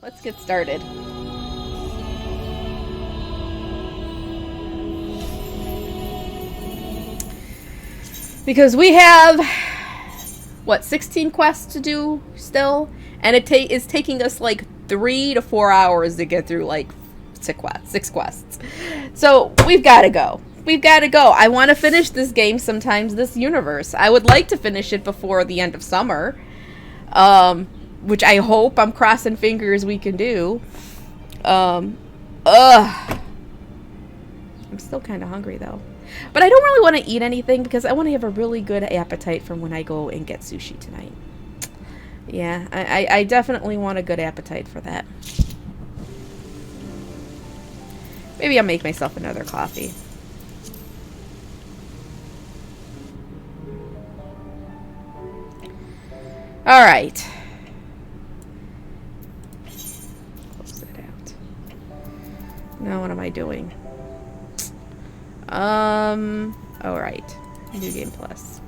let's get started. Because we have, what, 16 quests to do still? And it is taking us like 3 to 4 hours to get through like 6 quests. So we've got to go. We've got to go. I want to finish this game sometimes this universe. I would like to finish it before the end of summer. Which I hope, I'm crossing fingers we can do. I'm still kind of hungry though. But I don't really want to eat anything because I want to have a really good appetite for when I go and get sushi tonight. Yeah, I definitely want a good appetite for that. Maybe I'll make myself another coffee. Alright. Close it out. Now what am I doing? Alright. New Game Plus.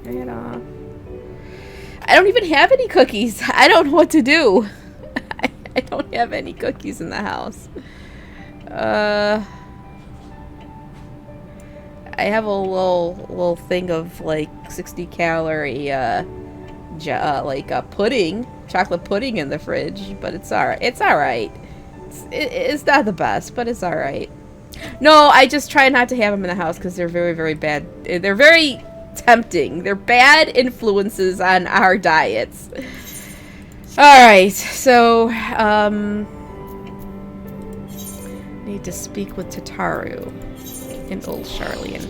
Turn it off. I don't even have any cookies. I don't know what to do. I don't have any cookies in the house. I have a little thing of like 60 calorie pudding, chocolate pudding in the fridge, but it's alright. It's alright. It's not the best, but it's alright. No, I just try not to have them in the house because they're very, very bad. They're very tempting. They're bad influences on our diets. Alright, so, need to speak with Tataru and old Charlian.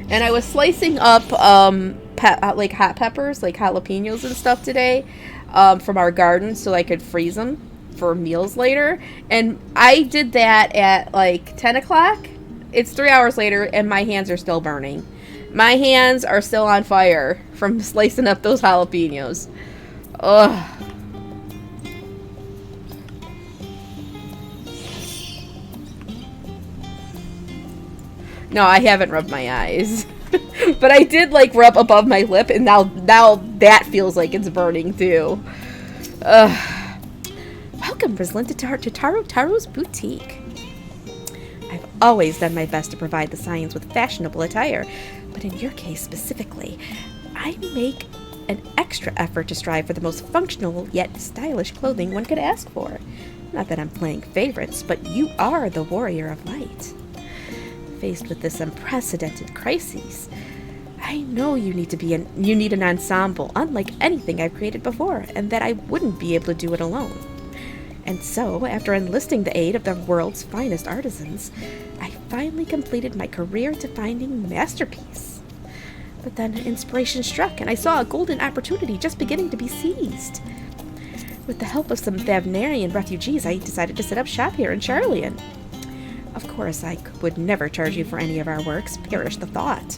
And I was slicing up like hot peppers, like jalapenos and stuff today, from our garden so I could freeze them for meals later. And I did that at like 10 o'clock. It's 3 hours later and my hands are still burning. My hands are still on fire from slicing up those jalapenos. Ugh. No, I haven't rubbed my eyes. But I did, like, rub above my lip, and now that feels like it's burning, too. Welcome, Brislin, to Taro's Boutique. I've always done my best to provide the Scions with fashionable attire, but in your case specifically, I make an extra effort to strive for the most functional yet stylish clothing one could ask for. Not that I'm playing favorites, but you are the warrior of light. Faced with this unprecedented crisis, I know you need an ensemble unlike anything I've created before, and that I wouldn't be able to do it alone. And so, after enlisting the aid of the world's finest artisans, I finally completed my career-defining masterpiece. But then inspiration struck, and I saw a golden opportunity just beginning to be seized. With the help of some Thavnarian refugees, I decided to set up shop here in Charlian. Of course, I would never charge you for any of our works. Perish the thought.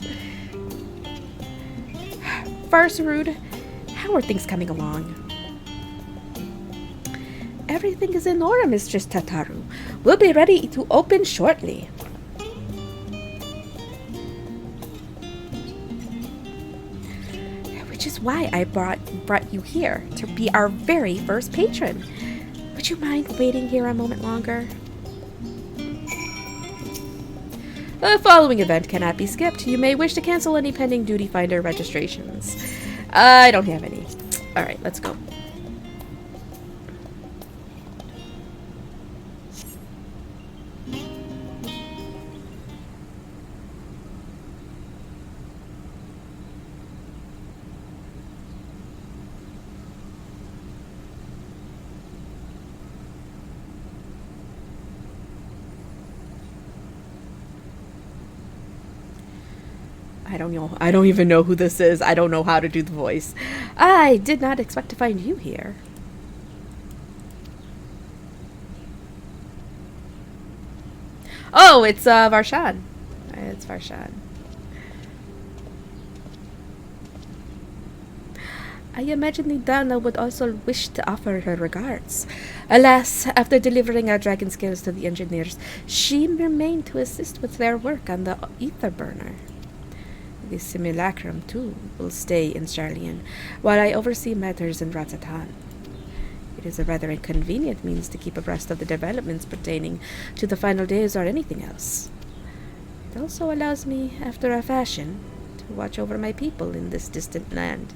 Farsarud, how are things coming along? Everything is in order, Mistress Tataru. We'll be ready to open shortly. Which is why I brought you here, to be our very first patron. Would you mind waiting here a moment longer? The following event cannot be skipped. You may wish to cancel any pending Duty Finder registrations. I don't have any. Alright, let's go. I don't even know who this is. I don't know how to do the voice. I did not expect to find you here. Oh, it's Varshan. It's Varshan. I imagine the Dana would also wish to offer her regards. Alas, after delivering our dragon scales to the engineers, she remained to assist with their work on the ether burner. The simulacrum, too, will stay in Charlian, while I oversee matters in Razatan. It is a rather inconvenient means to keep abreast of the developments pertaining to the final days or anything else. It also allows me, after a fashion, to watch over my people in this distant land.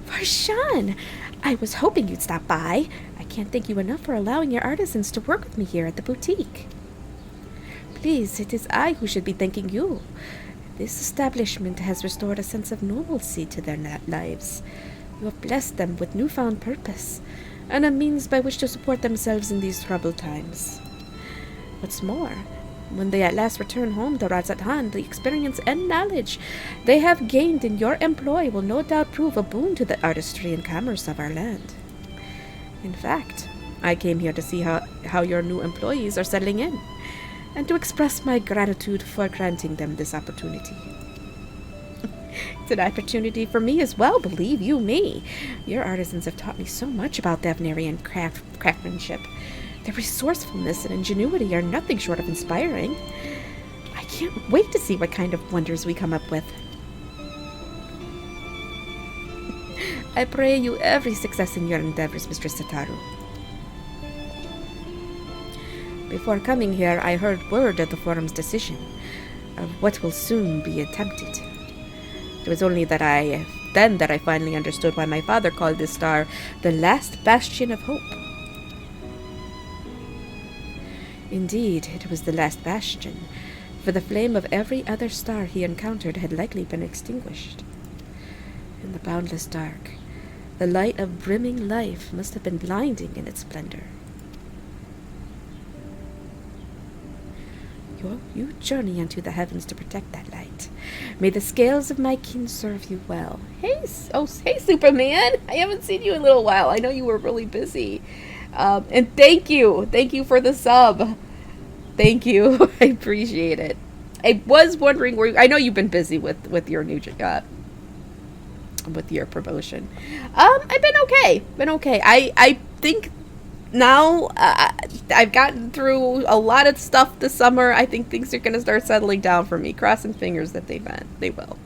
Varshan! I was hoping you'd stop by. I can't thank you enough for allowing your artisans to work with me here at the boutique. Please, it is I who should be thanking you. This establishment has restored a sense of normalcy to their lives. You have blessed them with newfound purpose, and a means by which to support themselves in these troubled times. What's more, when they at last return home to Razatan, the experience and knowledge they have gained in your employ will no doubt prove a boon to the artistry and commerce of our land. In fact, I came here to see how your new employees are settling in, and to express my gratitude for granting them this opportunity. It's an opportunity for me as well, believe you me. Your artisans have taught me so much about Thavnarian craftsmanship. Their resourcefulness and ingenuity are nothing short of inspiring. I can't wait to see what kind of wonders we come up with. I pray you every success in your endeavors, Mistress Sataru. Before coming here, I heard word of the forum's decision, of what will soon be attempted. It was only that I finally understood why my father called this star the last bastion of hope. Indeed, it was the last bastion, for the flame of every other star he encountered had likely been extinguished. In the boundless dark, the light of brimming life must have been blinding in its splendor. You journey into the heavens to protect that light. May the scales of my kin serve you well. Hey, Superman! I haven't seen you in a little while. I know you were really busy. And thank you for the sub. Thank you. I appreciate it. I was wondering where I know you've been busy with your new job, with your promotion. I've been okay. I think now I've gotten through a lot of stuff this summer. I think things are going to start settling down for me. Crossing fingers that they will.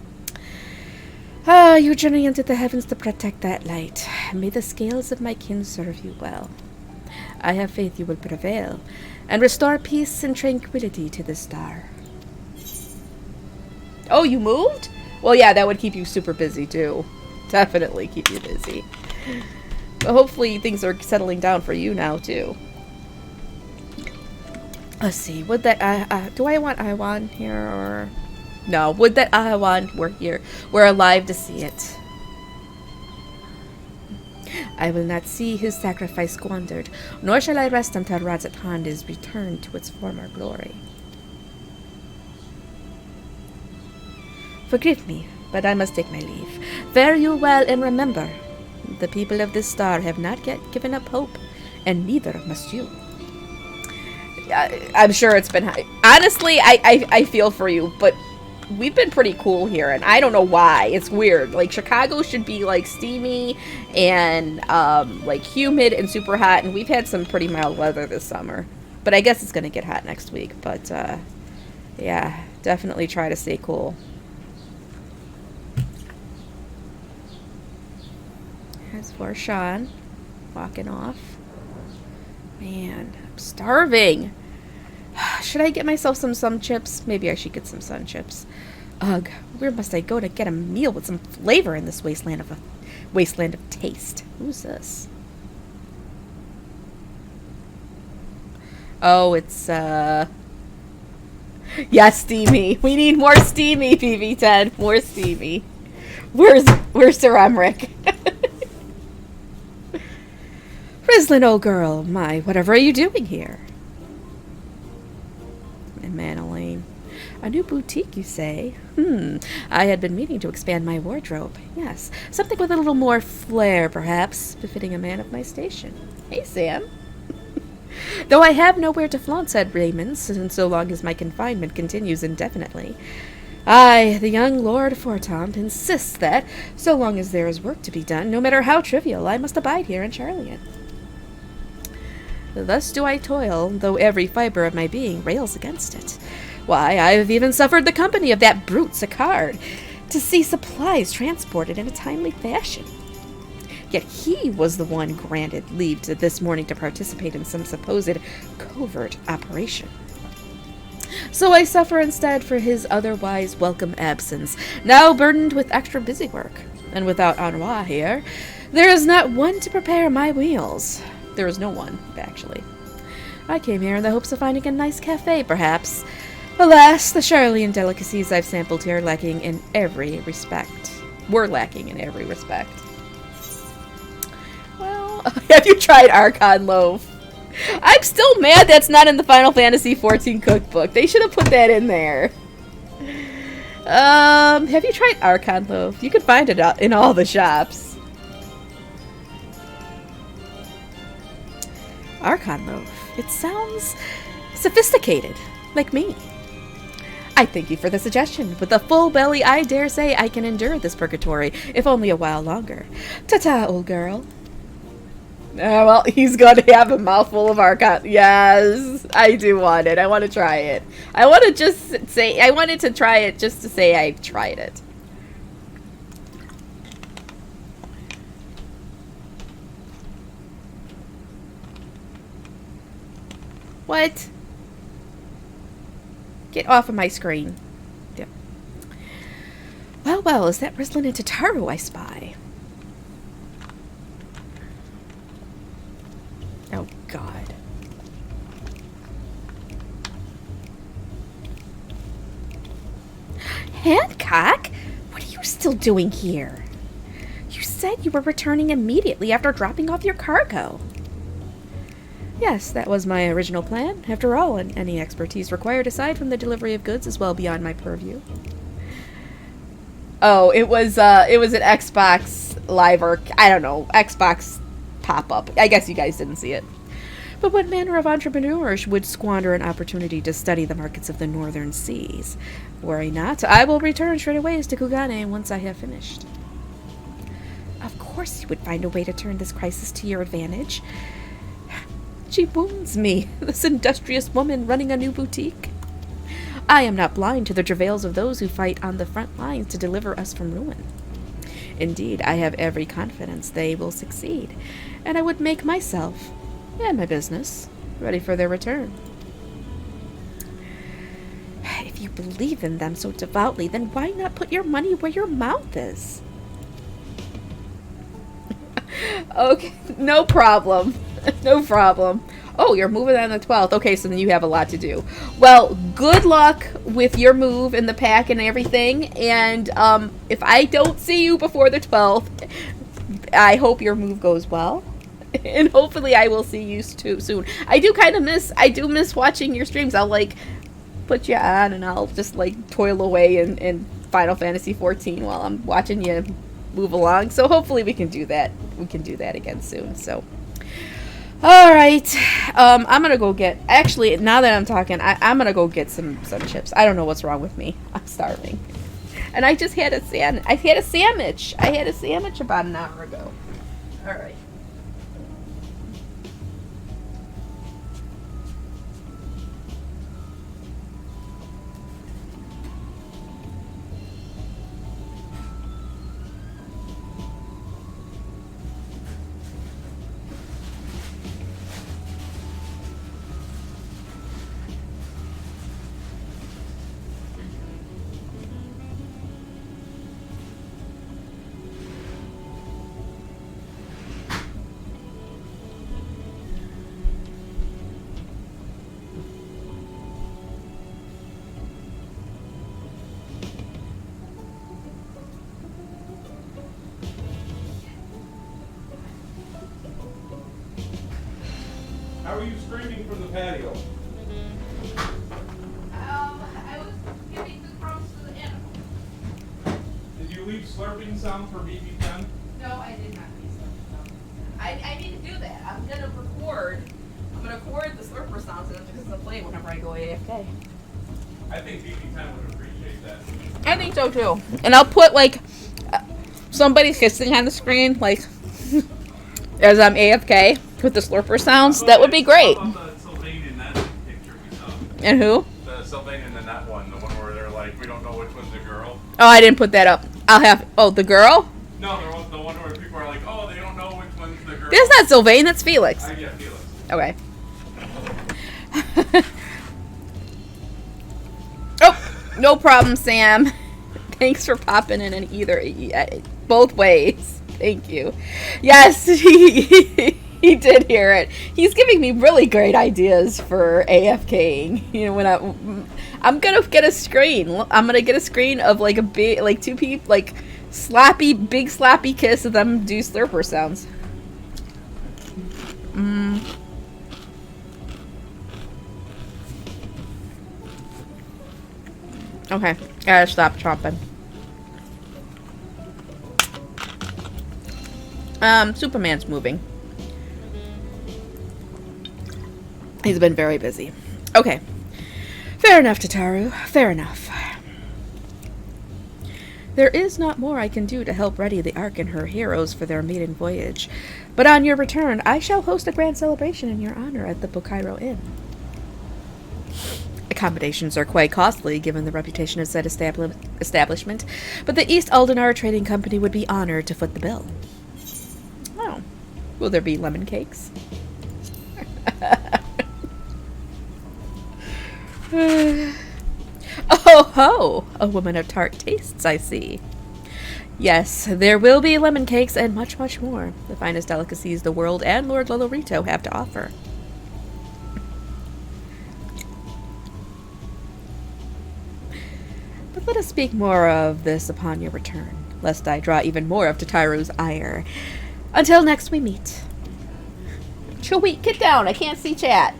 You journey into the heavens to protect that light. May the scales of my kin serve you well. I have faith you will prevail and restore peace and tranquility to the star. Oh, you moved? Well, yeah, that would keep you super busy too. Definitely keep you busy. But hopefully things are settling down for you now, too. Let's see. Would that, do I want Iwan here, or... No, would that Iwan were here. We're alive to see it. I will not see his sacrifice squandered, nor shall I rest until Razatan is returned to its former glory. Forgive me, but I must take my leave. Fare you well, and remember, the people of this star have not yet given up hope, and neither must you. I'm sure it's been... Honestly, I feel for you, but we've been pretty cool here, and I don't know why. It's weird. Like, Chicago should be, like, steamy and, like, humid and super hot, and we've had some pretty mild weather this summer. But I guess it's going to get hot next week, but, yeah, definitely try to stay cool. As for Sean, walking off. Man, I'm starving. Should I get myself some sun chips? Maybe I should get some sun chips. Ugh, where must I go to get a meal with some flavor in this wasteland of taste? Who's this? Oh, it's yeah, steamy. We need more steamy, PV10. More steamy. Where's Sir Emmerich? Rislin, old girl, my, whatever are you doing here? Manaline. A new boutique, you say? I had been meaning to expand my wardrobe. Yes, something with a little more flair, perhaps, befitting a man of my station. Hey, Sam. Though I have nowhere to flaunt said raiments, and so long as my confinement continues indefinitely. I, the young Lord Fortaunt, insists that, so long as there is work to be done, no matter how trivial, I must abide here in Charlian. Thus do I toil, though every fiber of my being rails against it. Why, I have even suffered the company of that brute Sicard, to see supplies transported in a timely fashion. Yet he was the one granted leave this morning to participate in some supposed covert operation. So I suffer instead for his otherwise welcome absence, now burdened with extra busy work. And without ennui here, there is not one to prepare my meals. There is no one, actually. I came here in the hopes of finding a nice cafe, perhaps. Alas, the Charlian delicacies I've sampled here are lacking in every respect. Were lacking in every respect. Well, have you tried Archon Loaf? I'm still mad that's not in the Final Fantasy XIV cookbook. They should have put that in there. Have you tried Archon Loaf? You can find it in all the shops. Archon Loaf. It sounds sophisticated, like me. I thank you for the suggestion. With a full belly, I dare say I can endure this purgatory, if only a while longer. Ta-ta, old girl. Well, he's going to have a mouthful of Archon. Yes, I do want it. I want to try it. I wanted to try it just to say I tried it. What? Get off of my screen. Yep. Well, well, is that Rislin and Tataru I spy? Oh, God. Hancock? What are you still doing here? You said you were returning immediately after dropping off your cargo. Yes, that was my original plan. After all, any expertise required aside from the delivery of goods is well beyond my purview. Oh, it was an Xbox Live, or I don't know, Xbox pop-up. I guess you guys didn't see it. But what manner of entrepreneur would squander an opportunity to study the markets of the northern seas? Worry not, I will return straight away to Kugane once I have finished. Of course you would find a way to turn this crisis to your advantage. She wounds me, this industrious woman running a new boutique. I am not blind to the travails of those who fight on the front lines to deliver us from ruin. Indeed, I have every confidence they will succeed, and I would make myself, and my business, ready for their return. If you believe in them so devoutly, then why not put your money where your mouth is? Okay, no problem. No problem. Oh, you're moving on the 12th. Okay, so then you have a lot to do. Well, good luck with your move and the pack and everything. And if I don't see you before the 12th, I hope your move goes well. And hopefully I will see you too soon. I do miss watching your streams. I'll like put you on and I'll just like toil away in Final Fantasy XIV while I'm watching you move along. So hopefully we can do that. We can do that again soon. So. Alright, I'm gonna go get, actually, now that I'm talking, I'm gonna go get some chips. I don't know what's wrong with me. I'm starving. And I just had a sandwich. I had a sandwich about an hour ago. Alright. How are you streaming from the patio? I was giving the crumbs to the animal. Did you leave slurping sound for BB10? No, I did not leave slurping sounds. I need to do that. I'm gonna record the slurper sounds and I'm just gonna play whenever I go AFK. I think BB10 would appreciate that. I think so too. And I'll put like somebody kissing on the screen, like as I'm AFK with the slurper sounds. That would be great. How about the Sylvain and Ned picture we saw? And who? The Sylvain and the Ned one, the one where they're like, we don't know which one's the girl. Oh, I didn't put that up. I'll have. Oh, the girl? No, the one where people are like, oh, they don't know which one's the girl. That's not Sylvain. That's Felix. I get Felix. Okay. Oh, no problem, Sam. Thanks for popping in either, both ways. Thank you. Yes, he did hear it. He's giving me really great ideas for AFKing. You know, when I'm gonna get a screen. I'm gonna get a screen of like a big, like two people, like big slappy kiss, and them do slurper sounds. Okay, gotta stop chomping. Superman's moving. He's been very busy. Okay. Fair enough, Tataru. Fair enough. There is not more I can do to help ready the Ark and her heroes for their maiden voyage. But on your return, I shall host a grand celebration in your honor at the Bokairo Inn. Accommodations are quite costly, given the reputation of said establishment, but the East Aldenar Trading Company would be honored to foot the bill. Oh. Will there be lemon cakes? Oh ho! A woman of tart tastes, I see. Yes, there will be lemon cakes and much, much more. The finest delicacies the world and Lord Lolorito have to offer. But let us speak more of this upon your return, lest I draw even more of Tataru's ire. Until next we meet. Chewie, get down! I can't see chat!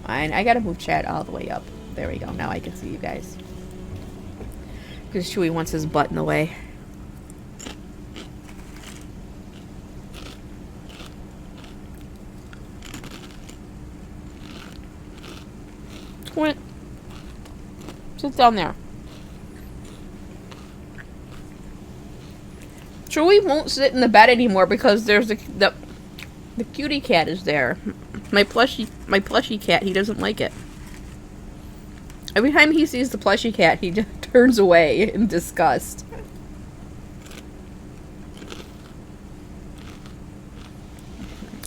Fine, I gotta move chat all the way up. There we go, now I can see you guys. Because Chewie wants his butt in the way. Quint. Sit down there. Chewie won't sit in the bed anymore because there's the cutie cat is there. My plushy cat, he doesn't like it. Every time he sees the plushy cat, he just turns away in disgust.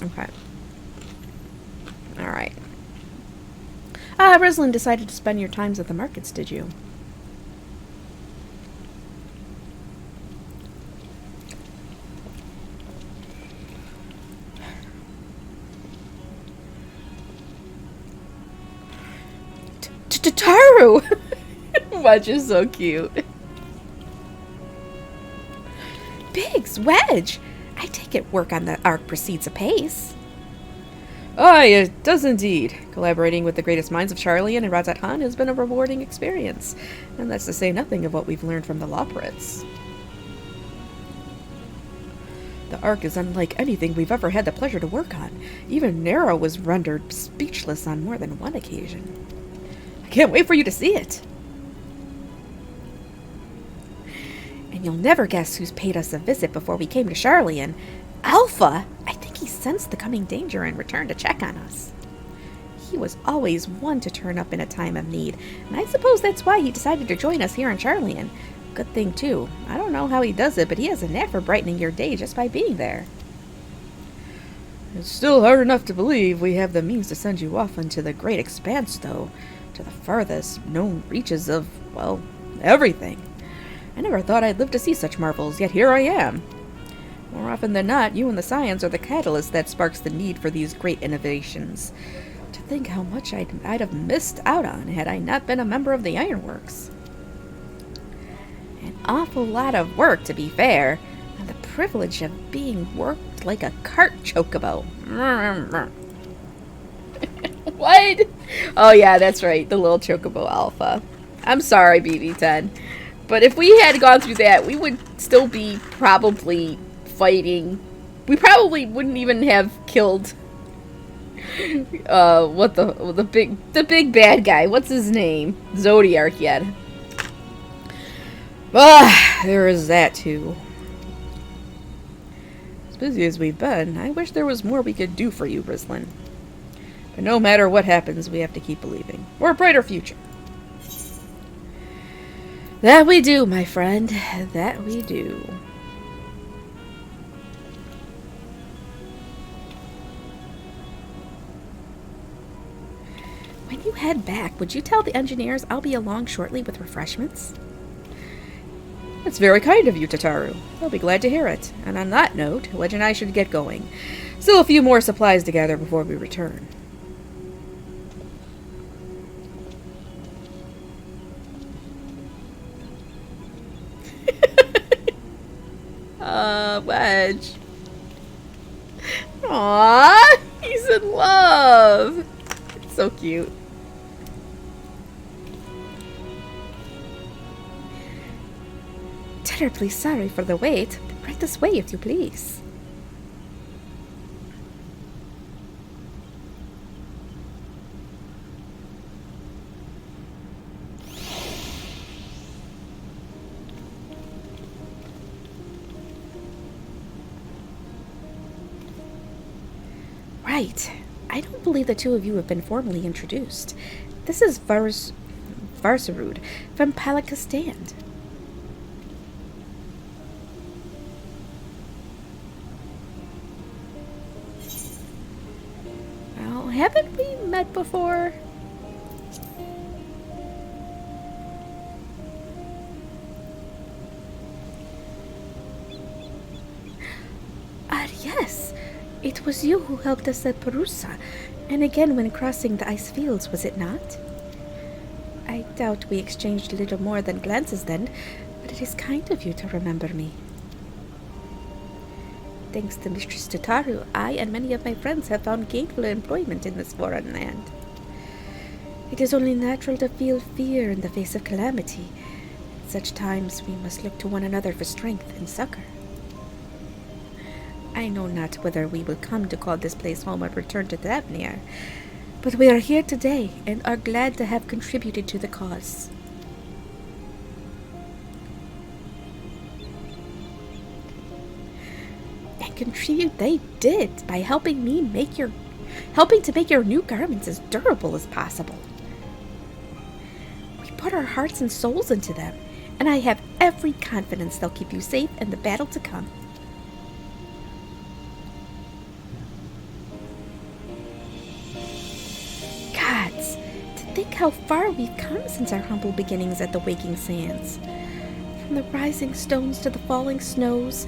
Okay. Alright. Rislin decided to spend your times at the markets, did you? Tataru! Wedge is so cute. Biggs, Wedge! I take it work on the Ark proceeds apace. Aye, it does indeed. Collaborating with the greatest minds of Charlian and Razat Han has been a rewarding experience. And that's to say nothing of what we've learned from the Loporits. The Ark is unlike anything we've ever had the pleasure to work on. Even Nero was rendered speechless on more than one occasion. I can't wait for you to see it. And you'll never guess who's paid us a visit before we came to Charlian. Alpha! I think he sensed the coming danger and returned to check on us. He was always one to turn up in a time of need, and I suppose that's why he decided to join us here in Charlian. Good thing, too. I don't know how he does it, but he has a knack for brightening your day just by being there. It's still hard enough to believe we have the means to send you off into the great expanse, though. To the farthest known reaches of, well, everything. I never thought I'd live to see such marvels, yet here I am. More often than not, you and the science are the catalyst that sparks the need for these great innovations. To think how much I'd have missed out on had I not been a member of the Ironworks. An awful lot of work, to be fair, and the privilege of being worked like a cart chocobo. What? Oh yeah, that's right, the little chocobo alpha. I'm sorry, BB10. But if we had gone through that, we would still be probably fighting. We probably wouldn't even have killed What the big bad guy? What's his name? Zodiac yet? Ah, there is that too. As busy as we've been, I wish there was more we could do for you, Rislin. But no matter what happens, we have to keep believing. For a brighter future. That we do, my friend. That we do. When you head back, would you tell the engineers I'll be along shortly with refreshments? It's very kind of you, Tataru. I'll be glad to hear it. And on that note, Wedge and I should get going. Still a few more supplies to gather before we return. Wedge. Aww, he's in love. It's so cute. Terribly sorry for the wait. Right this way, if you please. Right. I don't believe the two of you have been formally introduced. This is Varsarud from Palakistan. Well, haven't we met before? Yes. It was you who helped us at Perusa, and again when crossing the ice fields, was it not? I doubt we exchanged little more than glances then, but it is kind of you to remember me. Thanks to Mistress Tataru, I and many of my friends have found gainful employment in this foreign land. It is only natural to feel fear in the face of calamity. At such times we must look to one another for strength and succor. I know not whether we will come to call this place home or return to Thavnir, but we are here today and are glad to have contributed to the cause. And contribute they did by helping to make your new garments as durable as possible. We put our hearts and souls into them, and I have every confidence they'll keep you safe in the battle to come. Think how far we've come since our humble beginnings at the Waking Sands. From the rising stones to the falling snows,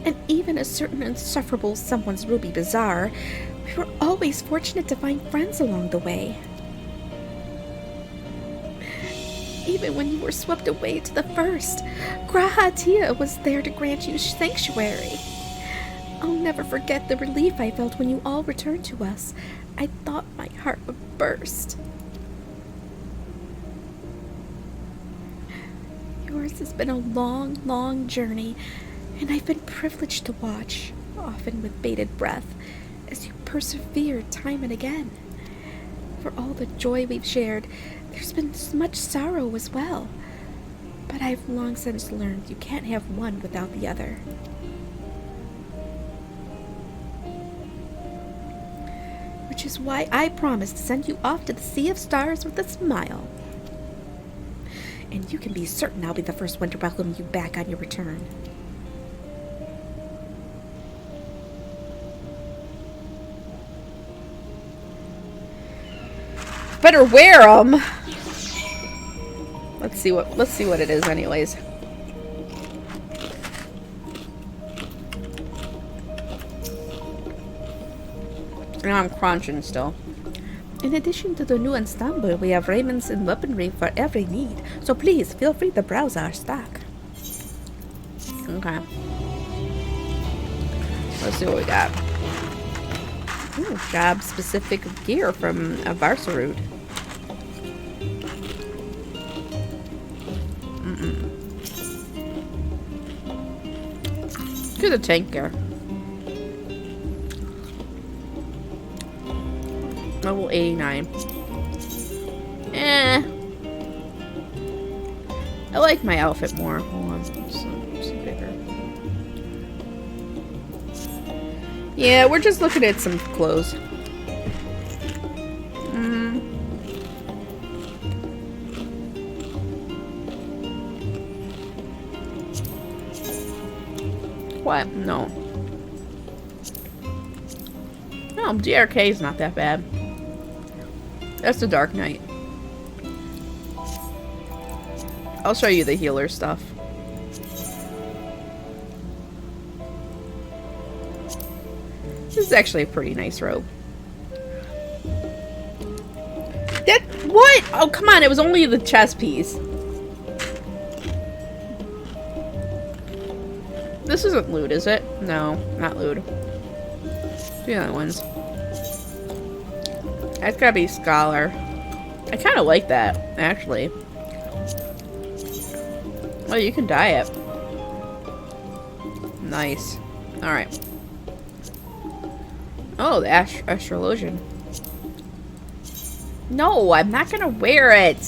and even a certain insufferable someone's ruby bazaar, we were always fortunate to find friends along the way. Even when you were swept away to the first, Graha Tia was there to grant you sanctuary. I'll never forget the relief I felt when you all returned to us. I thought my heart would burst. Yours has been a long, long journey, and I've been privileged to watch, often with bated breath, as you persevere time and again. For all the joy we've shared, there's been much sorrow as well. But I've long since learned you can't have one without the other. Which is why I promised to send you off to the Sea of Stars with a smile. And you can be certain I'll be the first one to welcome you back on your return. Better wear them. Let's see what it is, anyways. Now I'm crunching still. In addition to the new ensemble, we have raiments and weaponry for every need, so please feel free to browse our stock. Okay. Let's see what we got. Ooh, job-specific gear from Varsarud. Do the tank gear. Level 89. Eh. I like my outfit more. Hold on. Some bigger. Yeah, we're just looking at some clothes. What? No. No, DRK is not that bad. That's the Dark Knight. I'll show you the healer stuff. This is actually a pretty nice robe. That what? Oh, come on, it was only the chest piece. This isn't loot, is it? No, not loot. The other ones. That's gotta be Scholar. I kind of like that, actually. Oh, you can dye it. Nice. Alright. Oh, the Astrologian. No, I'm not gonna wear it.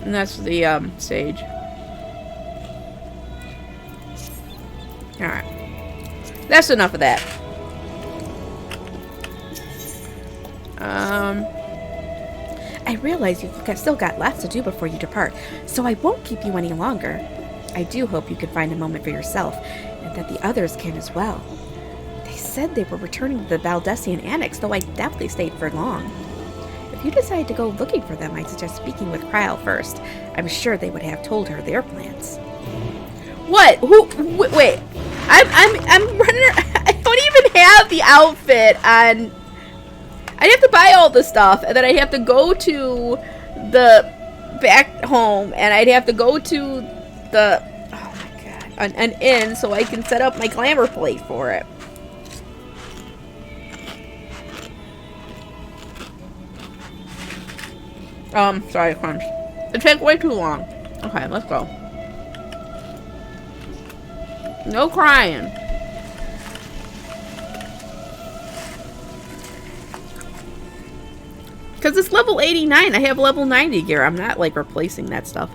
And that's the, sage. Alright. That's enough of that. I realize you've still got lots to do before you depart, so I won't keep you any longer. I do hope you can find a moment for yourself, and that the others can as well. They said they were returning to the Valdesian Annex, though I doubt they stayed for long. If you decide to go looking for them, I'd suggest speaking with Kryl first. I'm sure they would have told her their plans. What? Who? Wait. I'm running. I don't even have the outfit on. I'd have to buy all the stuff, and then I'd have to go to the back home, and I'd have to go to the, oh my god, an inn so I can set up my glamour plate for it. Sorry, Crunch. It took way too long. Okay, let's go. No crying. Because it's level 89. I have level 90 gear. I'm not, like, replacing that stuff.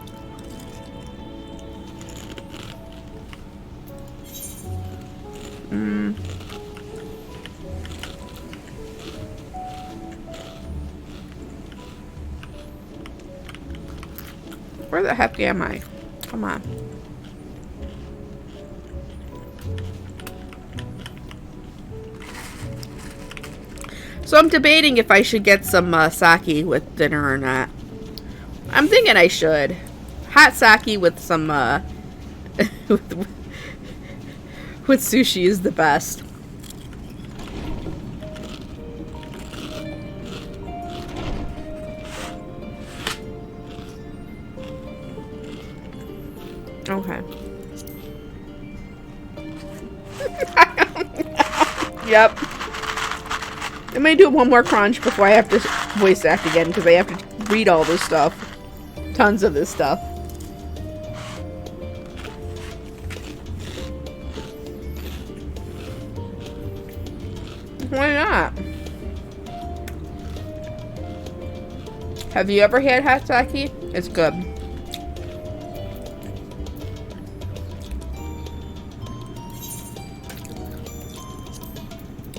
Where the heck am I? Come on. So I'm debating if I should get some sake with dinner or not. I'm thinking I should. Hot sake with some with sushi is the best. Okay. Yep. I may do one more crunch before I have to voice act again, because I have to read all this stuff. Tons of this stuff. Why not? Have you ever had hot sake? It's good.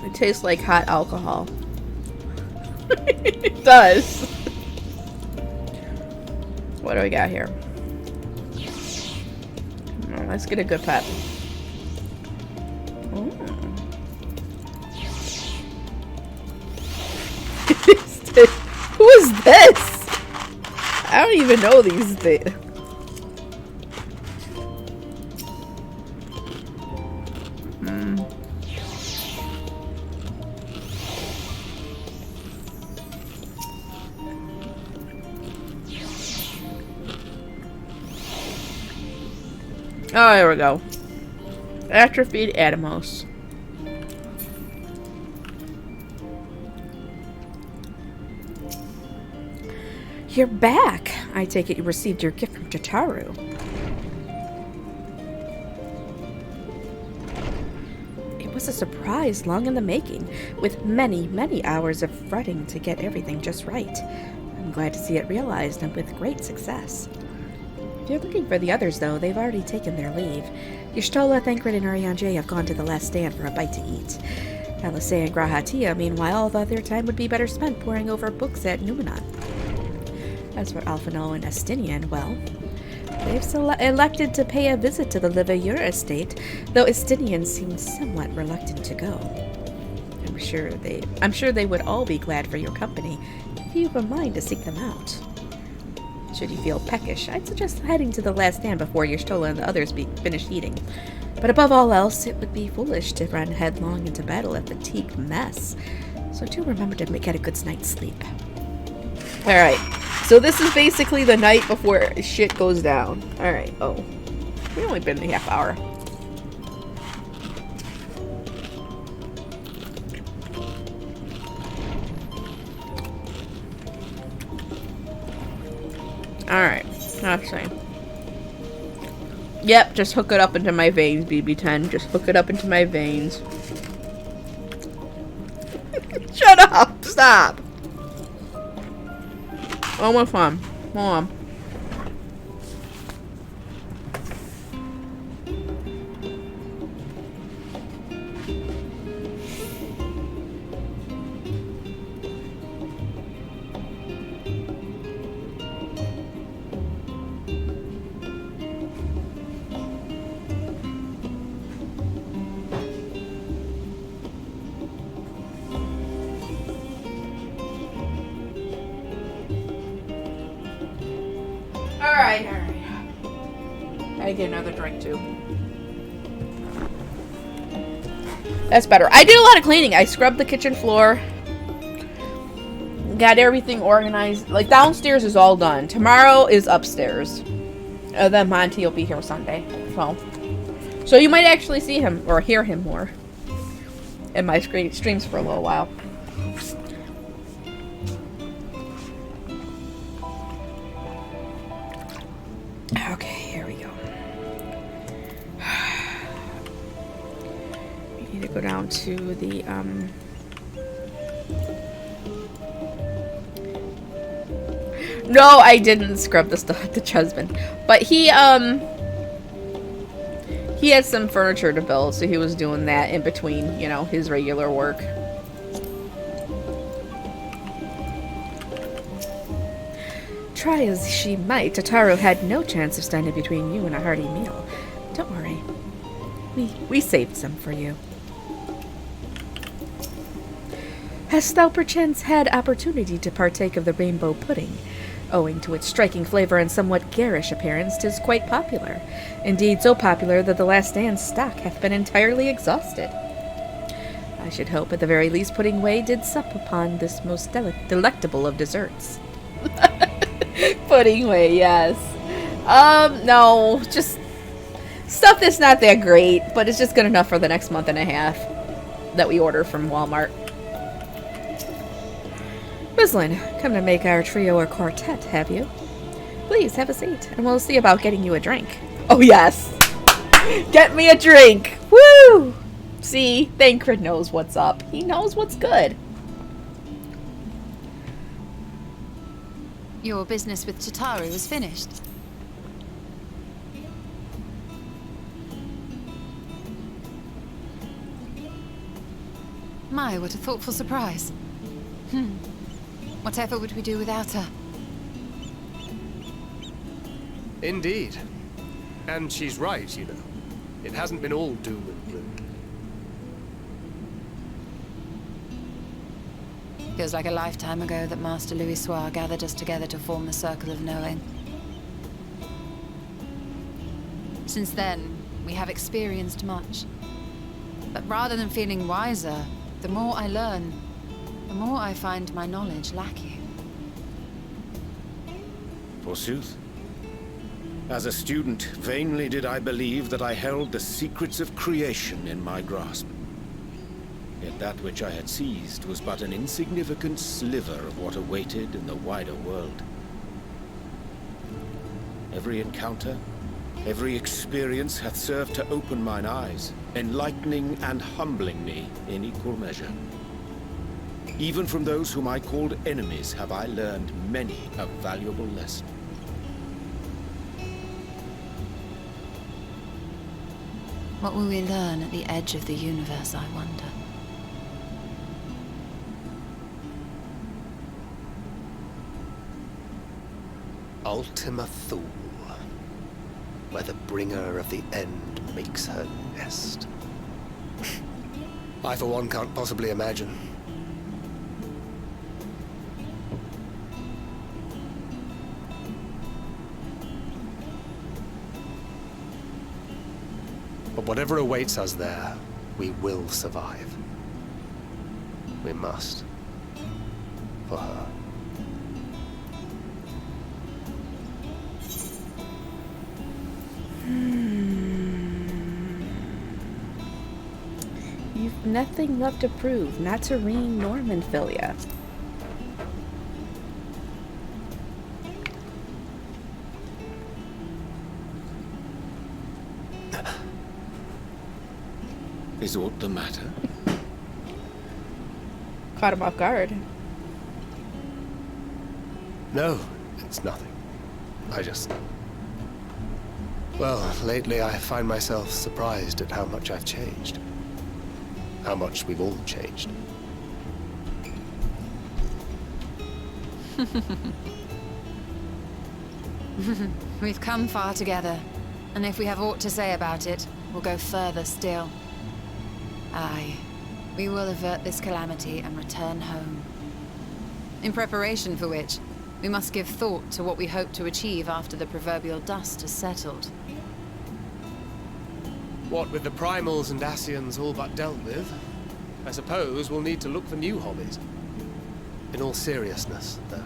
It tastes like hot alcohol. It does. What do we got here? Oh, let's get a good pet. Who is this? I don't even know these things. Oh, there we go. Atrophied Atomos. You're back. I take it you received your gift from Jataru. was a surprise long in the making, with many, many hours of fretting to get everything just right. I'm glad to see it realized and with great success. If you're looking for the others, though, they've already taken their leave. Y'shtola, Thancred, and Urianger have gone to the last stand for a bite to eat. Alisei and Grahatia, meanwhile, thought their time would be better spent poring over books at Numenor. As for Alphinaud and Estinian, well, they've elected to pay a visit to the Livaure estate, though Estinian seems somewhat reluctant to go. I'm sure they would all be glad for your company, if you've a mind to seek them out. Should you feel peckish, I'd suggest heading to the last stand before Y'shtola and the others be finished eating. But above all else, it would be foolish to run headlong into battle a fatigued mess. So do remember to get a good night's sleep. Alright, so this is basically the night before shit goes down. Alright, oh. We've only been a half hour. Alright, let's see. Yep, just hook it up into my veins, BB10. Just hook it up into my veins. Shut up! Stop! One more fun. Hold on. Alright. I get another drink too. That's better. I did a lot of cleaning. I scrubbed the kitchen floor. Got everything organized. Like, downstairs is all done. Tomorrow is upstairs. Then Monty will be here Sunday. So you might actually see him or hear him more in my streams for a little while. Okay, here we go. We need to go down to the, No, I didn't scrub the husband. But he had some furniture to build, so he was doing that in between, you know, his regular work. Try as she might, Tataru had no chance of standing between you and a hearty meal. Don't worry. We saved some for you. Hast thou perchance had opportunity to partake of the rainbow pudding? Owing to its striking flavor and somewhat garish appearance, 'tis quite popular. Indeed, so popular that the last stand's stock hath been entirely exhausted. I should hope at the very least Pudding Way did sup upon this most delectable of desserts. Pudding Way, yes. No, just stuff that's not that great, but it's just good enough for the next month and a half that we order from Walmart. Rislin, come to make our trio or quartet, have you? Please, have a seat, and we'll see about getting you a drink. Oh, yes! Get me a drink! Woo! See, Thancred knows what's up. He knows what's good. Your business with Tataru is finished. My, what a thoughtful surprise. Whatever would we do without her? Indeed. And she's right, you know. It hasn't been all doom and gloom. Feels like a lifetime ago that Master Louis Soir gathered us together to form the Circle of Knowing. Since then, we have experienced much. But rather than feeling wiser, the more I learn, the more I find my knowledge lacking. Forsooth. As a student, vainly did I believe that I held the secrets of creation in my grasp. Yet that which I had seized was but an insignificant sliver of what awaited in the wider world. Every encounter, Every experience hath served to open mine eyes, enlightening and humbling me in equal measure. Even from those whom I called enemies have I learned many a valuable lesson. What will we learn at the edge of the universe, I wonder? Ultima Thule, where the bringer of the end makes her nest. I, for one, can't possibly imagine. But whatever awaits us there, we will survive. We must. For her. You've nothing left to prove, not to Rean nor Minfilia. Is aught the matter? Caught him off guard. No, it's nothing. Well, lately I find myself surprised at how much I've changed. How much we've all changed. We've come far together, and if we have aught to say about it, we'll go further still. Aye, we will avert this calamity and return home. In preparation for which, we must give thought to what we hope to achieve after the proverbial dust has settled. What with the primals and Ascians all but dealt with, I suppose we'll need to look for new hobbies. In all seriousness, though,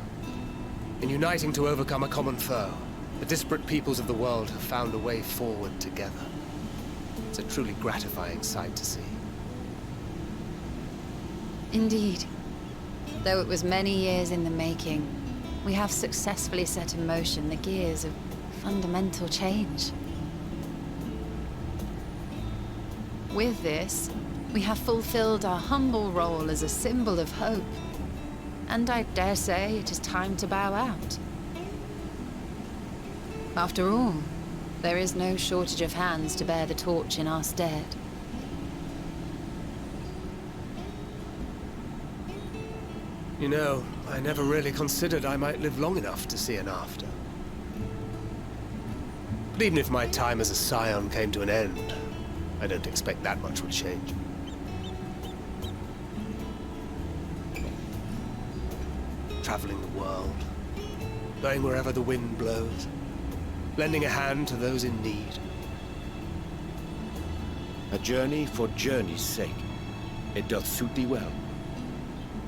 in uniting to overcome a common foe, the disparate peoples of the world have found a way forward together. It's a truly gratifying sight to see. Indeed. Though it was many years in the making, we have successfully set in motion the gears of fundamental change. With this, we have fulfilled our humble role as a symbol of hope. And I dare say it is time to bow out. After all, there is no shortage of hands to bear the torch in our stead. You know, I never really considered I might live long enough to see an after. But even if my time as a scion came to an end, I don't expect that much would change. Traveling the world, going wherever the wind blows, lending a hand to those in need. A journey for journey's sake. It doth suit thee well.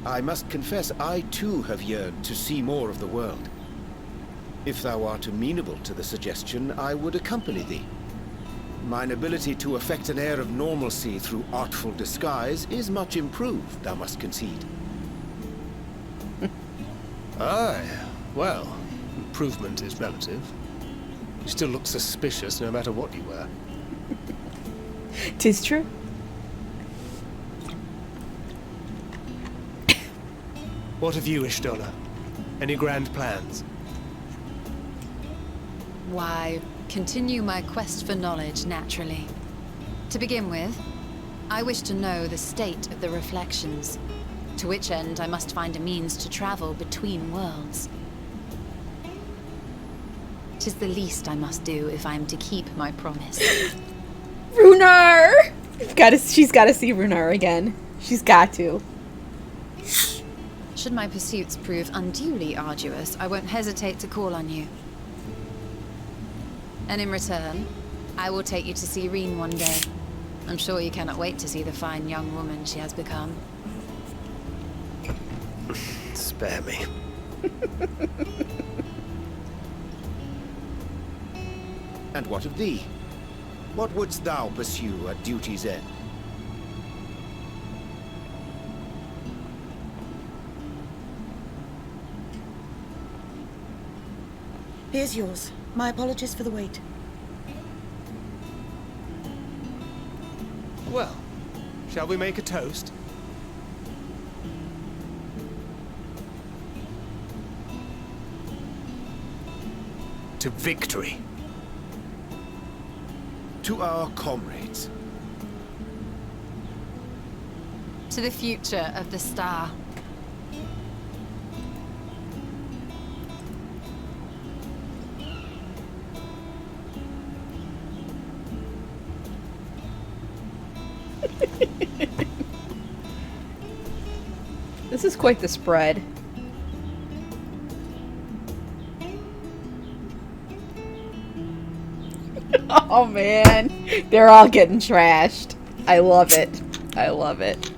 I must confess, I too have yearned to see more of the world. If thou art amenable to the suggestion, I would accompany thee. Mine ability to affect an air of normalcy through artful disguise is much improved, thou must concede. Aye, well, improvement is relative. You still look suspicious no matter what you wear. 'Tis true. What of you, Ishtola? Any grand plans? Why, continue my quest for knowledge, naturally. To begin with, I wish to know the state of the reflections, to which end I must find a means to travel between worlds. 'Tis the least I must do if I am to keep my promise. Runar! She's gotta see Runar again. She's got to. Should my pursuits prove unduly arduous, I won't hesitate to call on you. And in return, I will take you to see Rean one day. I'm sure you cannot wait to see the fine young woman she has become. Spare me. And what of thee? What wouldst thou pursue at duty's end? Here's yours. My apologies for the wait. Well, shall we make a toast? To victory. To our comrades. To the future of the star. This is quite the spread. Oh man, they're all getting trashed. I love it. I love it.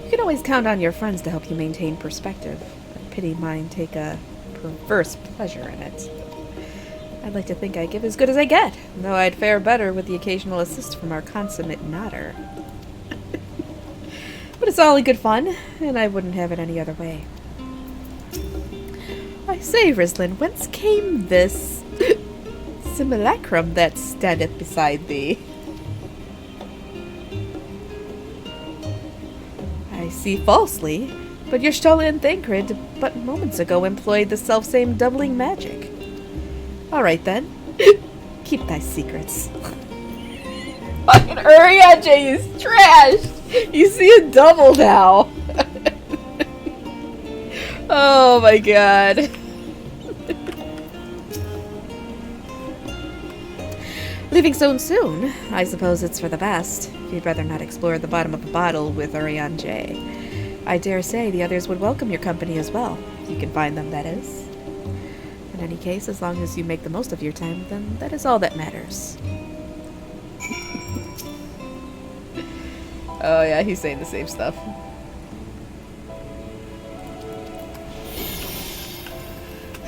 You can always count on your friends to help you maintain perspective. I pity mine take a perverse pleasure in it. I'd like to think I give as good as I get, though I'd fare better with the occasional assist from our consummate nodder. But it's all in good fun, and I wouldn't have it any other way. I say, Rislin, whence came this simulacrum that standeth beside thee? I see falsely, but your stolen Thancred but moments ago employed the selfsame doubling magic. Alright then, keep thy secrets. Fucking Urianger is trashed! You see a double now! Oh my god. Leaving so soon, I suppose it's for the best. If you'd rather not explore the bottom of a bottle with Urianger. I dare say the others would welcome your company as well. If you can find them, that is. In any case, as long as you make the most of your time, then that is all that matters. Oh yeah, he's saying the same stuff.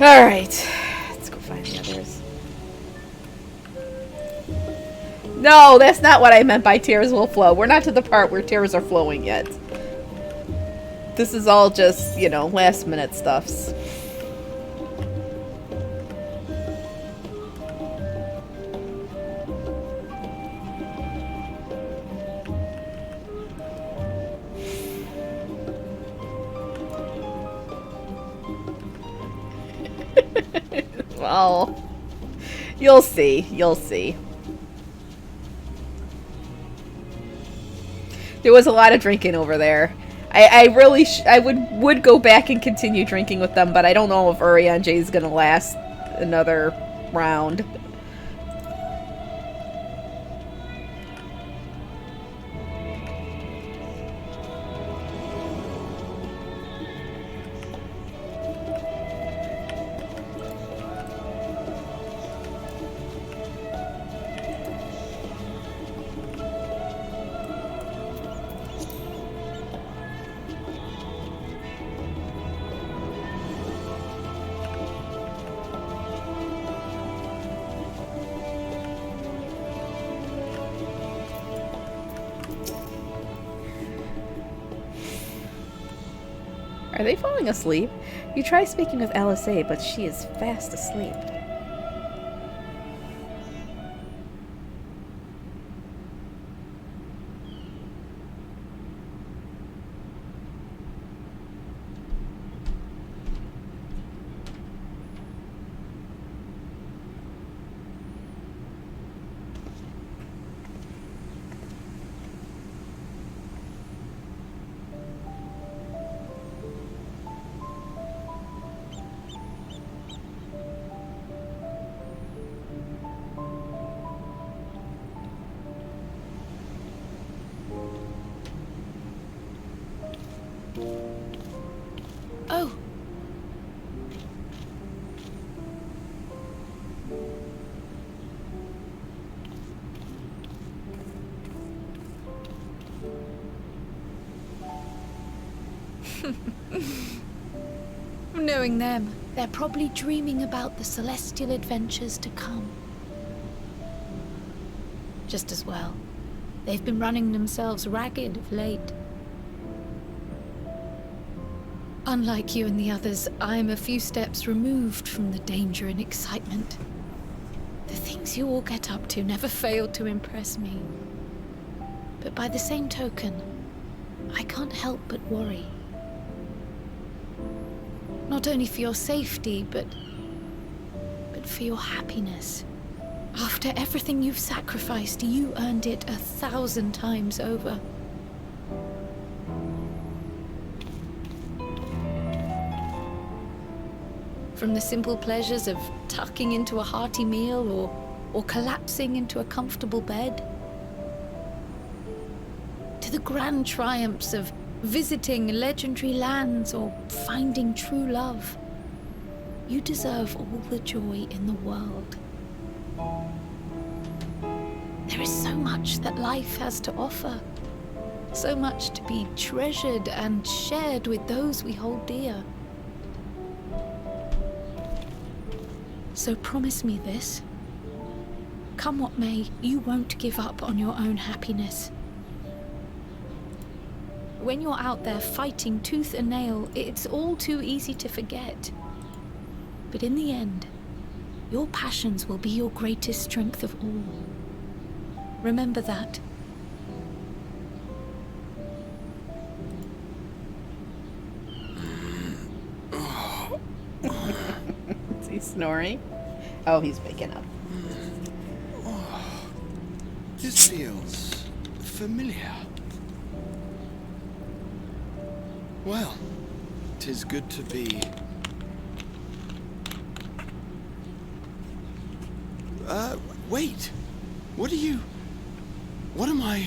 Alright, let's go find the others. No, that's not what I meant by tears will flow. We're not to the part where tears are flowing yet. This is all just, you know, last minute stuffs. Well, you'll see. You'll see. There was a lot of drinking over there. I really I would go back and continue drinking with them, but I don't know if Urianger is gonna last another round. Are they falling asleep? You try speaking with LSA, but she is fast asleep. Oh. Knowing them, They're probably dreaming about the celestial adventures to come. just as well. They've been running themselves ragged of late. Unlike you and the others, I'm a few steps removed from the danger and excitement. The things you all get up to never fail to impress me. But by the same token, I can't help but worry. Not only for your safety, but for your happiness. After everything you've sacrificed, you earned it 1,000 times over. From the simple pleasures of tucking into a hearty meal or collapsing into a comfortable bed, to the grand triumphs of visiting legendary lands or finding true love, you deserve all the joy in the world. There is so much that life has to offer, so much to be treasured and shared with those we hold dear. So promise me this. Come what may, you won't give up on your own happiness. When you're out there fighting tooth and nail, it's all too easy to forget. But in the end, your passions will be your greatest strength of all. Remember that. Is he snoring? Oh, he's waking up. This feels familiar. Well, 'tis good to be... wait. What am I...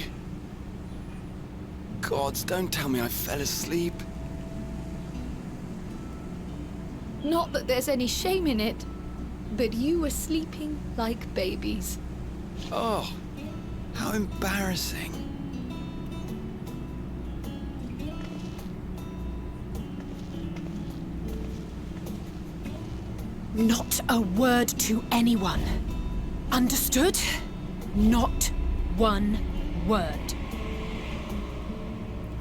Gods, don't tell me I fell asleep. Not that there's any shame in it, but you were sleeping like babies. Oh, how embarrassing. Not a word to anyone. Understood? Not one word.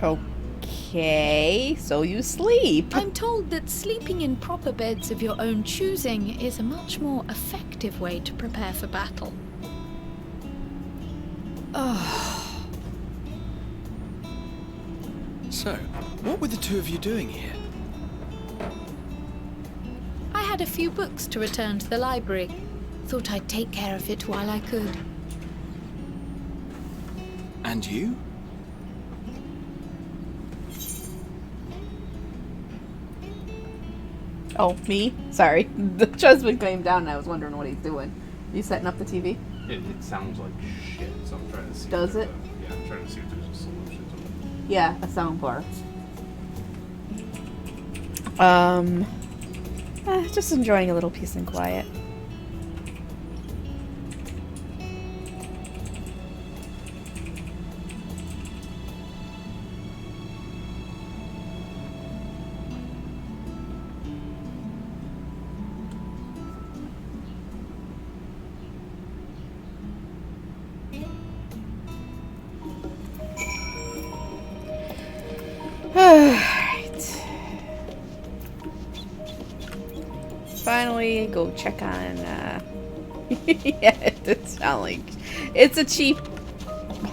Okay, so you sleep. I'm told that sleeping in proper beds of your own choosing is a much more effective way to prepare for battle. So, what were the two of you doing here? I had a few books to return to the library. Thought I'd take care of it while I could. And you? Oh, me? Sorry. The husband came down and I was wondering what he's doing. You setting up the TV? It sounds like shit, so I'm trying to see. Does it? Yeah, I'm trying to see if there's a solution to it. Yeah, a sound bar. Just enjoying a little peace and quiet. Finally, go check on, yeah, it did sound like, it's a cheap,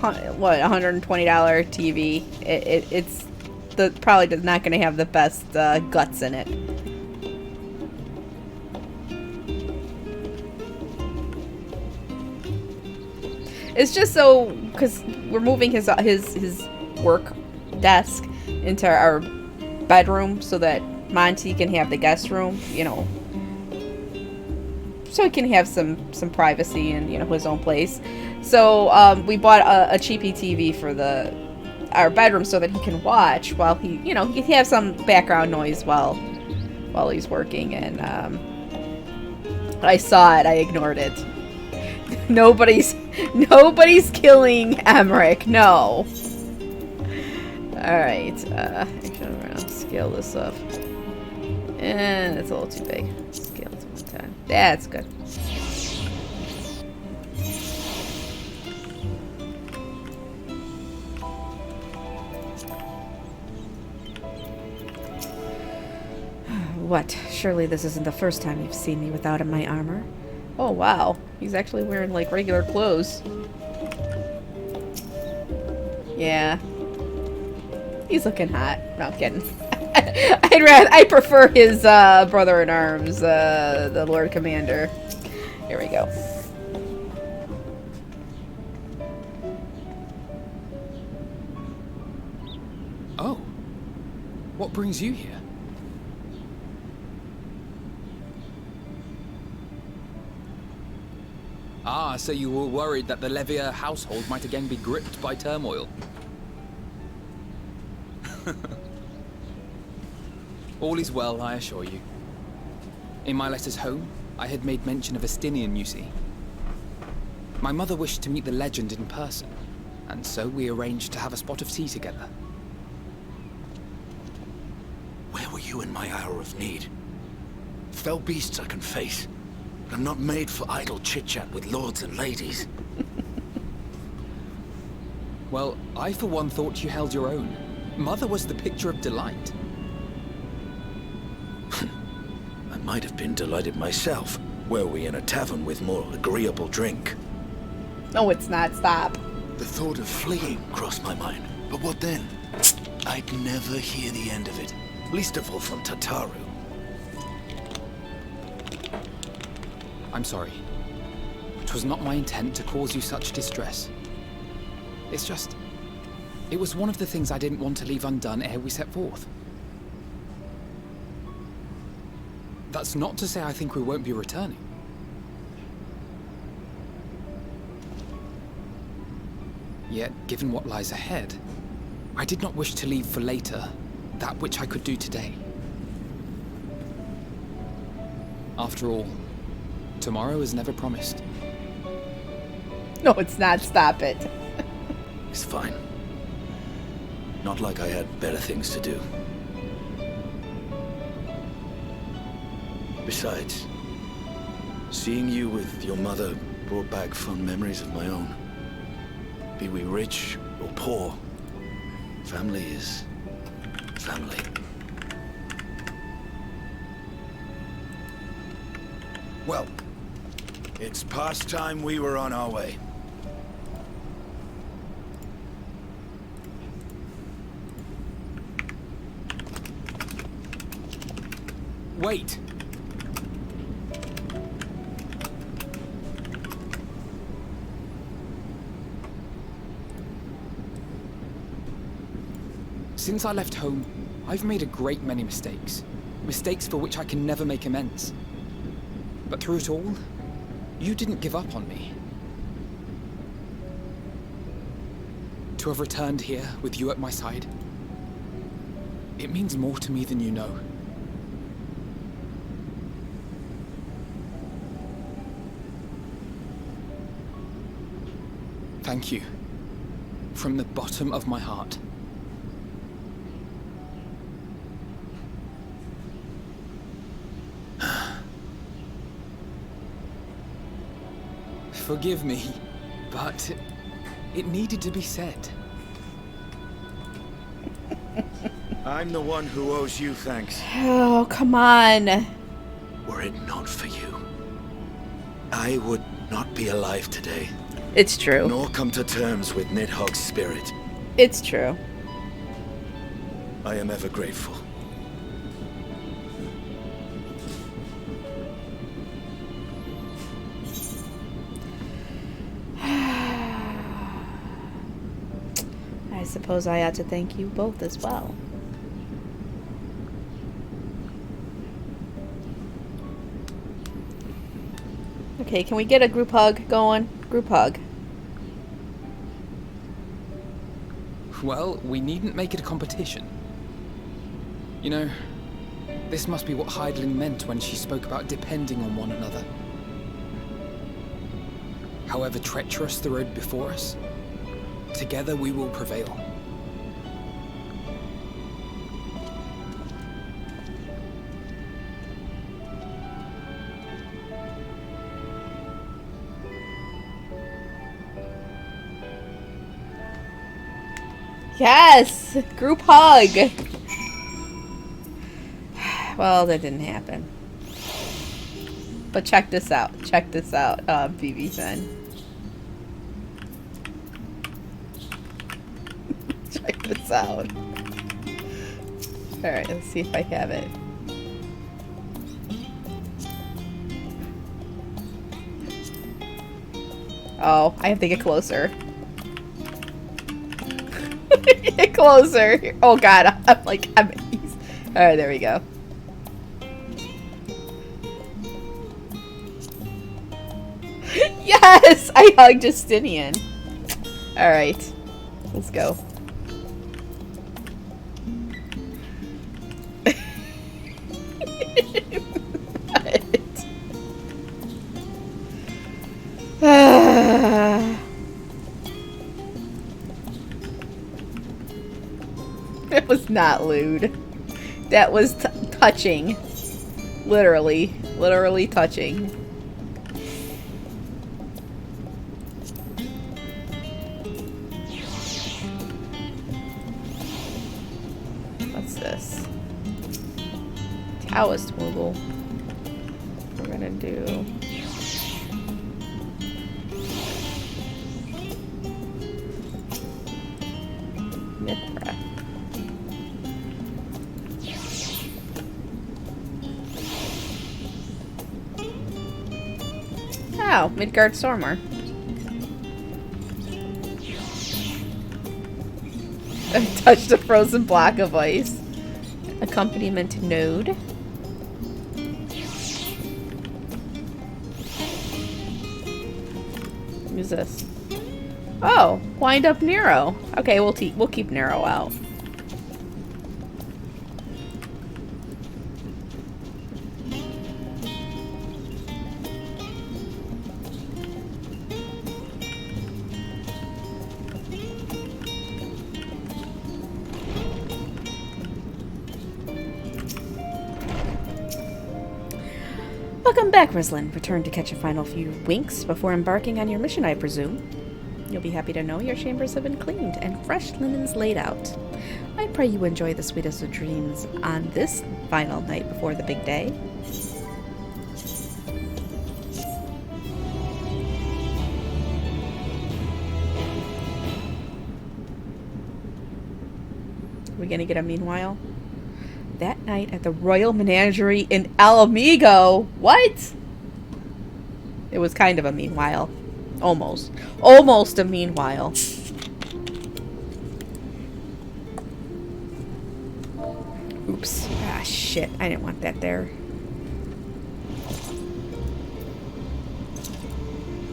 what, $120 TV. It's probably not going to have the best guts in it. It's just so, because we're moving his work desk into our bedroom so that Monty can have the guest room, you know, so he can have some privacy and, you know, his own place. So we bought a cheapy TV for our bedroom so that he can watch while he, you know, he can have some background noise while he's working. And I saw it, I ignored it. Nobody's killing Emmerich. No. All right. Actually, we're gonna scale this up. And it's a little too big. Scale to 110. That's good. What? Surely this isn't the first time you've seen me without my armor. Oh, wow. He's actually wearing, like, regular clothes. Yeah. He's looking hot. No, I'm kidding. I prefer his brother-in-arms, the Lord Commander. Here we go. Oh. What brings you here? Ah, so you were worried that the Levier household might again be gripped by turmoil. All is well, I assure you. In my letters home, I had made mention of Estinian, you see. My mother wished to meet the legend in person, and so we arranged to have a spot of tea together. Where were you in my hour of need? Fell beasts I can face. I'm not made for idle chit-chat with lords and ladies. Well, I for one thought you held your own. Mother was the picture of delight. I might have been delighted myself, were we in a tavern with more agreeable drink. No, it's not. Stop. The thought of fleeing crossed my mind, but what then? I'd never hear the end of it, least of all from Tataru. I'm sorry. 'Twas not my intent to cause you such distress. It's just... it was one of the things I didn't want to leave undone ere we set forth. That's not to say I think we won't be returning. Yet, given what lies ahead, I did not wish to leave for later that which I could do today. After all, tomorrow is never promised. No, it's not. Stop it. It's fine. Not like I had better things to do. Besides, seeing you with your mother brought back fond memories of my own. Be we rich or poor, family is family. Well, it's past time we were on our way. Wait! Since I left home, I've made a great many mistakes. Mistakes for which I can never make amends. But through it all, you didn't give up on me. To have returned here with you at my side, it means more to me than you know. Thank you. From the bottom of my heart. Forgive me, but it needed to be said. I'm the one who owes you thanks. Oh, come on. Were it not for you, I would not be alive today. It's true. Nor come to terms with Nidhogg's spirit. It's true. I am ever grateful. I suppose I ought to thank you both as well. Okay, can we get a group hug going? Group hug. Well, we needn't make it a competition. You know, this must be what Heidelin meant when she spoke about depending on one another. However treacherous the road before us, together we will prevail. Yes! Group hug! Well, that didn't happen. But check this out. Check this out, BB Sen. Check this out. Alright, let's see if I have it. Oh, I have to get closer. Get closer. Oh god, I'm alright, there we go. Yes! I hugged Justinian. Alright. Let's go. It was not lewd. That was touching. Literally. Literally touching. What's this? Taoist Moogle. We're gonna do... Mithra. Oh, Midgard Stormer. Touch the frozen block of ice. Accompaniment node. Who's this? Oh, wind up Nero. Okay, we'll keep Nero out. Welcome back, Rislin. Return to catch a final few winks before embarking on your mission, I presume. You'll be happy to know your chambers have been cleaned and fresh linens laid out. I pray you enjoy the sweetest of dreams on this final night before the big day. We're gonna get a meanwhile? That night at the Royal Menagerie in Alamigo. What? It was kind of a meanwhile. Almost. Almost a meanwhile. Oops. Ah, shit. I didn't want that there.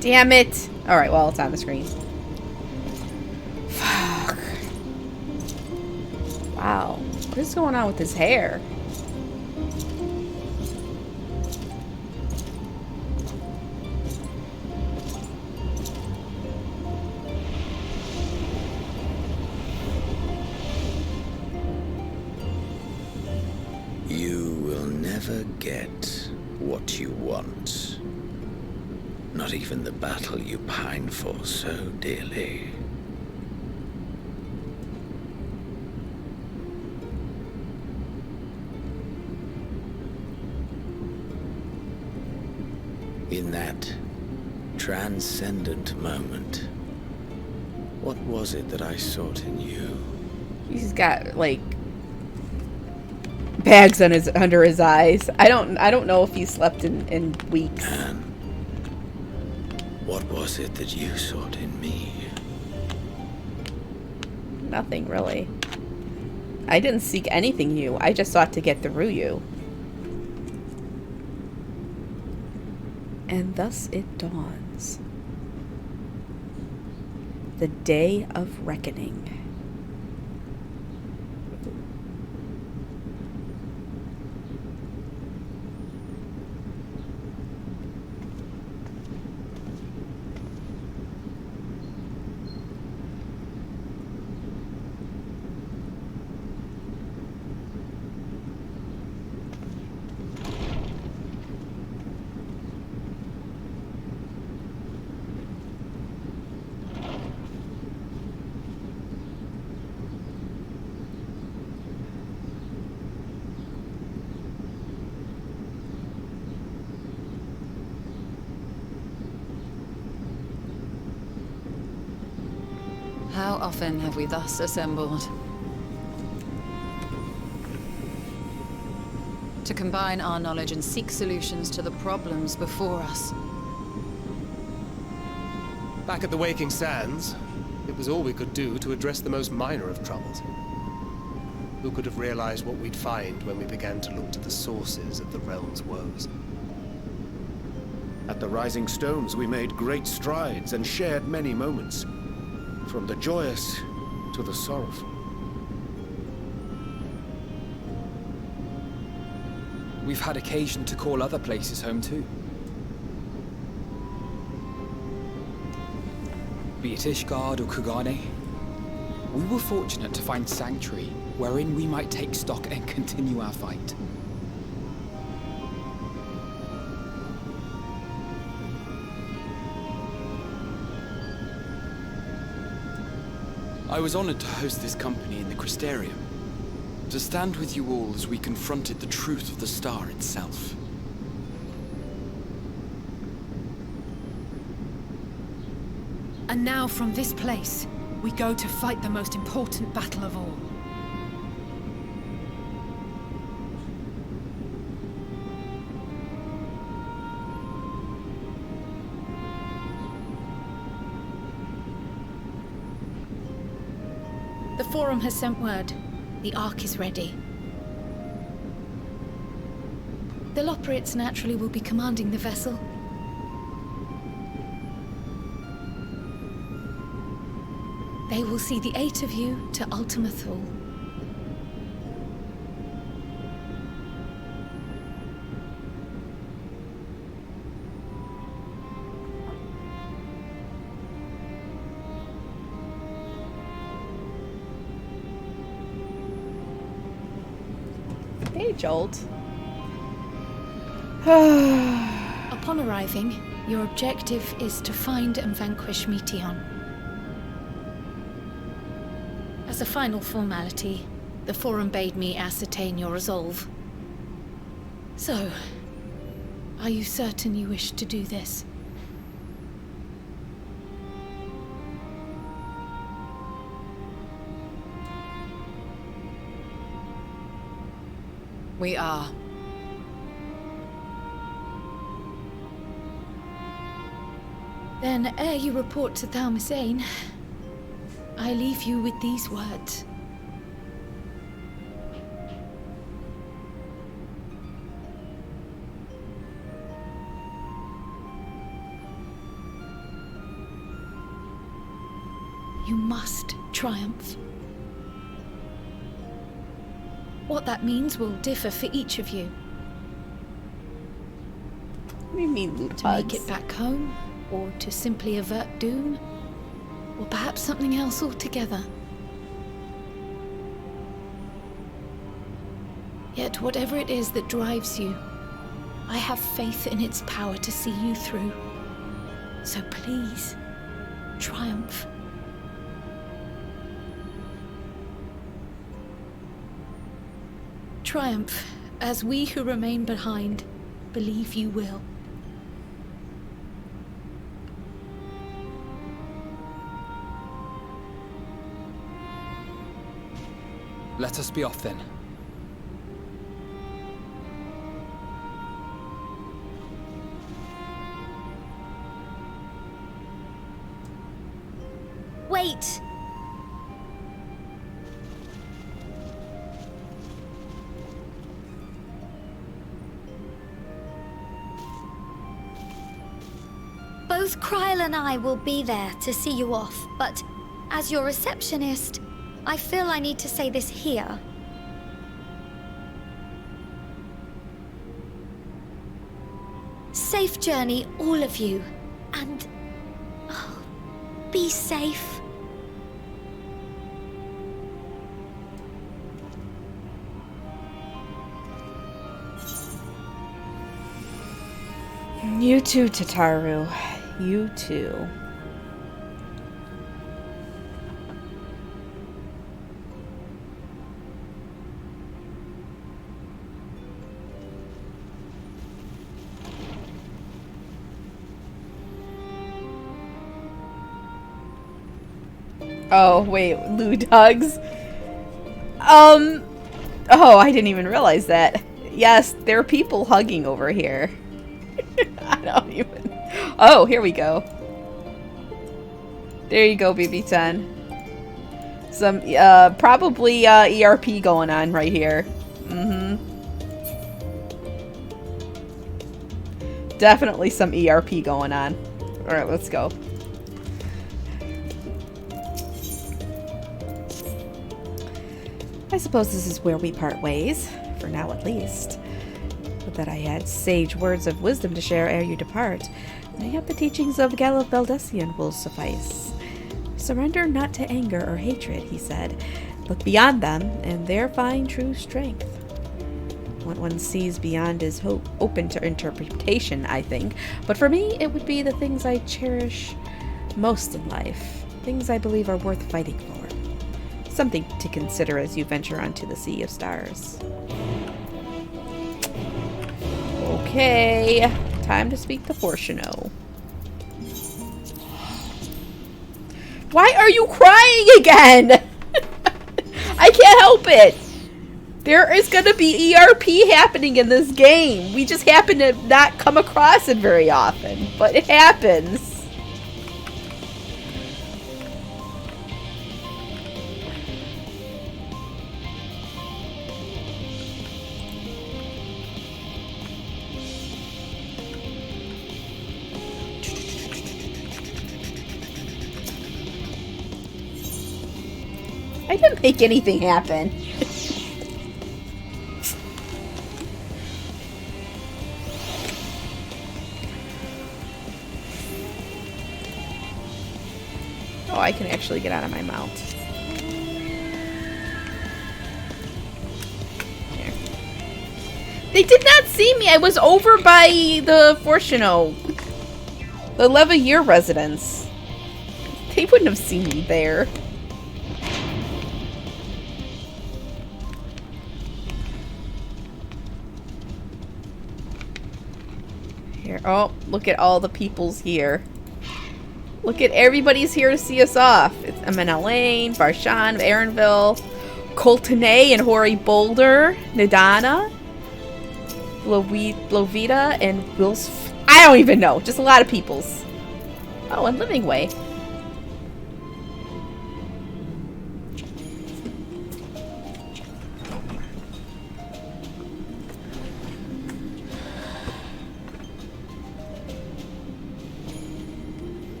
Damn it. Alright, well, it's on the screen. Fuck. Wow. What is going on with his hair? You will never get what you want. Not even the battle you pine for so dearly. In that transcendent moment, what was it that I sought in you? He's got like bags on under his eyes. I don't know if he slept in weeks. And what was it that you sought in me? Nothing really. I didn't seek anything you. I just sought to get through you. And thus it dawns. The day of reckoning. How often have we thus assembled? To combine our knowledge and seek solutions to the problems before us. Back at the Waking Sands, it was all we could do to address the most minor of troubles. Who could have realized what we'd find when we began to look to the sources of the realm's woes? At the Rising Stones, we made great strides and shared many moments, from the joyous to the sorrowful. We've had occasion to call other places home too. Be it Ishgard or Kugane, we were fortunate to find sanctuary wherein we might take stock and continue our fight. I was honored to host this company in the Crystarium, to stand with you all as we confronted the truth of the star itself. And now from this place, we go to fight the most important battle of all. The Forum has sent word. The Ark is ready. The Loporrits naturally will be commanding the vessel. They will see the 8 of you to Ultima Thule. Hey, Jolt. Upon arriving, your objective is to find and vanquish Meteon. As a final formality, the Forum bade me ascertain your resolve. So, are you certain you wish to do this? We are. Then, ere you report to Thalmasane, I leave you with these words. You must triumph. What that means will differ for each of you. What do you mean, loot To make bugs? it back home, or to simply avert doom, or perhaps something else altogether. Yet whatever it is that drives you, I have faith in its power to see you through. So please, triumph. Triumph, as we who remain behind believe you will. Let us be off then. Wait! Both Kryl and I will be there to see you off, but as your receptionist, I feel I need to say this here. Safe journey, all of you, and be safe. You too, Tataru. You too. Oh, wait, lewd hugs? Oh, I didn't even realize that. Yes, there are people hugging over here. I don't even... Oh, here we go. There you go, BB10. Some, probably, ERP going on right here. Definitely some ERP going on. Alright, let's go. I suppose this is where we part ways, for now at least. But that I had sage words of wisdom to share ere you depart. Mayhap the teachings of Galliv Baldessian will suffice. Surrender not to anger or hatred, he said. Look beyond them, and there find true strength. What one sees beyond is open to interpretation, I think. But for me, it would be the things I cherish most in life. Things I believe are worth fighting for. Something to consider as you venture onto the sea of stars. Okay, time to speak to Fortuno. Why are you crying again? I can't help it. There is going to be ERP happening in this game. We just happen to not come across it very often, but it happens. I didn't make anything happen. Oh, I can actually get out of my mount. There. They did not see me. I was over by the Fortuno. The Levayear residence. They wouldn't have seen me there. Here. Oh, look at all the people's here. Look at everybody's here to see us off. It's Amina Lane, Barshan, Aaronville, Coltonay and Hori Boulder, Nidana, Lovita, and Wills. I don't even know. Just a lot of peoples. Oh, and Living Way.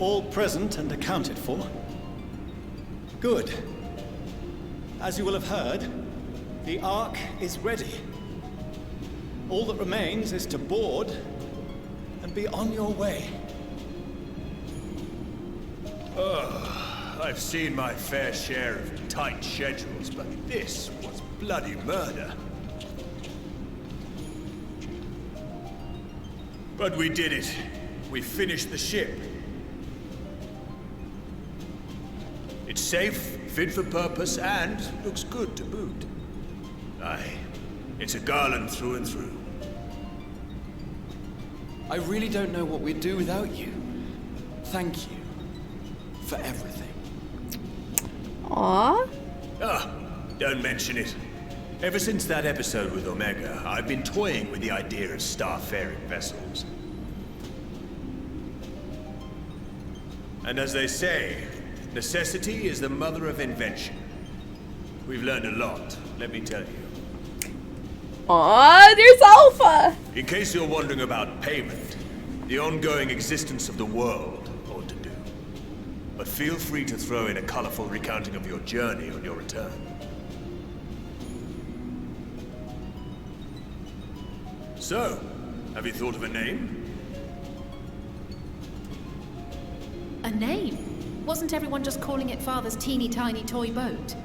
All present and accounted for? Good. As you will have heard, the Ark is ready. All that remains is to board and be on your way. I've seen my fair share of tight schedules, but this was bloody murder. But we did it. We finished the ship. It's safe, fit for purpose, and looks good to boot. Aye, it's a Garland through and through. I really don't know what we'd do without you. Thank you for everything. Aww. Don't mention it. Ever since that episode with Omega, I've been toying with the idea of starfaring vessels. And as they say, necessity is the mother of invention. We've learned a lot, let me tell you. Aww, there's Alpha! In case you're wondering about payment, the ongoing existence of the world ought to do. But feel free to throw in a colorful recounting of your journey on your return. So, have you thought of a name? A name? Wasn't everyone just calling it Father's teeny tiny toy boat?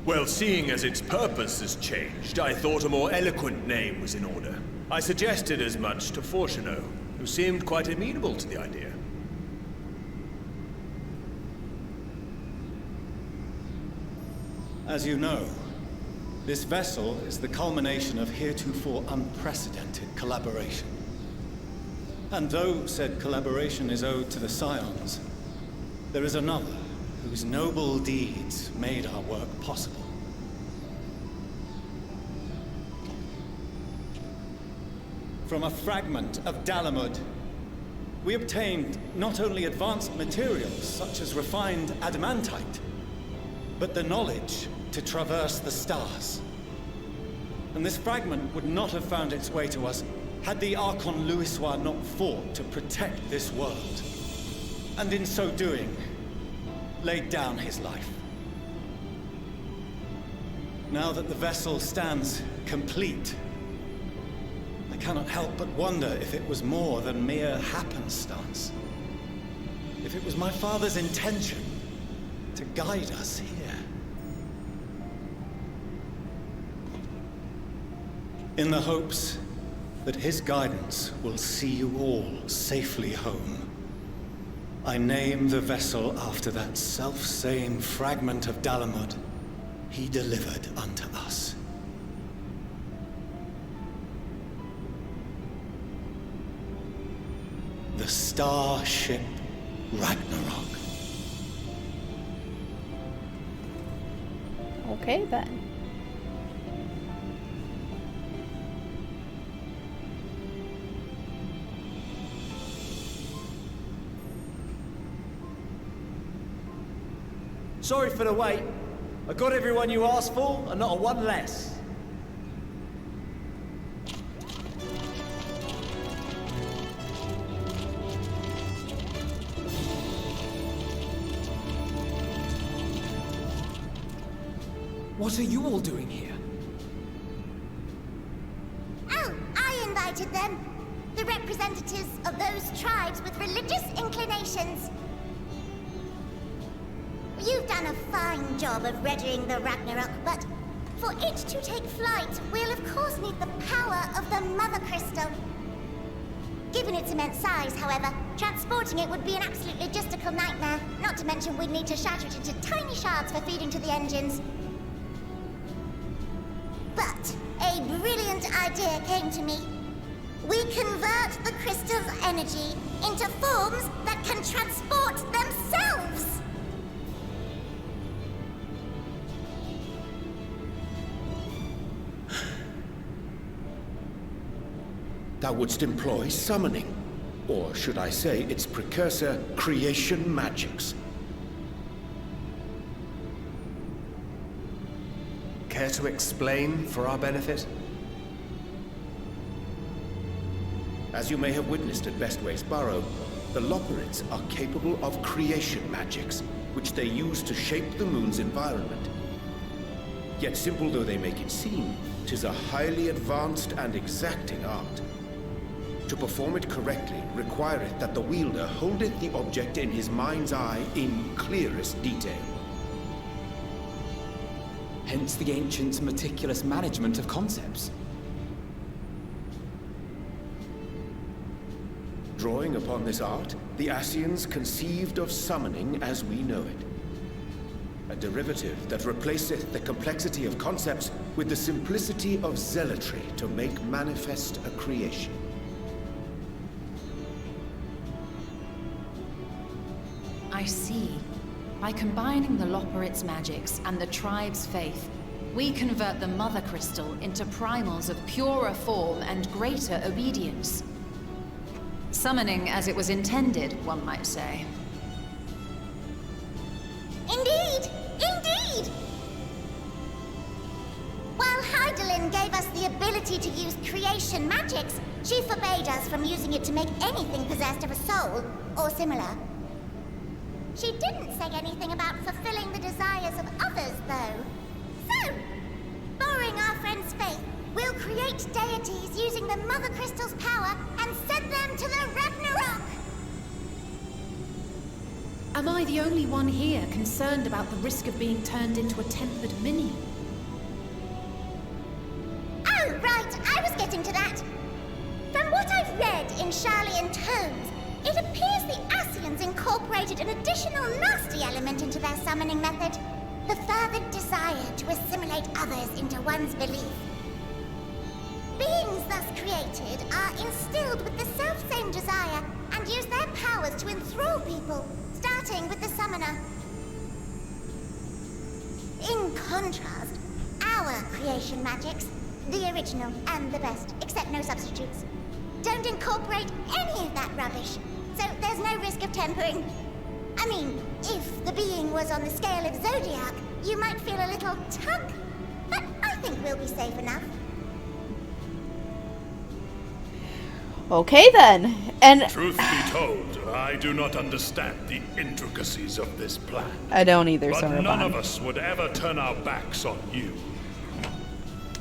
Well, seeing as its purpose has changed, I thought a more eloquent name was in order. I suggested as much to Fortuno, who seemed quite amenable to the idea. As you know, this vessel is the culmination of heretofore unprecedented collaboration. And though said collaboration is owed to the Scions, there is another whose noble deeds made our work possible. From a fragment of Dalamud, we obtained not only advanced materials such as refined adamantite, but the knowledge to traverse the stars. And this fragment would not have found its way to us had the Archon Louisois not fought to protect this world. And in so doing, laid down his life. Now that the vessel stands complete, I cannot help but wonder if it was more than mere happenstance. If it was my father's intention to guide us here. In the hopes that his guidance will see you all safely home, I name the vessel after that self-same fragment of Dalamud he delivered unto us. The starship Ragnarok. Okay, then. Sorry for the wait. I got everyone you asked for, and not a one less. What are you all doing here? Oh, I invited them. The representatives of those tribes with religious inclinations. You've done a fine job of readying the Ragnarok, but for it to take flight, we'll of course need the power of the Mother Crystal. Given its immense size, however, transporting it would be an absolute logistical nightmare, not to mention we'd need to shatter it into tiny shards for feeding to the engines. But a brilliant idea came to me. We convert the crystal's energy into forms that can transport themselves! Thou wouldst employ summoning, or should I say its precursor, creation magics. Care to explain for our benefit? As you may have witnessed at Bestway's Burrow, the Loporrits are capable of creation magics, which they use to shape the moon's environment. Yet simple though they make it seem, 'tis a highly advanced and exacting art. To perform it correctly requireth that the wielder holdeth the object in his mind's eye in clearest detail. Hence the ancients' meticulous management of concepts. Drawing upon this art, the Ascians conceived of summoning as we know it. A derivative that replaceth the complexity of concepts with the simplicity of zealotry to make manifest a creation. I see. By combining the Loporrits' magics and the tribe's faith, we convert the Mother Crystal into primals of purer form and greater obedience. Summoning as it was intended, one might say. Indeed! Indeed! While Heidelin gave us the ability to use creation magics, she forbade us from using it to make anything possessed of a soul, or similar. She didn't say anything about fulfilling the desires of others, though. So, borrowing our friend's faith, we'll create deities using the Mother Crystal's power and send them to the Ragnarok! Am I the only one here concerned about the risk of being turned into a tempered minion? Oh, right, I was getting to that. From what I've read in Sharlayan tomes, it appears the Ascians incorporated an additional nasty element into their summoning method. the fervent desire to assimilate others into one's belief. Beings thus created are instilled with the self-same desire and use their powers to enthrall people, starting with the summoner. In contrast, our creation magics, the original and the best, except no substitutes, don't incorporate any of that rubbish, so there's no risk of tempering. I mean, if the being was on the scale of Zodiac, you might feel a little tug, but I think we'll be safe enough. Okay then, and truth be told, I do not understand the intricacies of this plan. I don't either, but Sonoban. none of us would ever turn our backs on you.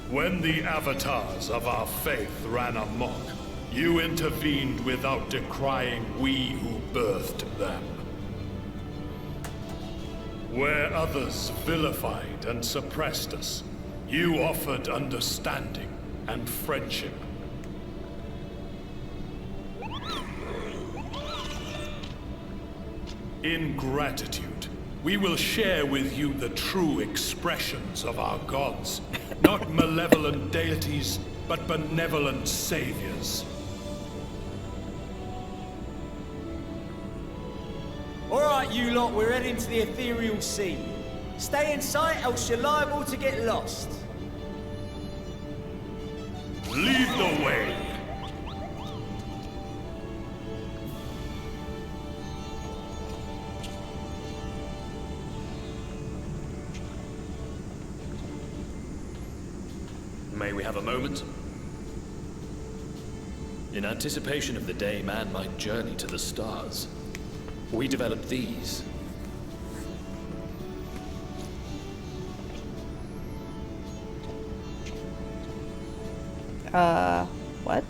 When the avatars of our faith ran amok, you intervened without decrying we who birthed them. Where others vilified and suppressed us, you offered understanding and friendship. In gratitude, we will share with you the true expressions of our gods. Not malevolent deities, but benevolent saviors. Alright, you lot, we're heading to the ethereal sea. Stay in sight, else you're liable to get lost. Lead the way. May we have a moment? In anticipation of the day man might journey to the stars, we developed these. What?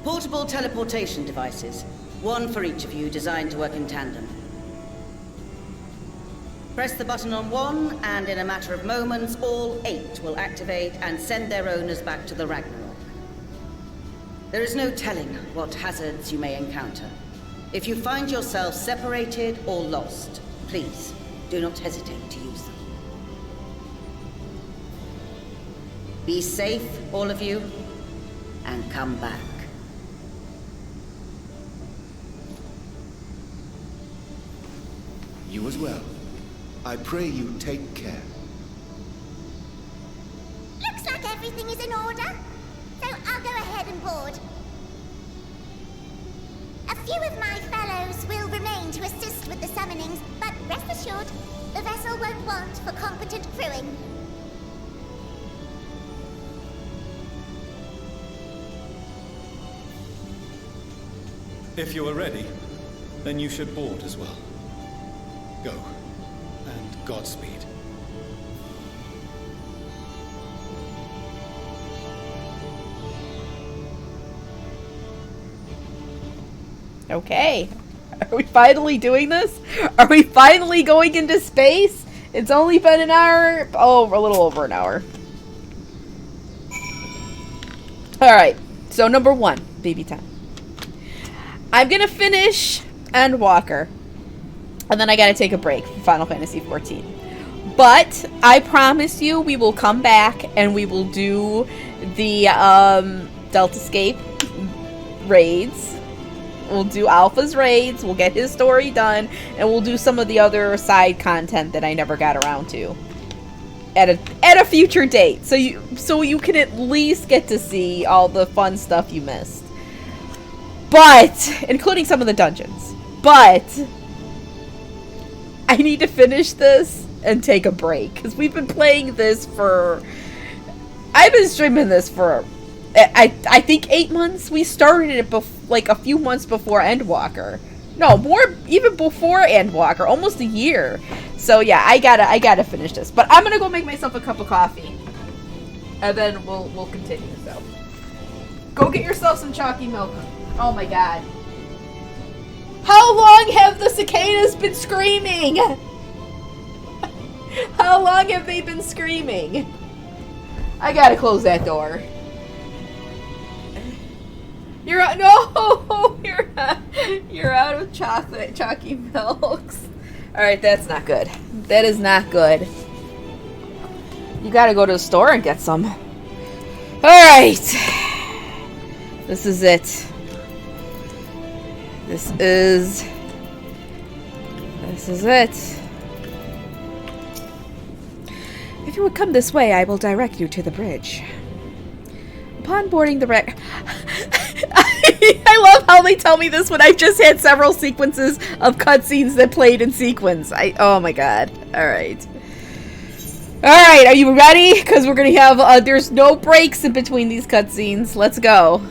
Portable teleportation devices. One for each of you, designed to work in tandem. Press the button on one, and in a matter of moments, all 8 will activate and send their owners back to the Ragnarok. There is no telling what hazards you may encounter. If you find yourself separated or lost, please do not hesitate to use them. Be safe, all of you, and come back. You as well. I pray you take care. Looks like everything is in order, so I'll go ahead and board. A few of my fellows will remain to assist with the summonings, but rest assured, the vessel won't want for competent crewing. If you are ready, then you should board as well. Go, and Godspeed. Okay. Are we finally doing this? Are we finally going into space? It's only been an hour. Oh, a little over an hour. Alright. So, number 1. Baby time. I'm gonna finish Endwalker. And then I gotta take a break from Final Fantasy XIV. But, I promise you, we will come back and we will do the, Deltascape raids. We'll do Alpha's raids, we'll get his story done, and we'll do some of the other side content that I never got around to at a future date. So you can at least get to see all the fun stuff you missed. But, including some of the dungeons. But I need to finish this and take a break, because we've been playing this for... I've been streaming this for... I think 8 months. We started it like a few months before Endwalker. No, more, even before Endwalker, almost a year. So yeah, I gotta finish this. But I'm gonna go make myself a cup of coffee, and then we'll continue. So go get yourself some chalky milk. Oh my god. How long have the cicadas been screaming? How long have they been screaming? I gotta close that door. You're out. No, you're out of chocolate, chalky milks. All right, that's not good. That is not good. You gotta go to the store and get some. Alright. This is it. This is it. If you would come this way, I will direct you to the bridge. Upon boarding the wreck... I love how they tell me this when I've just had several sequences of cutscenes that played in sequence. Oh my god. Alright. Alright, are you ready? Because we're gonna have... there's no breaks in between these cutscenes. Let's go.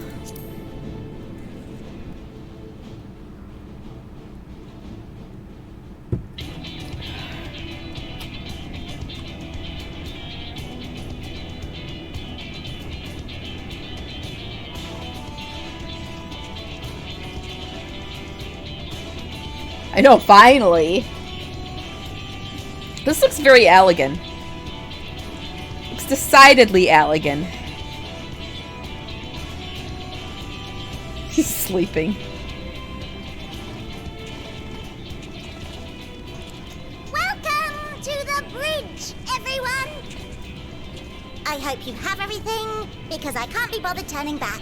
I know, finally. This looks very Allegan. Looks decidedly Allegan. He's sleeping. Welcome to the bridge, everyone! I hope you have everything, because I can't be bothered turning back.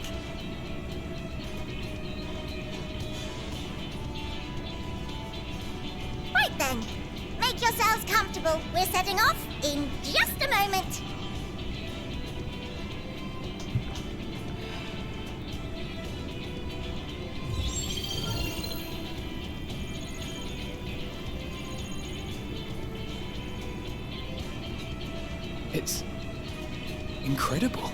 Right then, make yourselves comfortable. We're setting off in just a moment. It's incredible.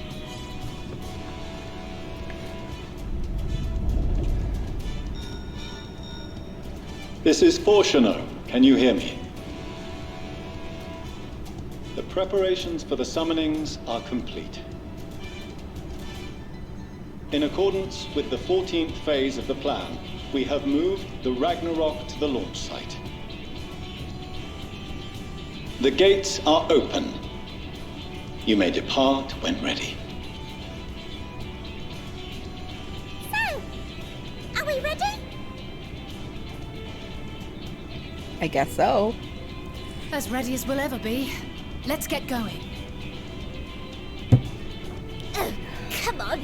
This is Fortuno. Can you hear me? The preparations for the summonings are complete. In accordance with the 14th phase of the plan, we have moved the Ragnarok to the launch site. The gates are open. You may depart when ready. So, are we ready? I guess so. As ready as we'll ever be. Let's get going. Oh, come on.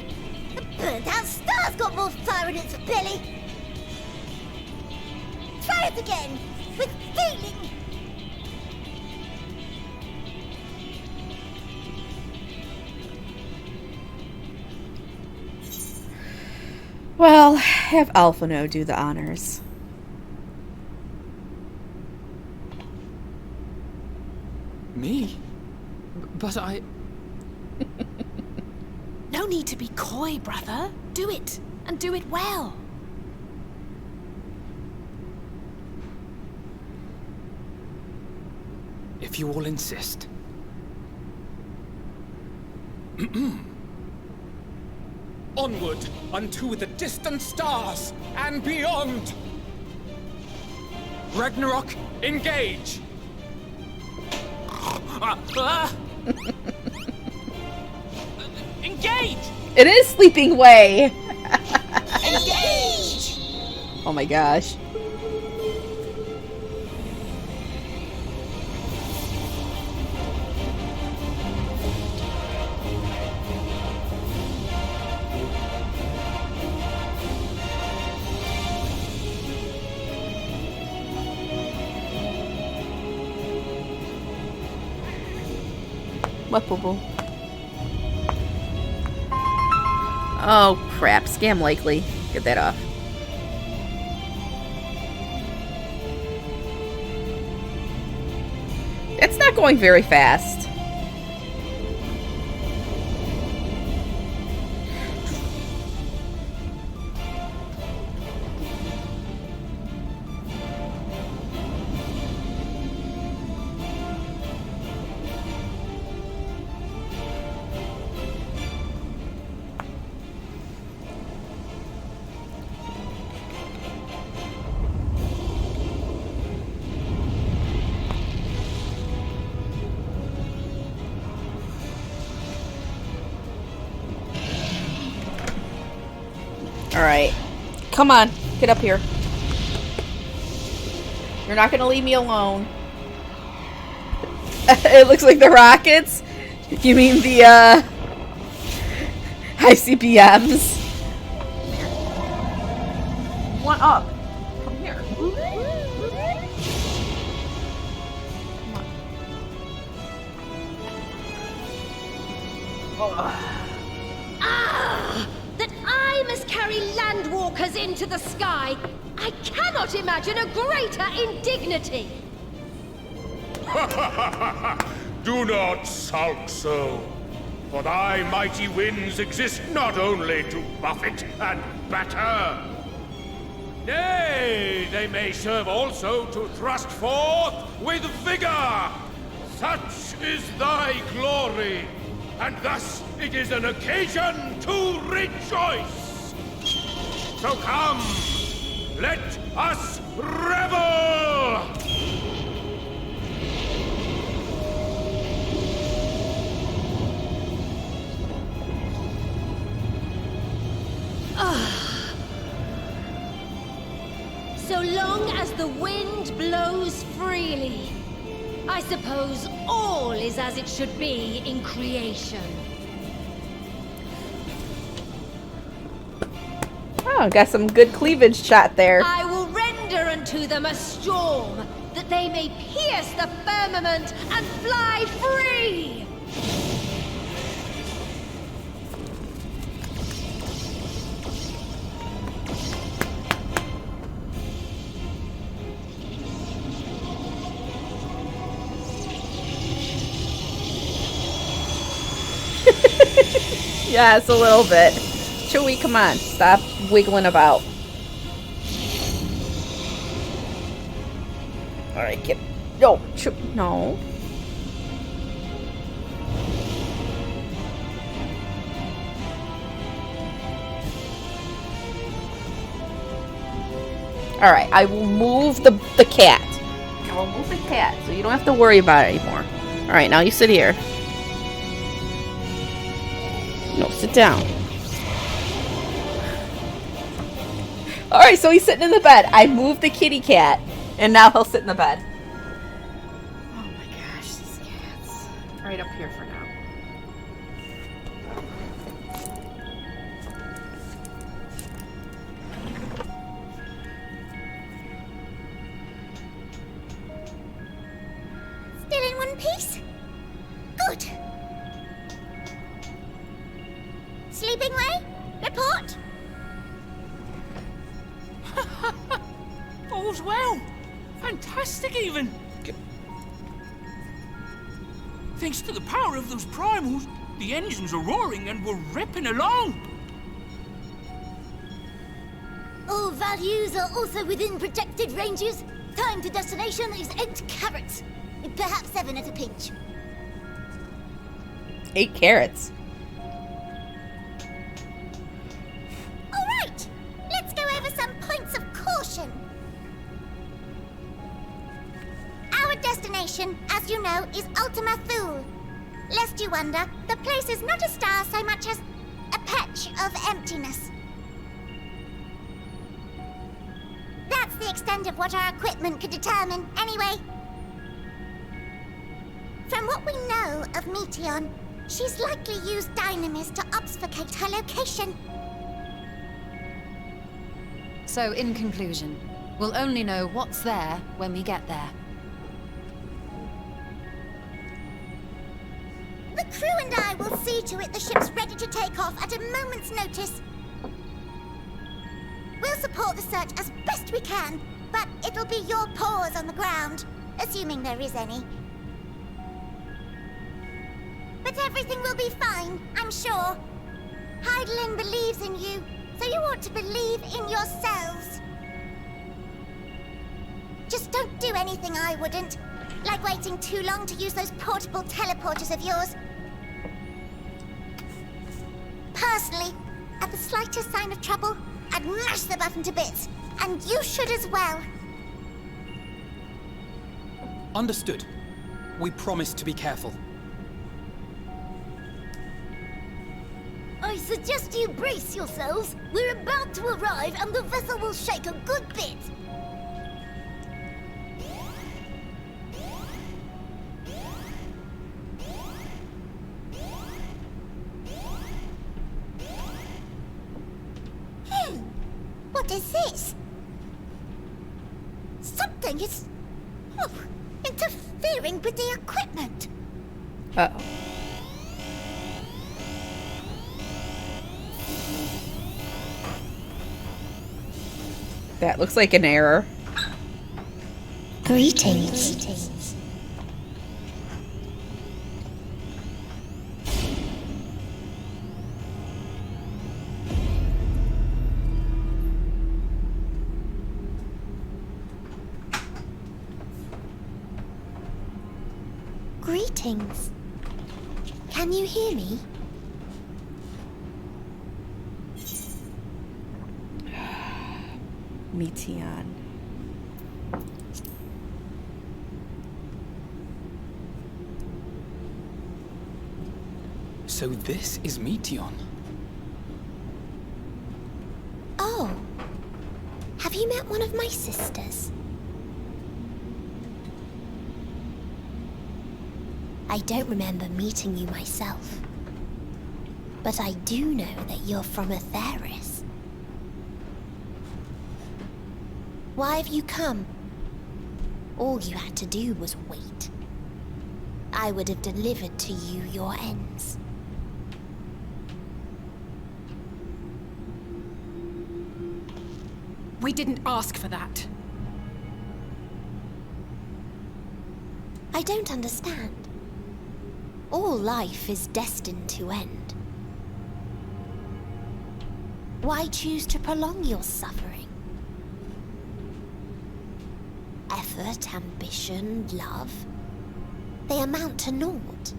The burnt-out star's got more fire in its belly. Try it again, with feeling. Well, have Alphino do the honors. Me? But I... No need to be coy, brother. Do it, and do it well. If you all insist. Onward unto the distant stars and beyond! Ragnarok, engage! Engage! It is Sleeping Way! Engage! Oh my gosh. What, boo-boo? Oh, crap. Scam likely. Get that off. It's not going very fast. Alright. Come on. Get up here. You're not gonna leave me alone. It looks like the rockets. You mean the ICBMs? One up. Come here. Ah! That I must carry landwalkers into the sky! I cannot imagine a greater indignity! Do not sulk so, for thy mighty winds exist not only to buffet and batter. Nay, they may serve also to thrust forth with vigor. Such is thy glory, and thus it is an occasion to rejoice. So come, let us revel! So long as the wind blows freely, I suppose all is as it should be in creation. Oh, got some good cleavage shot there. I will render unto them a storm, that they may pierce the firmament and fly free! Yes, a little bit. Chewie, come on. Stop wiggling about. Alright, get... No, no. Alright, I will move the cat. I will move the cat, so you don't have to worry about it anymore. Alright, now you sit here. No, sit down. Alright, so he's sitting in the bed. I moved the kitty cat, and now he'll sit in the bed. Oh my gosh, these cats. Right up here for now. Still in one piece? Good. Sleeping way? Report? All's well. Fantastic, even. Thanks to the power of those primals, the engines are roaring and we're ripping along. All values are also within projected ranges. Time to destination is 8 carats. Perhaps 7 at a pinch. 8 carats. Alright, let's go over some points of caution. Our destination, as you know, is Ultima Thule. Lest you wonder, the place is not a star so much as a patch of emptiness. That's the extent of what our equipment could determine, anyway. From what we know of Meteon, she's likely used dynamis to obfuscate her location. So, in conclusion, we'll only know what's there when we get there. The crew and I will see to it the ship's ready to take off at a moment's notice. We'll support the search as best we can, but it'll be your paws on the ground, assuming there is any. But everything will be fine, I'm sure. Heidelin believes in you, so you ought to believe in yourselves. Just don't do anything I wouldn't, like waiting too long to use those portable teleporters of yours. Personally, at the slightest sign of trouble, I'd mash the button to bits, and you should as well. Understood. We promise to be careful. I suggest you brace yourselves. We're about to arrive and the vessel will shake a good bit. What is this? Something is interfering with the equipment. Uh-oh. That looks like an error. Greetings. Greetings. Can you hear me? Meteon. So this is Meteon. Oh. Have you met one of my sisters? I don't remember meeting you myself. But I do know that you're from Atheris. Why have you come? All you had to do was wait. I would have delivered to you your ends. We didn't ask for that. I don't understand. All life is destined to end. Why choose to prolong your suffering? Effort, ambition, love, they amount to naught.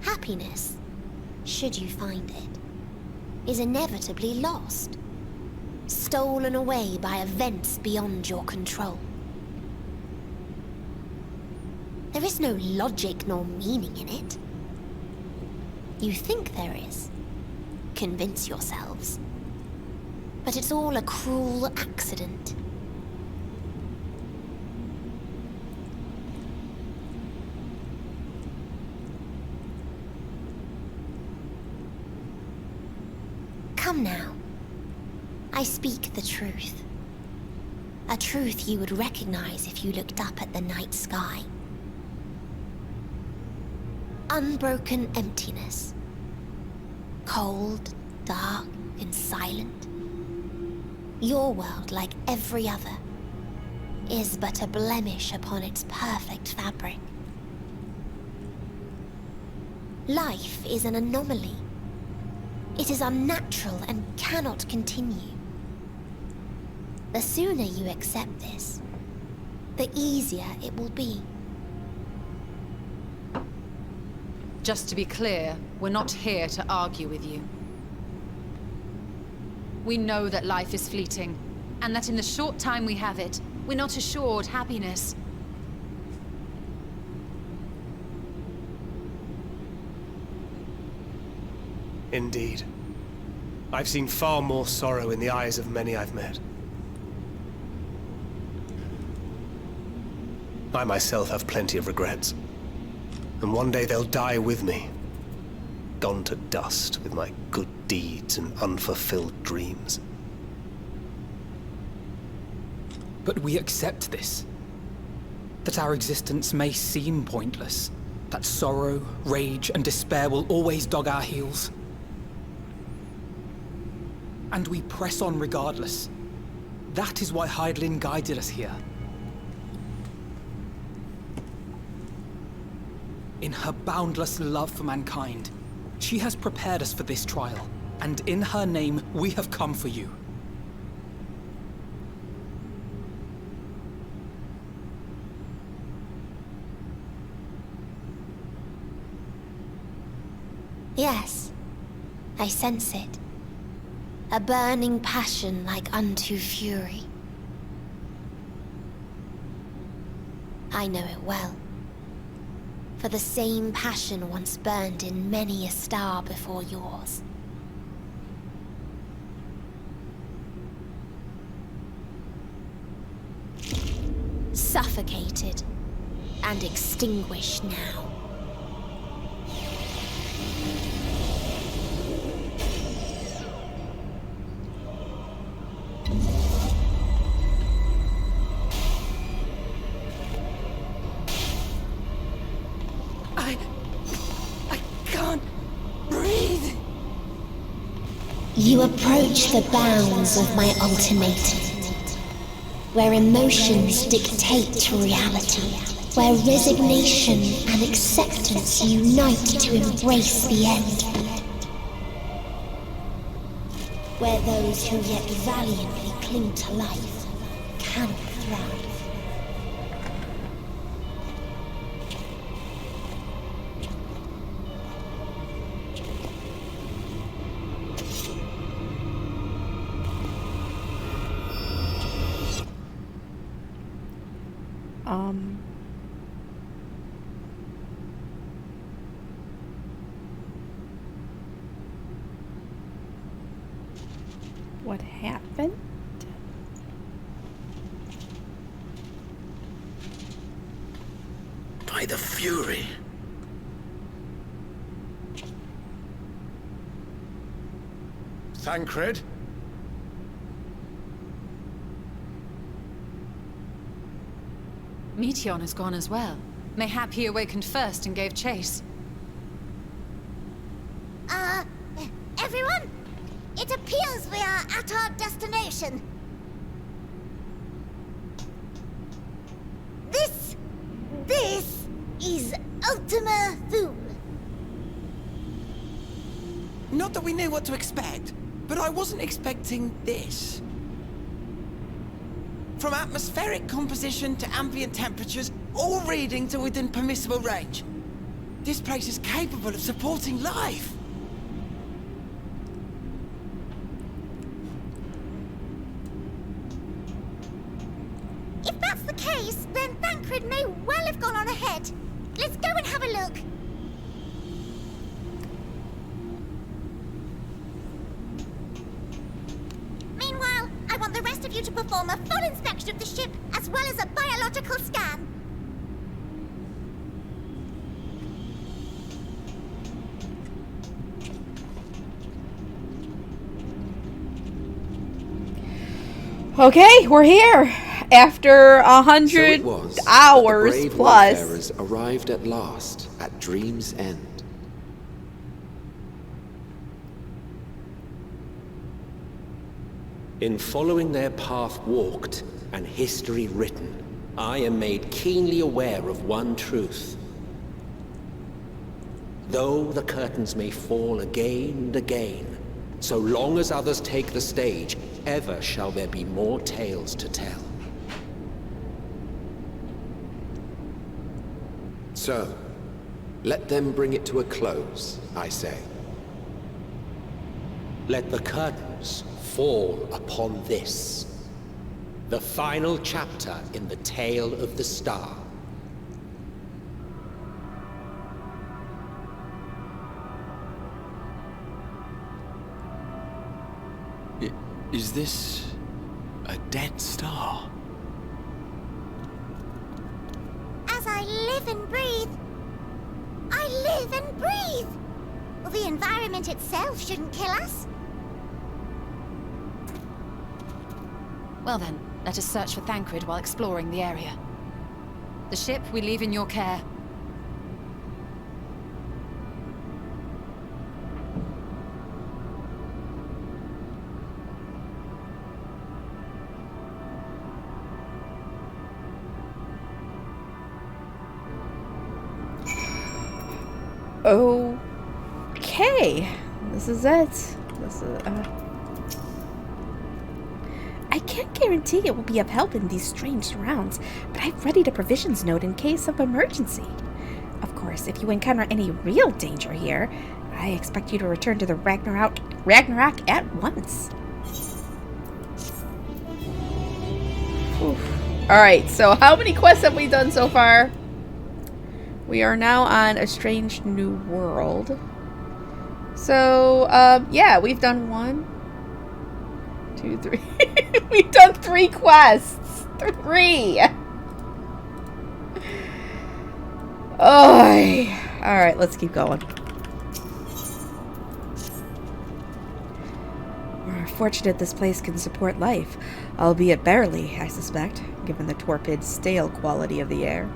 Happiness, should you find it, is inevitably lost, stolen away by events beyond your control. There is no logic nor meaning in it. You think there is. Convince yourselves. But it's all a cruel accident. Come now. I speak the truth. A truth you would recognize if you looked up at the night sky. Unbroken emptiness. Cold, dark, and silent. Your world, like every other, is but a blemish upon its perfect fabric. Life is an anomaly. It is unnatural and cannot continue. The sooner you accept this, the easier it will be. Just to be clear, we're not here to argue with you. We know that life is fleeting, and that in the short time we have it, we're not assured happiness. Indeed. I've seen far more sorrow in the eyes of many I've met. I myself have plenty of regrets. And one day they'll die with me. Gone to dust with my good deeds and unfulfilled dreams. But we accept this. That our existence may seem pointless. That sorrow, rage, and despair will always dog our heels. And we press on regardless. That is why Hydaelyn guided us here. In her boundless love for mankind, she has prepared us for this trial, and in her name, we have come for you. Yes, I sense it. A burning passion like unto fury. I know it well. For the same passion once burned in many a star before yours. Suffocated and extinguished now. You approach the bounds of my ultimatum, where emotions dictate reality, where resignation and acceptance unite to embrace the end, where those who yet valiantly cling to life cannot thrive. What happened? By the Fury. Thancred? Meteon is gone as well. Mayhap he awakened first and gave chase. Everyone? It appears we are at our destination. This is Ultima Thule. Not that we knew what to expect, but I wasn't expecting this. From atmospheric composition to ambient temperatures, all reading to within permissible range. This place is capable of supporting life. If that's the case, then Thancred may well have gone on ahead. Let's go and have a look. Meanwhile, I want the rest of you to perform a full inspection of the ship, as well as a biological scan. Okay, we're here. After 100 hours the brave plus. wayfarers arrived at last at Dream's End. In following their path walked and history written, I am made keenly aware of one truth. Though the curtains may fall again and again, so long as others take the stage, ever shall there be more tales to tell. So, let them bring it to a close, I say. Let the curtains fall upon this, the final chapter in the tale of the star. Is this a dead star? As I live and breathe, I live and breathe. Well, the environment itself shouldn't kill us. Well then, let us search for Thancred while exploring the area. The ship we leave in your care. Okay, this is it. This is. I can't guarantee it will be of help in these strange surrounds, but I've readied a provisions note in case of emergency. Of course, if you encounter any real danger here, I expect you to return to the Ragnarok at once. Alright, so how many quests have we done so far? We are now on A Strange New World. So, yeah, we've done 1, 2, 3. We've done 3 quests. 3. Oh. Alright, let's keep going. We're fortunate this place can support life, albeit barely, I suspect, given the torpid, stale quality of the air.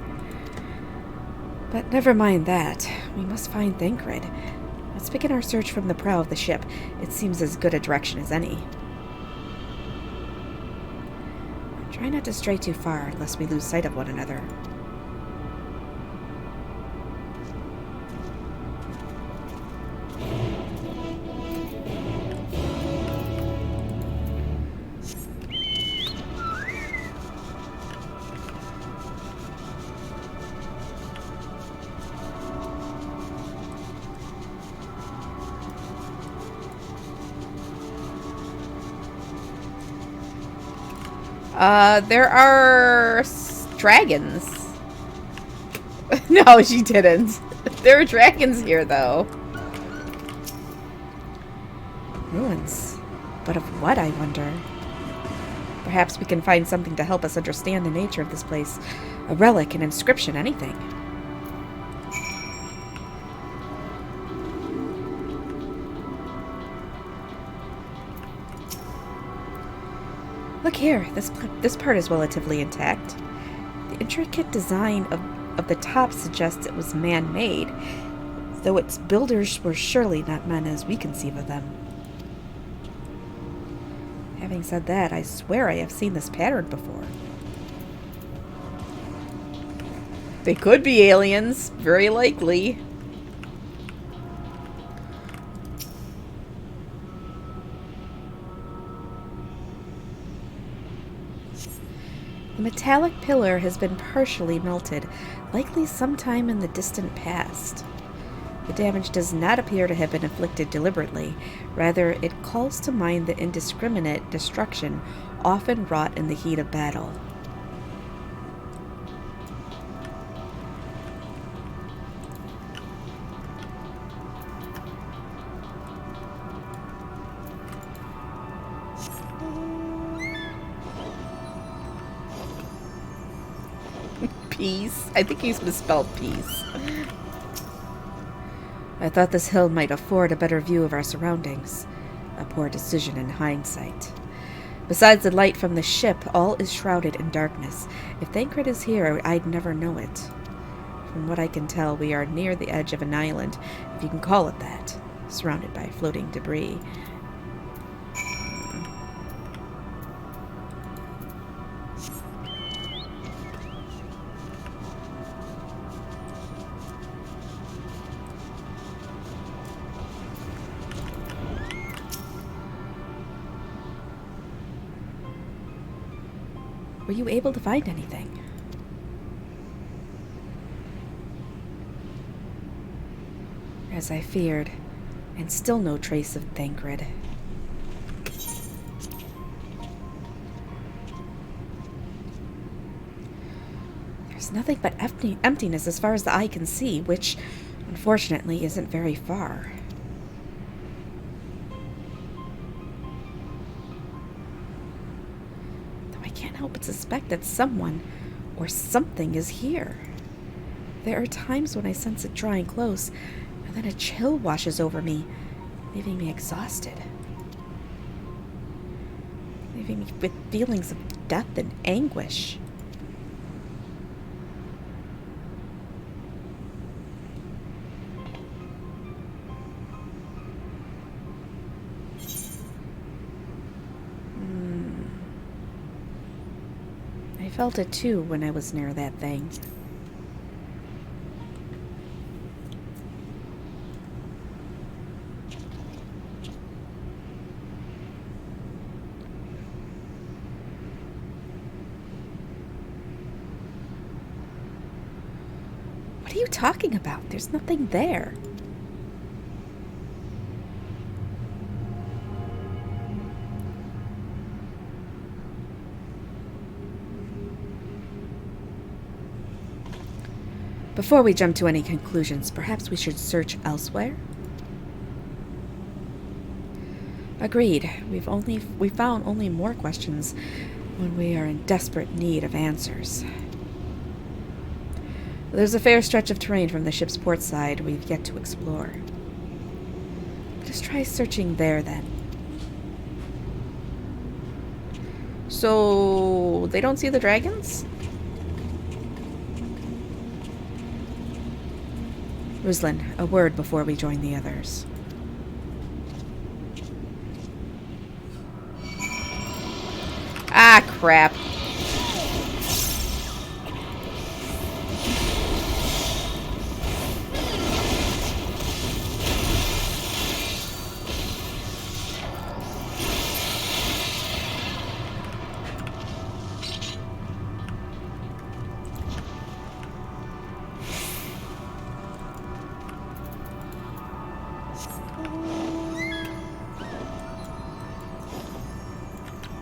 But never mind that. We must find Thancred. Let's begin our search from the prow of the ship. It seems as good a direction as any. Try not to stray too far, lest we lose sight of one another. There are dragons. No, she didn't. There are dragons here, though. Ruins. But of what, I wonder? Perhaps we can find something to help us understand the nature of this place. A relic, an inscription, anything. Look here, this part is relatively intact. The intricate design of the top suggests it was man-made, though its builders were surely not men as we conceive of them. Having said that, I swear I have seen this pattern before. They could be aliens, very likely. The metallic pillar has been partially melted, likely sometime in the distant past. The damage does not appear to have been inflicted deliberately. Rather, it calls to mind the indiscriminate destruction often wrought in the heat of battle. Peace. I think he's misspelled peace. I thought this hill might afford a better view of our surroundings. A poor decision in hindsight. Besides the light from the ship, all is shrouded in darkness. If Thancred is here, I'd never know it. From what I can tell, we are near the edge of an island, if you can call it that, surrounded by floating debris. Were you able to find anything? As I feared, and still no trace of Thancred. There's nothing but emptiness as far as the eye can see, which, unfortunately, isn't very far. Help but suspect that someone or something is here. There are times when I sense it drawing close, and then a chill washes over me, leaving me exhausted. Leaving me with feelings of death and anguish. I felt it too when I was near that thing. What are you talking about? There's nothing there. Before we jump to any conclusions, perhaps we should search elsewhere? Agreed. We found only more questions when we are in desperate need of answers. There's a fair stretch of terrain from the ship's port side we've yet to explore. Let us try searching there then. So, they don't see the dragons? Ruslan, a word before we join the others. Ah, crap.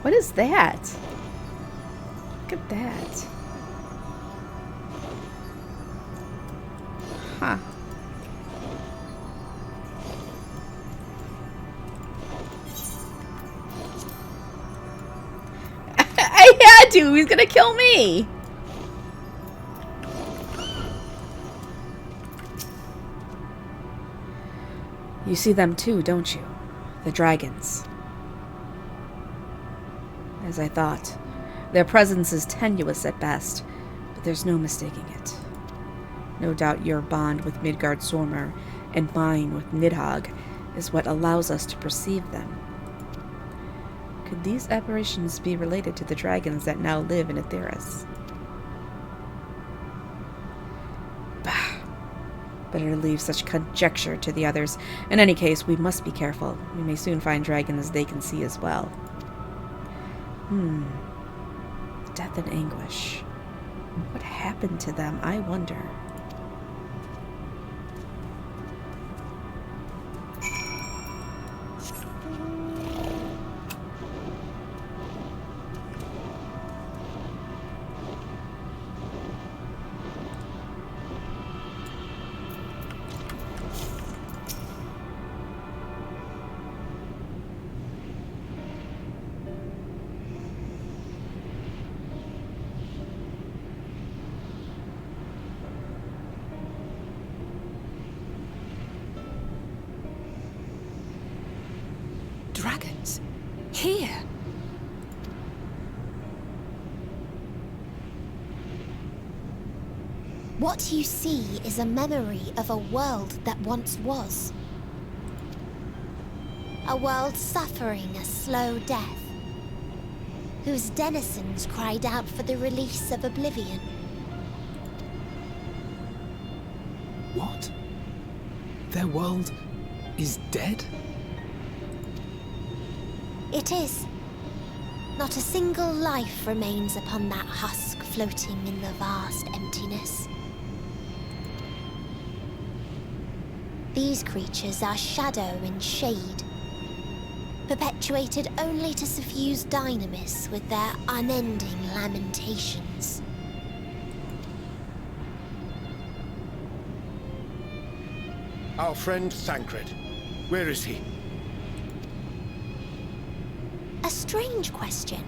What is that? Look at that. Huh. I had to! He's gonna kill me! You see them too, don't you? The dragons. As I thought. Their presence is tenuous at best, but there's no mistaking it. No doubt your bond with Midgard Sormer and mine with Nidhogg is what allows us to perceive them. Could these apparitions be related to the dragons that now live in Aetheris? Bah! Better leave such conjecture to the others. In any case, we must be careful. We may soon find dragons they can see as well. Death and anguish. What happened to them, I wonder? Dragons? Here? What you see is a memory of a world that once was. A world suffering a slow death, whose denizens cried out for the release of oblivion. What? Their world is dead? It is. Not a single life remains upon that husk floating in the vast emptiness. These creatures are shadow and shade, perpetuated only to suffuse dynamis with their unending lamentations. Our friend Thancred. Where is he? A strange question.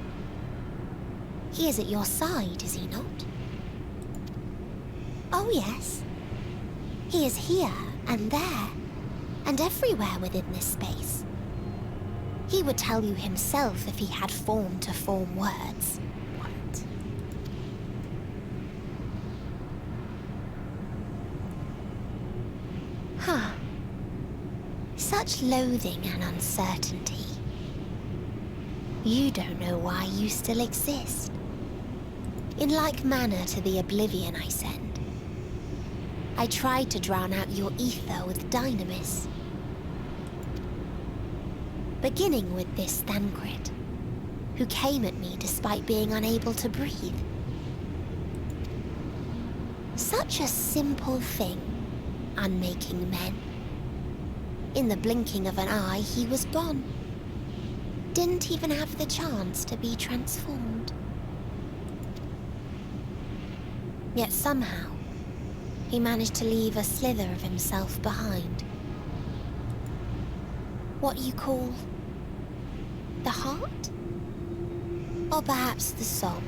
He is at your side, is he not? Oh yes. He is here and there, and everywhere within this space. He would tell you himself if he had form to form words. What? Huh. Such loathing and uncertainty. You don't know why you still exist. In like manner to the oblivion I send. I tried to drown out your ether with dynamis. Beginning with this Thancred, who came at me despite being unable to breathe. Such a simple thing, unmaking men. In the blinking of an eye, he was gone. Didn't even have the chance to be transformed. Yet somehow, he managed to leave a slither of himself behind. What you call the heart? Or perhaps the soul.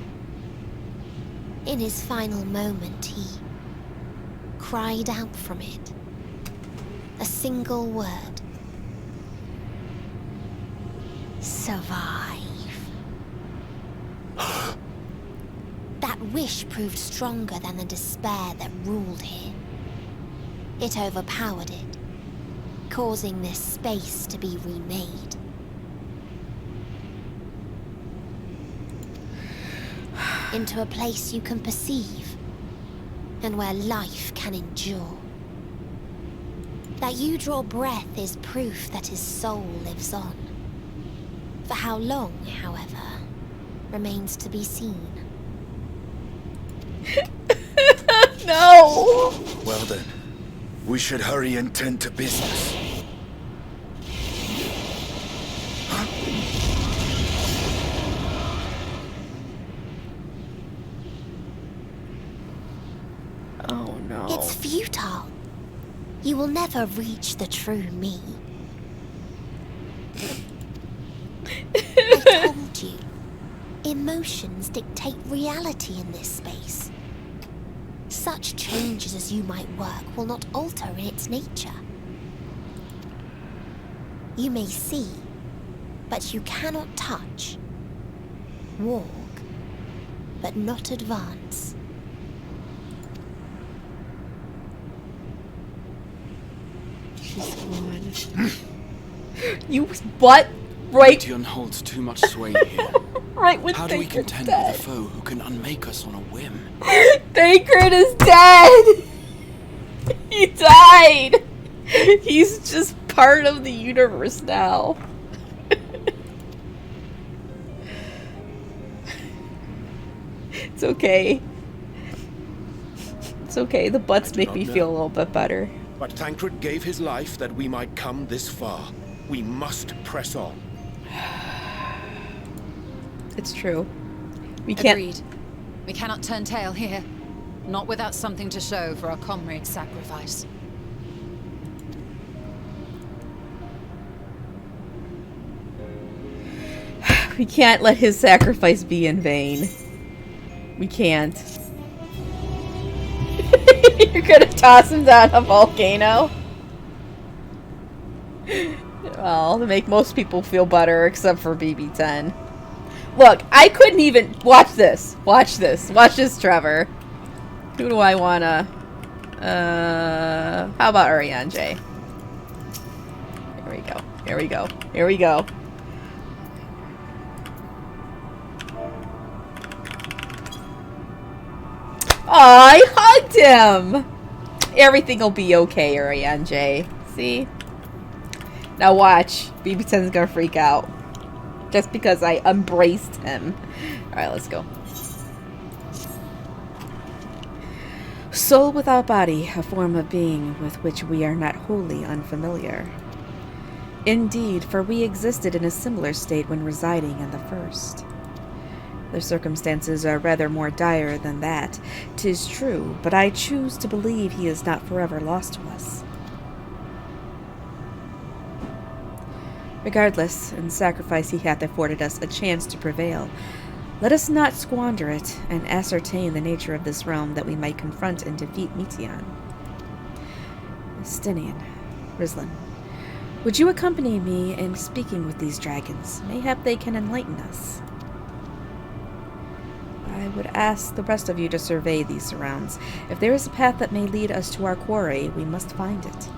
In his final moment, he cried out from it. A single word. Survive. That wish proved stronger than the despair that ruled here. It overpowered it, causing this space to be remade. Into a place you can perceive, and where life can endure. That you draw breath is proof that his soul lives on. For how long, however, remains to be seen. No! Well then, we should hurry and tend to business. Oh no. It's futile. You will never reach the true me. I told you. Emotions dictate reality in this space. Such changes as you might work will not alter in its nature. You may see, but you cannot touch. Walk, but not advance. She's gone. You what? Right. Meteon holds too much sway here. Right when How do we Thancred's contend dead? with a foe who can unmake us on a whim? Thancred is dead! He died! He's just part of the universe now. It's okay. It's okay, the butts make me feel a little bit better. But Thancred gave his life that we might come this far. We must press on. It's true. We can't. Agreed. We cannot turn tail here. Not without something to show for our comrade's sacrifice. We can't let his sacrifice be in vain. We can't. You're gonna toss him down a volcano? Well, to make most people feel better, except for BB-10. Look, I couldn't even... Watch this. Watch this. Watch this, Trevor. Who do I wanna... How about Urianger? Here we go. Here we go. Here we go. Aw, I hugged him! Everything will be okay, Urianger. See? Now watch. BB-10's gonna freak out. Just because I embraced him. Alright, let's go. Soul without body, a form of being with which we are not wholly unfamiliar. Indeed, for we existed in a similar state when residing in the first. The circumstances are rather more dire than that, 'tis true, but I choose to believe he is not forever lost to us. Regardless, in sacrifice he hath afforded us a chance to prevail. Let us not squander it, and ascertain the nature of this realm that we might confront and defeat Meteon. Stinian, Rizlan, would you accompany me in speaking with these dragons? Mayhap they can enlighten us. I would ask the rest of you to survey these surrounds. If there is a path that may lead us to our quarry, we must find it.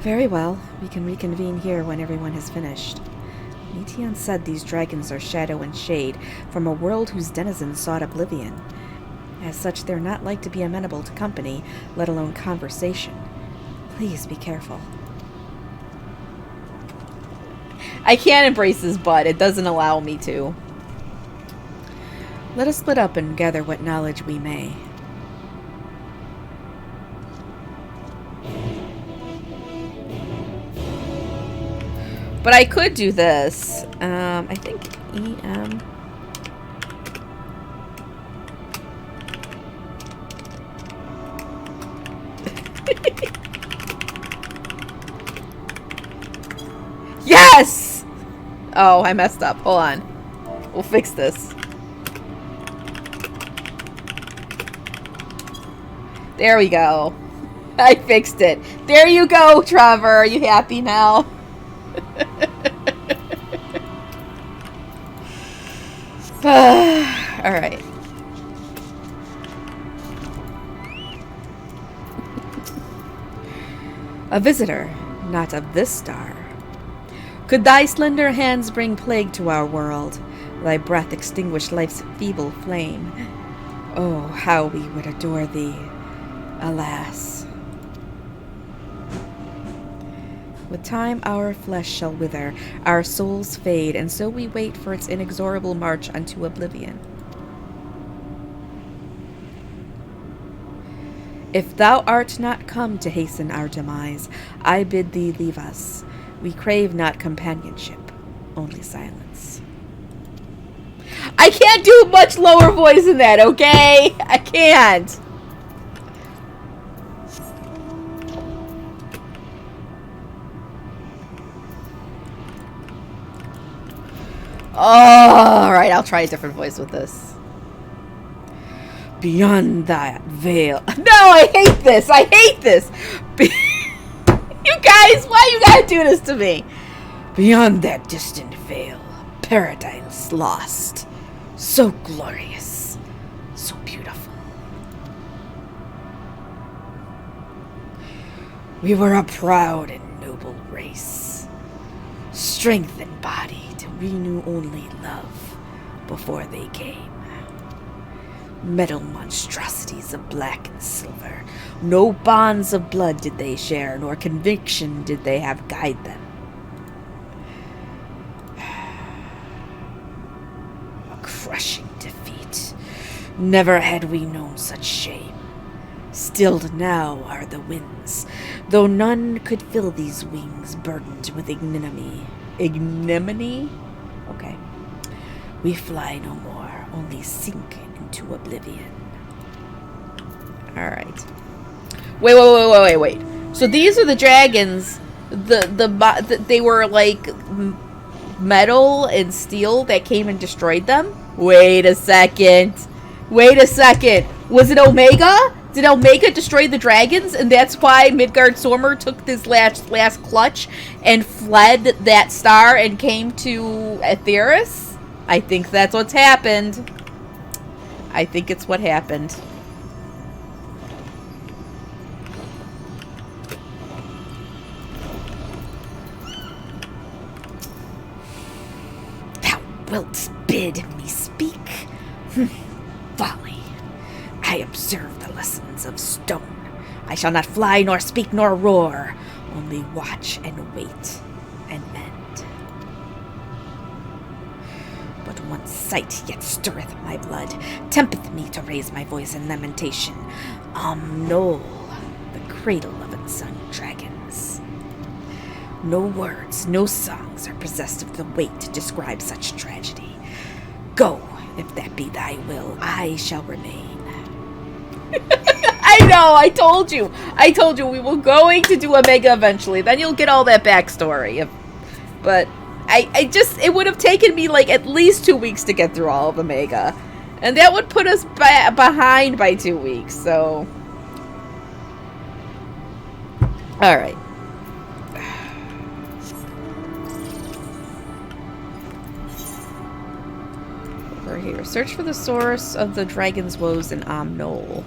Very well. We can reconvene here when everyone has finished. Meteon said these dragons are shadow and shade from a world whose denizens sought oblivion. As such, they're not like to be amenable to company, let alone conversation. Please be careful. I can't embrace his butt. It doesn't allow me to. Let us split up and gather what knowledge we may. But I could do this. I think EM. Yes! Oh, I messed up. Hold on. We'll fix this. There we go. I fixed it. There you go, Trevor. Are you happy now? Alright. A visitor, not of this star. Could thy slender hands bring plague to our world, thy breath extinguish life's feeble flame, oh, how we would adore thee, alas. With time our flesh shall wither, our souls fade, and so we wait for its inexorable march unto oblivion. If thou art not come to hasten our demise, I bid thee leave us. We crave not companionship, only silence. I can't do a much lower voice than that, okay? I can't. All right, I'll try a different voice with this. Beyond that veil. No, I hate this. I hate this. You guys, why you gotta do this to me? Beyond that distant veil, paradise lost. So glorious, so beautiful. We were a proud and noble race. Strength and body. We knew only love before they came. Metal monstrosities of black and silver. No bonds of blood did they share, nor conviction did they have guide them. A crushing defeat. Never had we known such shame. Stilled now are the winds, though none could fill these wings burdened with ignominy. Ignominy? Okay. We fly no more, only sink into oblivion. Alright. Wait. So these are the dragons. They were like metal and steel that came and destroyed them? Wait a second. Was it Omega? Did Omega destroy the dragons, and that's why Midgard-Sormr took this last clutch and fled that star and came to Aetheris? I think that's what's happened. I think it's what happened. Thou wilt bid me speak? Folly. I observe the lessons of stone. I shall not fly, nor speak, nor roar, only watch and wait and end. But one sight yet stirreth my blood, tempteth me to raise my voice in lamentation. Amnol, the cradle of unsung dragons. No words, no songs are possessed of the weight to describe such tragedy. Go, if that be thy will, I shall remain. I know, I told you we were going to do Omega eventually. Then you'll get all that backstory. But it would have taken me like at least 2 weeks to get through all of Omega. And that would put us behind by 2 weeks, so. Alright. Over here. Search for the source of the dragon's woes in Amnol.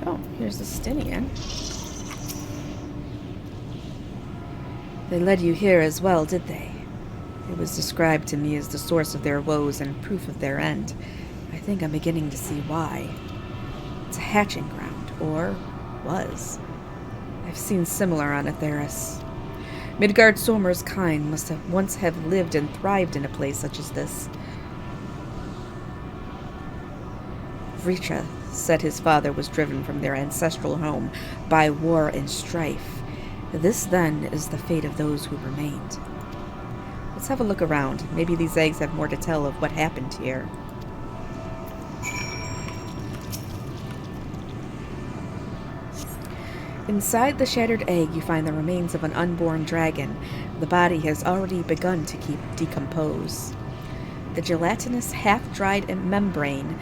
Oh, here's the Stinian. They led you here as well, did they? It was described to me as the source of their woes and proof of their end. I think I'm beginning to see why. It's a hatching ground, or was. I've seen similar on Aetheris. Midgard-Sormr's kind must have once have lived and thrived in a place such as this. Vricha said his father was driven from their ancestral home by war and strife. This, then, is the fate of those who remained. Let's have a look around. Maybe these eggs have more to tell of what happened here. Inside the shattered egg, you find the remains of an unborn dragon. The body has already begun to decompose. The gelatinous, half-dried membrane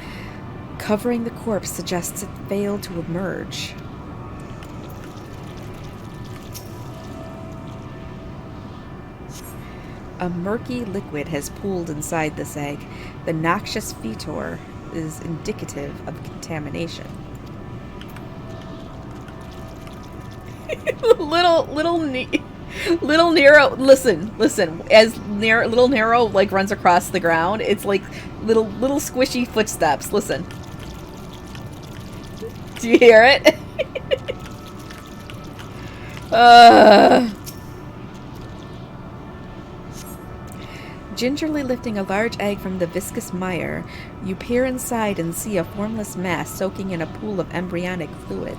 covering the corpse suggests it failed to emerge. A murky liquid has pooled inside this egg. The noxious fetor is indicative of contamination. Little Nero, listen. As little Nero like runs across the ground, it's like little squishy footsteps. Listen. Do you hear it? Gingerly lifting a large egg from the viscous mire, you peer inside and see a formless mass soaking in a pool of embryonic fluid.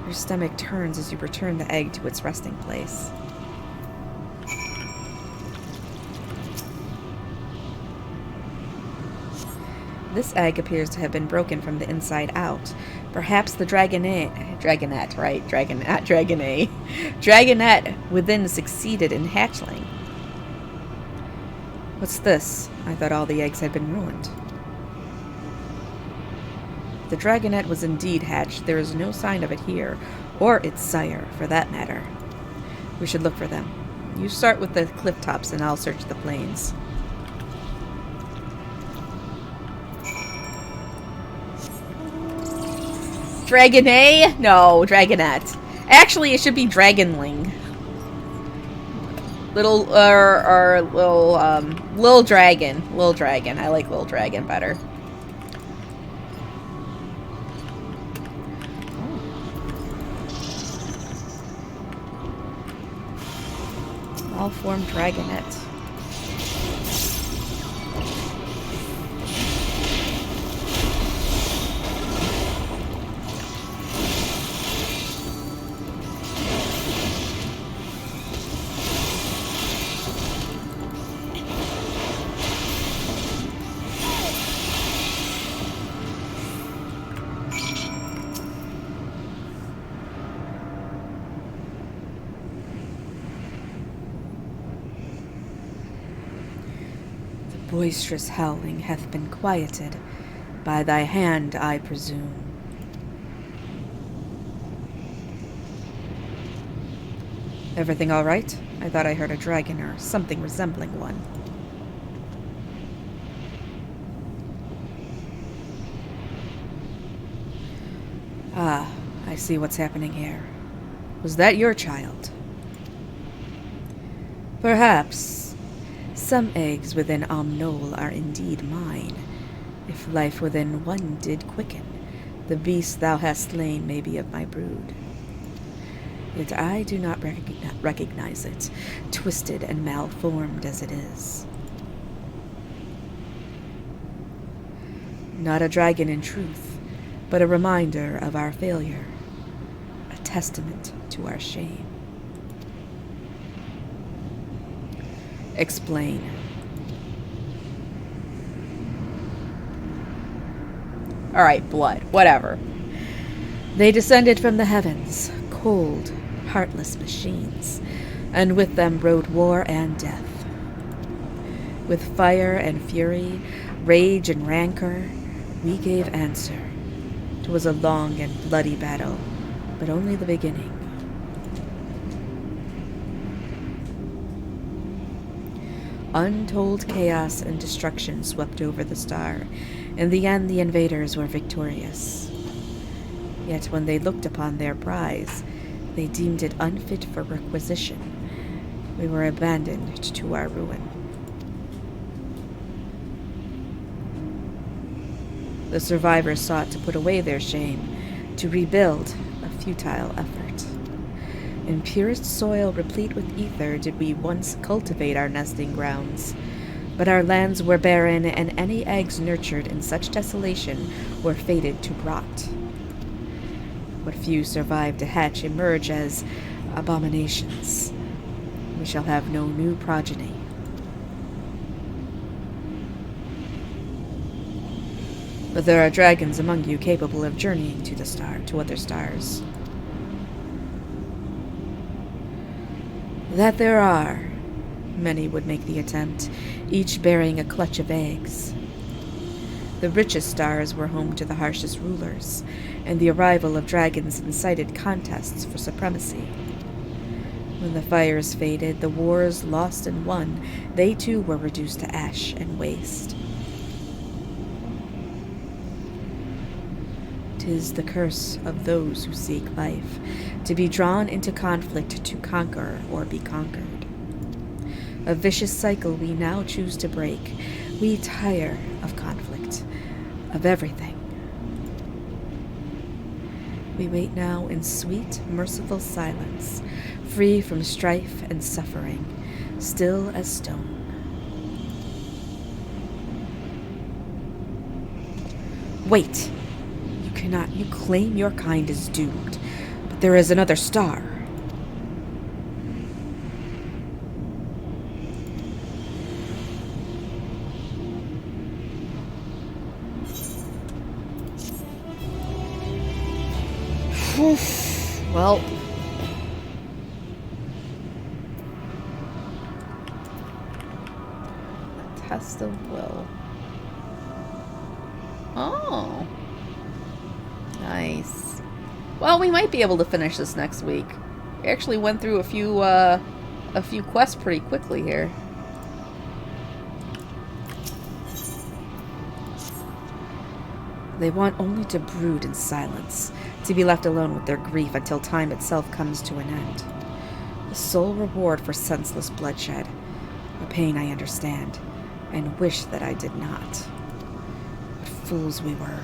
Your stomach turns as you return the egg to its resting place. This egg appears to have been broken from the inside out. Perhaps the dragonette within succeeded in hatchling. What's this? I thought all the eggs had been ruined. The dragonette was indeed hatched. There is no sign of it here, or its sire, for that matter. We should look for them. You start with the cliff tops and I'll search the plains. Dragonette? No, dragonette. Actually, it should be dragonling. Lil dragon. Lil dragon. I like Lil dragon better. Malformed dragonette. Boisterous howling hath been quieted by thy hand, I presume. Everything all right? I thought I heard a dragon or something resembling one. Ah, I see what's happening here. Was that your child? Perhaps. Some eggs within Omnol are indeed mine. If life within one did quicken, the beast thou hast slain may be of my brood. Yet I do not recognize it, twisted and malformed as it is. Not a dragon in truth, but a reminder of our failure, a testament to our shame. Explain. Alright, blood. Whatever. They descended from the heavens, cold, heartless machines, and with them rode war and death. With fire and fury, rage and rancor, we gave answer. 'Twas a long and bloody battle, but only the beginning. Untold chaos and destruction swept over the star. In the end, the invaders were victorious. Yet when they looked upon their prize, they deemed it unfit for requisition. We were abandoned to our ruin. The survivors sought to put away their shame, to rebuild, a futile effort. In purest soil replete with ether did we once cultivate our nesting grounds, but our lands were barren, and any eggs nurtured in such desolation were fated to rot. What few survived to hatch emerge as abominations. We shall have no new progeny. But there are dragons among you capable of journeying to other stars. That there are. Many would make the attempt, each bearing a clutch of eggs. The richest stars were home to the harshest rulers, and the arrival of dragons incited contests for supremacy. When the fires faded, the wars lost and won, they too were reduced to ash and waste. 'Tis the curse of those who seek life, to be drawn into conflict to conquer or be conquered. A vicious cycle we now choose to break. We tire of conflict, of everything. We wait now in sweet, merciful silence, free from strife and suffering, still as stone. Wait! You claim your kind is doomed, but there is another star. Well, a test of will. Oh. Nice. Well, we might be able to finish this next week. We actually went through a few quests pretty quickly here. They want only to brood in silence, to be left alone with their grief until time itself comes to an end. The sole reward for senseless bloodshed. A pain I understand, and wish that I did not. What fools we were.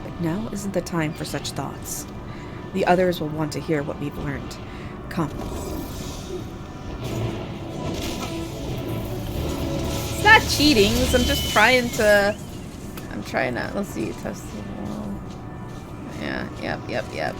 But now isn't the time for such thoughts. The others will want to hear what we've learned. Come. It's not cheating, I'm just trying to... let's see, test the wall. Yeah, yep.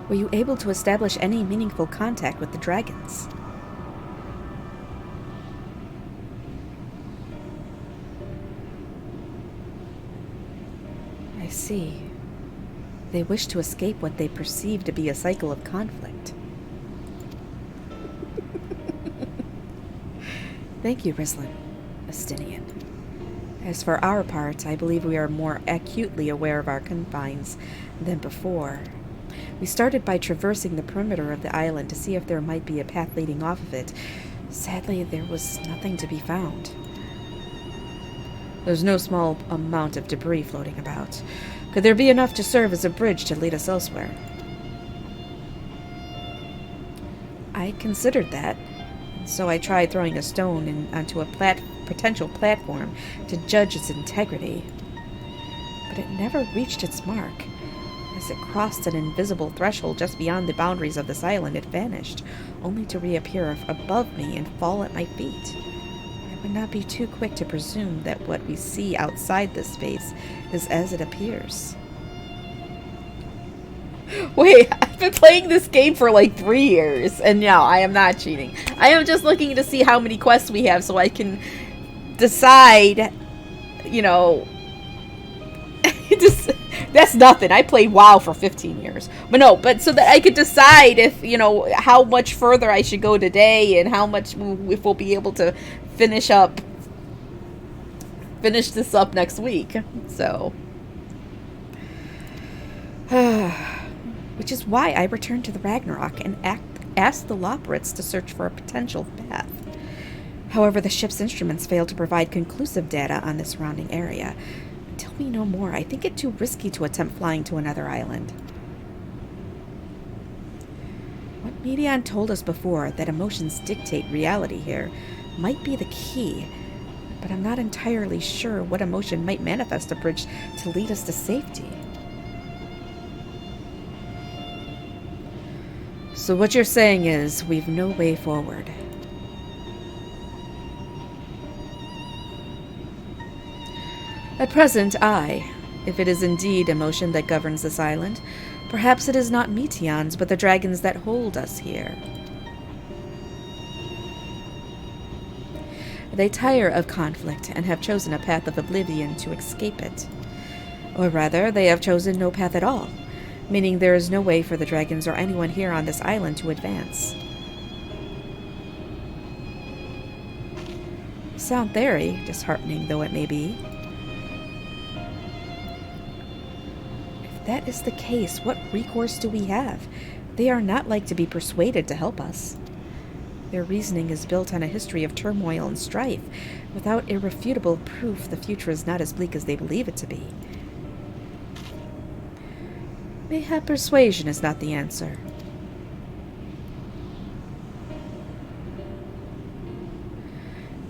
Were you able to establish any meaningful contact with the dragons? I see. They wish to escape what they perceive to be a cycle of conflict. Thank you, Rislin, Estinian. As for our part, I believe we are more acutely aware of our confines than before. We started by traversing the perimeter of the island to see if there might be a path leading off of it. Sadly, there was nothing to be found. There's no small amount of debris floating about. Could there be enough to serve as a bridge to lead us elsewhere? I considered that, so I tried throwing a stone onto a potential platform to judge its integrity. But it never reached its mark. As it crossed an invisible threshold just beyond the boundaries of this island, it vanished, only to reappear above me and fall at my feet. I would not be too quick to presume that what we see outside this space is as it appears. Wait, I've been playing this game for like 3 years, and no, I am not cheating. I am just looking to see how many quests we have so I can decide, you know... That's nothing. I played WoW for 15 years. But so that I could decide if, how much further I should go today and how much, if we'll be able to finish this up next week. So. Which is why I returned to the Ragnarok and asked the Loporrits to search for a potential path. However, the ship's instruments failed to provide conclusive data on the surrounding area. Until we know more, I think it too risky to attempt flying to another island. What Medion told us before, that emotions dictate reality here, might be the key, but I'm not entirely sure what emotion might manifest a bridge to lead us to safety. So what you're saying is, we've no way forward. At present, if it is indeed emotion that governs this island, Perhaps it is not Meteons, but the dragons that hold us here. They tire of conflict and have chosen a path of oblivion to escape it. Or rather, they have chosen no path at all, meaning there is no way for the dragons or anyone here on this island to advance. Sound theory, disheartening though it may be. If that is the case, what recourse do we have? They are not like to be persuaded to help us. Their reasoning is built on a history of turmoil and strife. Without irrefutable proof, the future is not as bleak as they believe it to be. Mayhap persuasion is not the answer.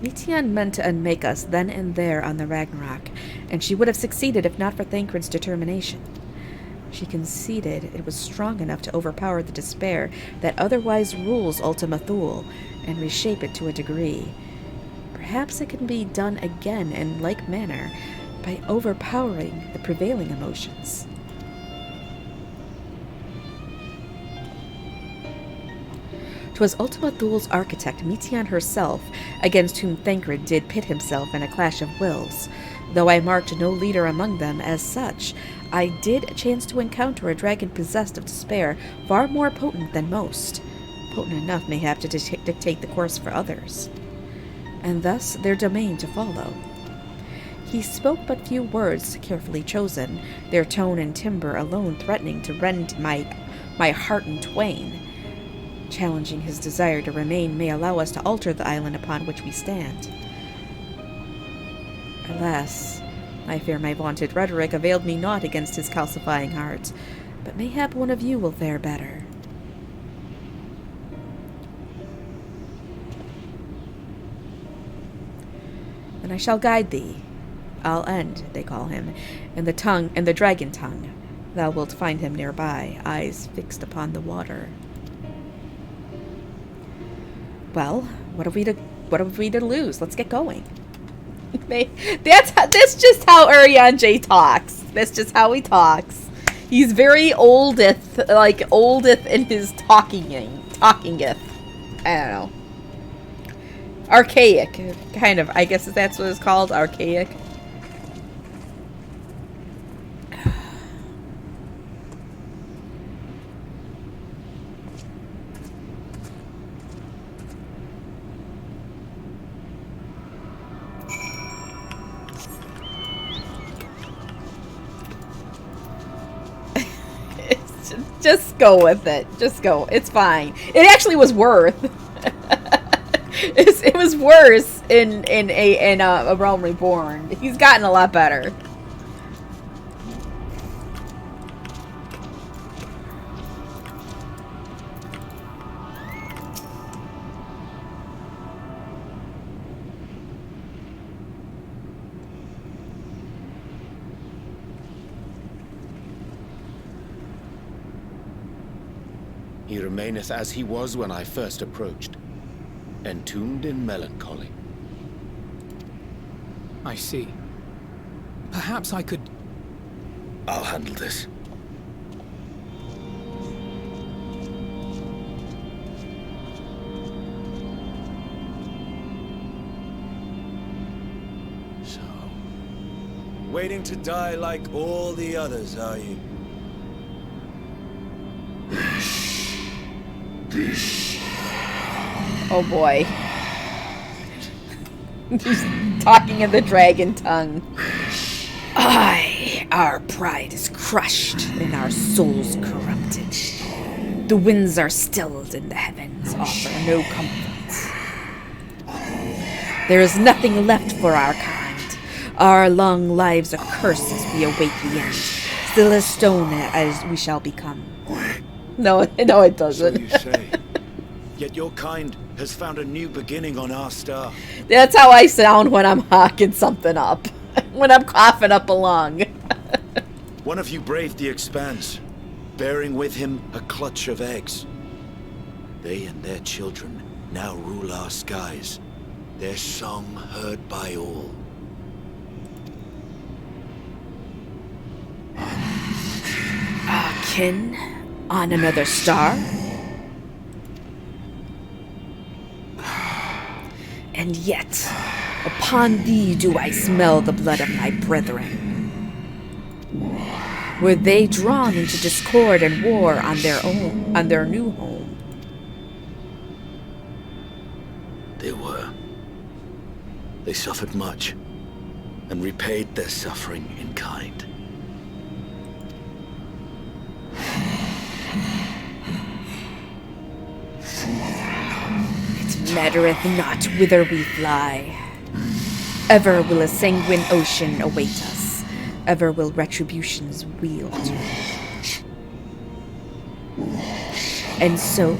Meteon meant to unmake us then and there on the Ragnarok, and she would have succeeded if not for Thancred's determination. She conceded it was strong enough to overpower the despair that otherwise rules Ultima Thule, and reshape it to a degree. Perhaps it can be done again in like manner, by overpowering the prevailing emotions. 'Twas Ultima Thule's architect, Meteon herself, against whom Thancred did pit himself in a clash of wills. Though I marked no leader among them as such, I did chance to encounter a dragon possessed of despair far more potent than most, potent enough mayhap to dictate the course for others, and thus their domain to follow. He spoke but few words, carefully chosen, their tone and timbre alone threatening to rend my heart in twain. Challenging his desire to remain may allow us to alter the island upon which we stand. Alas, I fear my vaunted rhetoric availed me naught against his calcifying heart, but mayhap one of you will fare better. Then I shall guide thee. I'll end, they call him, in the dragon tongue. Thou wilt find him nearby, eyes fixed upon the water. Well, what have we to lose? Let's get going. That's just how Urianger talks. That's just how he talks. He's very oldeth in his talkingeth. I don't know. Archaic, kind of. I guess that's what it's called, archaic. Just go with it. Just go. It's fine. It actually was worth. It was worse in a Realm Reborn. He's gotten a lot better. He remaineth as he was when I first approached, entombed in melancholy. I see. Perhaps I could... I'll handle this. So, waiting to die like all the others, are you? Oh boy. He's talking in the dragon tongue. Our pride is crushed and our souls corrupted. The winds are stilled and the heavens offer no comfort. There is nothing left for our kind. Our long lives are cursed as we await the end. Still as stone as we shall become. No, it doesn't. So you say. Yet your kind has found a new beginning on our star. That's how I sound when I'm hawking something up. When I'm coughing up a lung. One of you braved the expanse, bearing with him a clutch of eggs. They and their children now rule our skies, their song heard by all. Our kin on another star? And yet, upon thee do I smell the blood of my brethren. Were they drawn into discord and war on their new home? They were. They suffered much, and repaid their suffering in kind. It mattereth not whither we fly. Ever will a sanguine ocean await us. Ever will retribution's wheel turn. And so,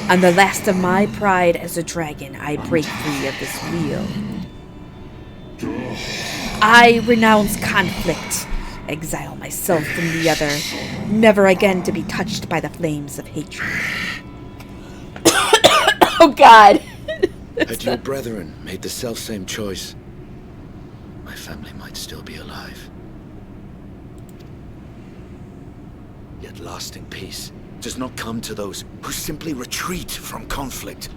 on the last of my pride as a dragon, I break free of this wheel. I renounce conflict, exile myself from the other, never again to be touched by the flames of hatred. Oh God! Had your brethren made the selfsame choice, my family might still be alive. Yet lasting peace does not come to those who simply retreat from conflict.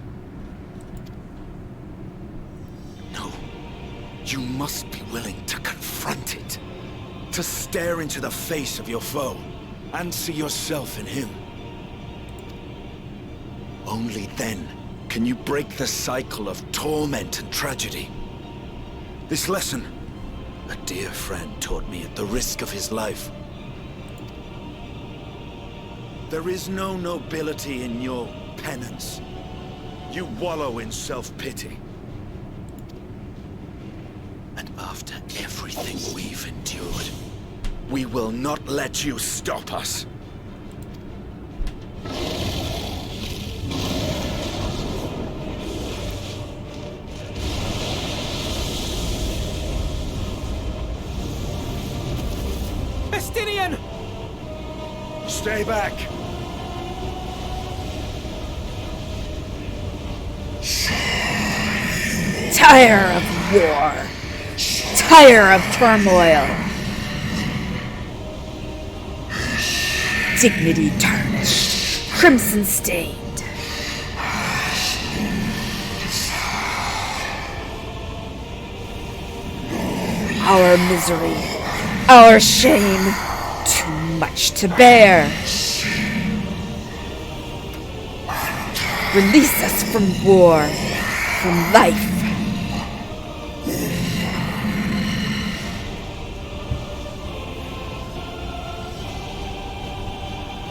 No, you must be willing to confront it, to stare into the face of your foe, and see yourself in him. Only then can you break the cycle of torment and tragedy. This lesson, a dear friend taught me at the risk of his life. There is no nobility in your penance. You wallow in self-pity. And after everything we've endured, we will not let you stop us. Estinian! Stay back! Tire of war. Tire of turmoil. Dignity tarnished. Crimson stained. Our misery. Our shame. Too much to bear. Release us from war. From life.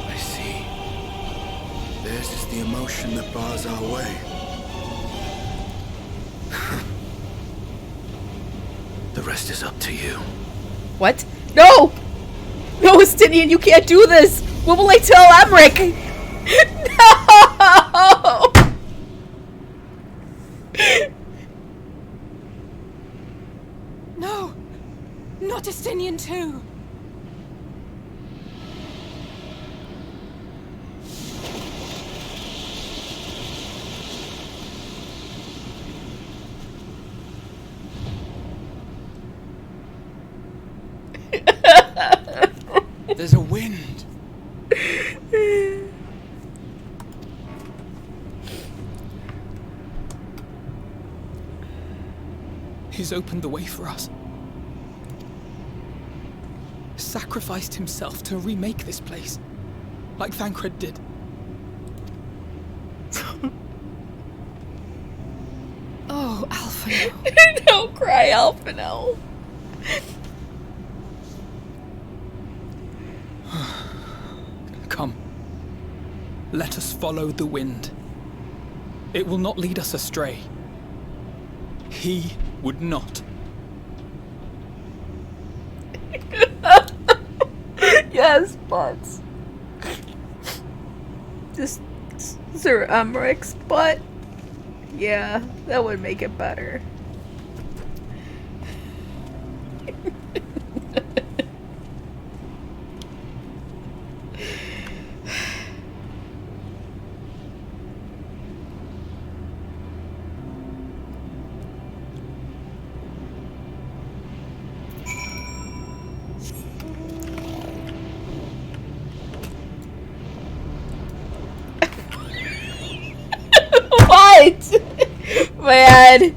I see. Theirs is the emotion that bars our way. The rest is up to you. What? No! No, Estinian, you can't do this! What will I tell Emmerich? No! No! Not Estinian too! There's a wind. He's opened the way for us. Sacrificed himself to remake this place, like Thancred did. Oh, Alphino. Don't cry, Alphino. Come. Let us follow the wind. It will not lead us astray. He would not. Yes, but just Sir Emmerich's butt. Yeah, that would make it better. what? Man.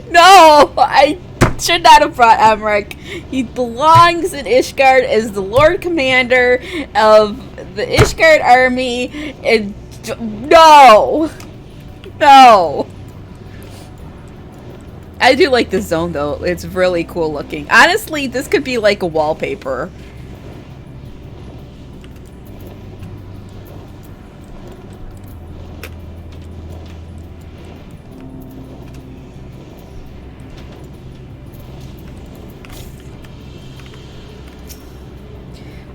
No, I should not have brought Emmerich. He belongs in Ishgard as the Lord Commander of the Ishgard army. And no. No. I do like this zone, though. It's really cool looking. Honestly, this could be like a wallpaper.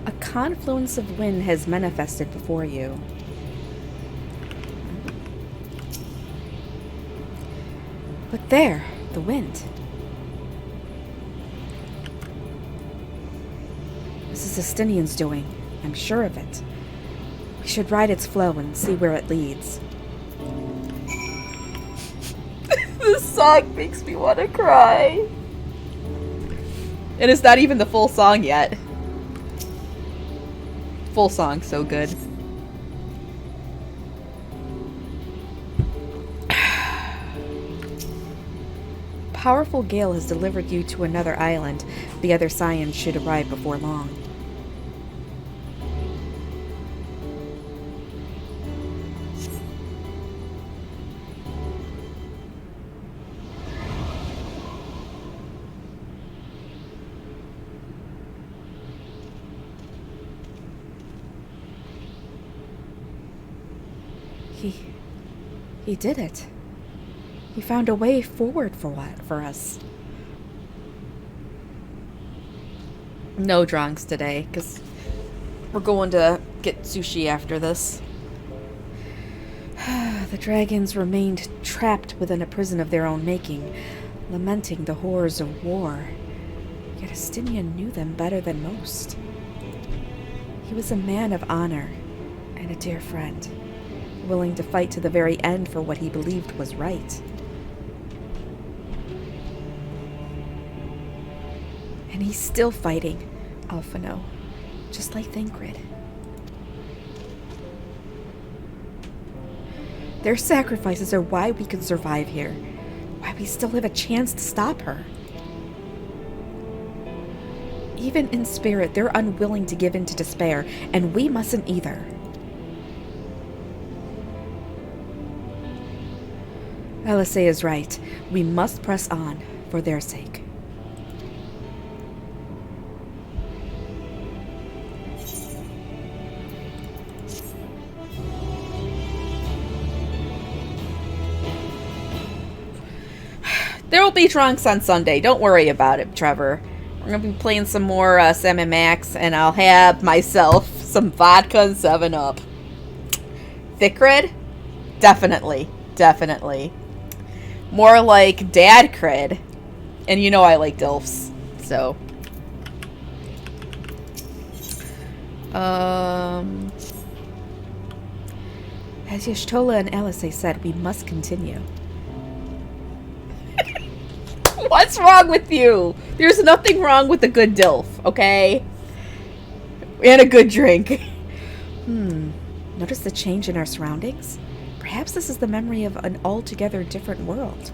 A confluence of wind has manifested before you. Look there, the wind. This is Estinian's doing. I'm sure of it. We should ride its flow and see where it leads. This song makes me want to cry. And it's not even the full song yet. Full song, so good. Powerful gale has delivered you to another island. The other scions should arrive before long. He did it. He found a way forward for us. No dronks today, because we're going to get sushi after this. The dragons remained trapped within a prison of their own making, lamenting the horrors of war. Yet Estinian knew them better than most. He was a man of honor and a dear friend, willing to fight to the very end for what he believed was right. And he's still fighting, Alphino, just like Thancred. Their sacrifices are why we can survive here, why we still have a chance to stop her. Even in spirit, they're unwilling to give in to despair, and we mustn't either. Elisei is right. We must press on for their sake. There will be drunks on Sunday. Don't worry about it, Trevor. We're going to be playing some more Sam & Max, and I'll have myself some vodka and 7-Up. Thick-red? Definitely. Definitely. More like dad cred. And you know I like DILFs. So. As Y'shtola and Elisei said, we must continue. What's wrong with you? There's nothing wrong with a good DILF, okay? And a good drink. Notice the change in our surroundings? Perhaps this is the memory of an altogether different world.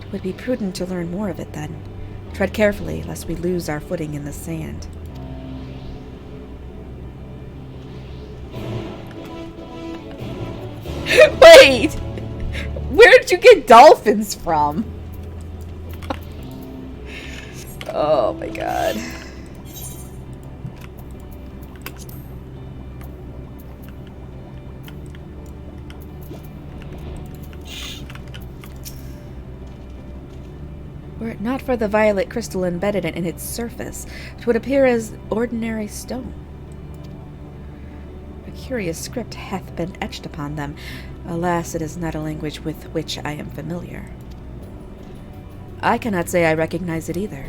It would be prudent to learn more of it then. Tread carefully, lest we lose our footing in the sand. Wait! Where did you get dolphins from? Oh my god. Were it not for the violet crystal embedded in its surface, it would appear as ordinary stone. A curious script hath been etched upon them. Alas, it is not a language with which I am familiar. I cannot say I recognize it either.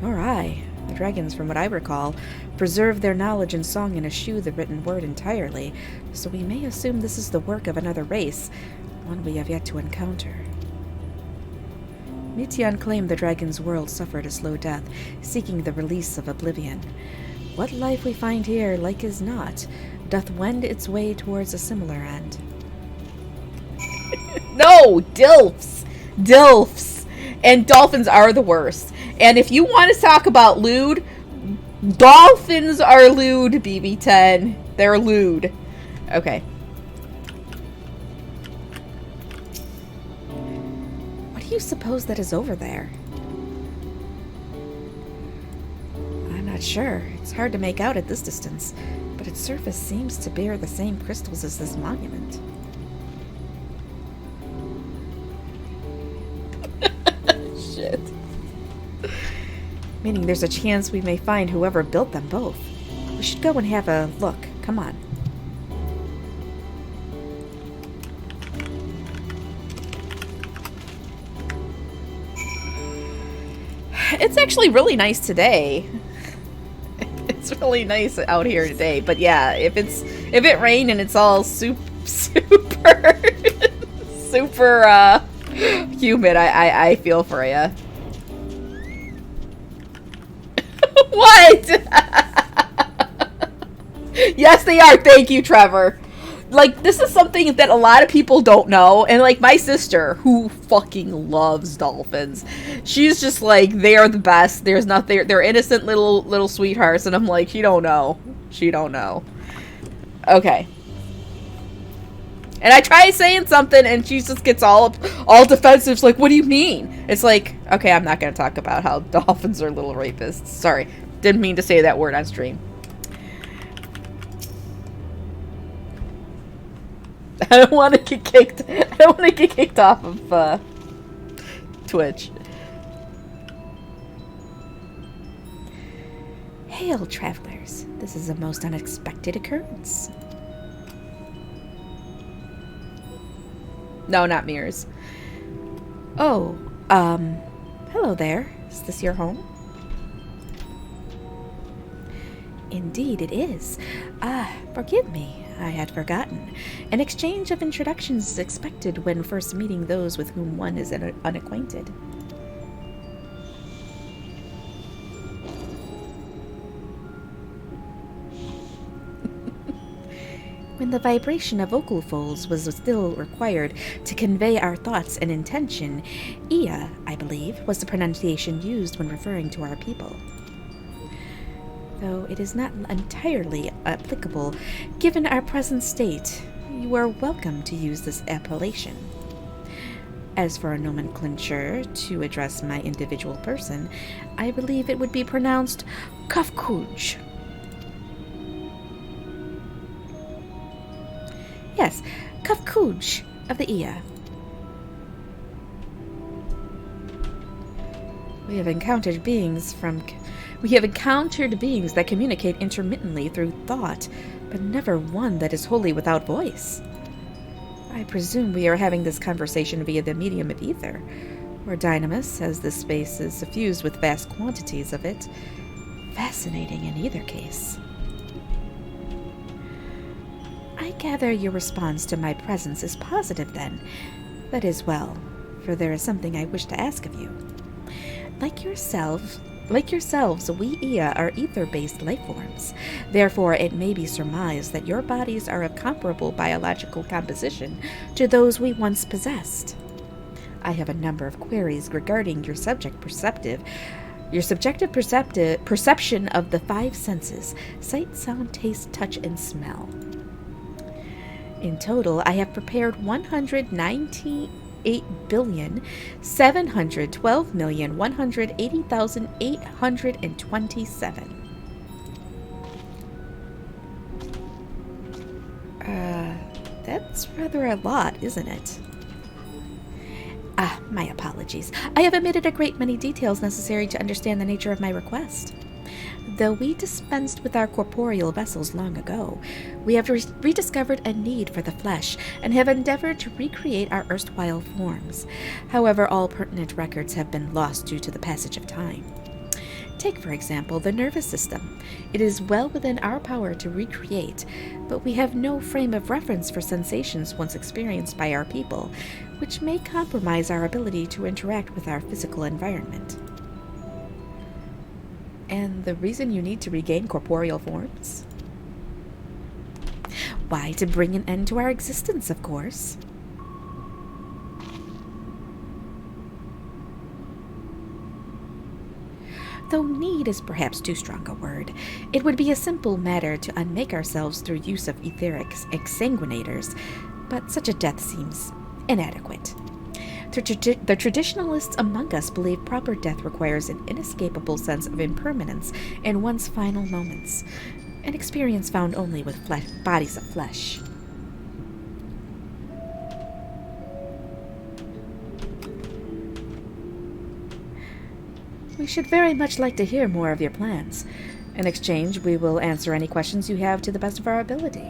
Nor I. The dragons, from what I recall, preserve their knowledge and song and eschew the written word entirely, so we may assume this is the work of another race, one we have yet to encounter. Mityan claimed the dragon's world suffered a slow death, seeking the release of oblivion. What life we find here, like as not, doth wend its way towards a similar end. No! Dilfs! Dilfs! And dolphins are the worst. And if you want to talk about lewd, dolphins are lewd, BB10. They're lewd. Okay. What do you suppose that is over there? I'm not sure. It's hard to make out at this distance, but its surface seems to bear the same crystals as this monument. Shit. Meaning there's a chance we may find whoever built them both. We should go and have a look. Come on. It's actually really nice today. It's really nice out here today. But yeah, if it rained and it's all super humid, I feel for you. What? Yes, they are. Thank you, Trevor. Like, this is something that a lot of people don't know. And, like, my sister, who fucking loves dolphins, she's just like, they are the best. There's nothing. They're innocent little sweethearts. And I'm like, she don't know. She don't know. Okay. And I try saying something, and she just gets all defensive. It's like, what do you mean? It's like, okay, I'm not going to talk about how dolphins are little rapists. Sorry. Didn't mean to say that word on stream. I don't want to get kicked. I don't want to get kicked off of Twitch. Hail, travelers. This is a most unexpected occurrence. No, not mirrors. Oh, hello there. Is this your home? Indeed it is. Forgive me. I had forgotten. An exchange of introductions is expected when first meeting those with whom one is unacquainted. When the vibration of vocal folds was still required to convey our thoughts and intention, Ia, I believe, was the pronunciation used when referring to our people. Though it is not entirely applicable, given our present state, you are welcome to use this appellation. As for a nomenclature to address my individual person, I believe it would be pronounced Kafkuj. Yes, Kafkuj of the Ia. We have encountered beings that communicate intermittently through thought, but never one that is wholly without voice. I presume we are having this conversation via the medium of ether, or dynamis, as this space is suffused with vast quantities of it. Fascinating in either case. I gather your response to my presence is positive, then. That is well, for there is something I wish to ask of you. Like yourselves, we Ia are ether-based life forms. Therefore, it may be surmised that your bodies are of comparable biological composition to those we once possessed. I have a number of queries regarding your subjective perception of the five senses: sight, sound, taste, touch, and smell. In total, I have prepared 198,712,180,827. That's rather a lot, isn't it? My apologies. I have omitted a great many details necessary to understand the nature of my request. Though we dispensed with our corporeal vessels long ago, we have rediscovered a need for the flesh and have endeavored to recreate our erstwhile forms. However, all pertinent records have been lost due to the passage of time. Take, for example, the nervous system. It is well within our power to recreate, but we have no frame of reference for sensations once experienced by our people, which may compromise our ability to interact with our physical environment. And the reason you need to regain corporeal forms? Why, to bring an end to our existence, of course. Though need is perhaps too strong a word, it would be a simple matter to unmake ourselves through use of etheric exsanguinators, but such a death seems inadequate. The traditionalists among us believe proper death requires an inescapable sense of impermanence in one's final moments, an experience found only with bodies of flesh. We should very much like to hear more of your plans. In exchange, we will answer any questions you have to the best of our ability.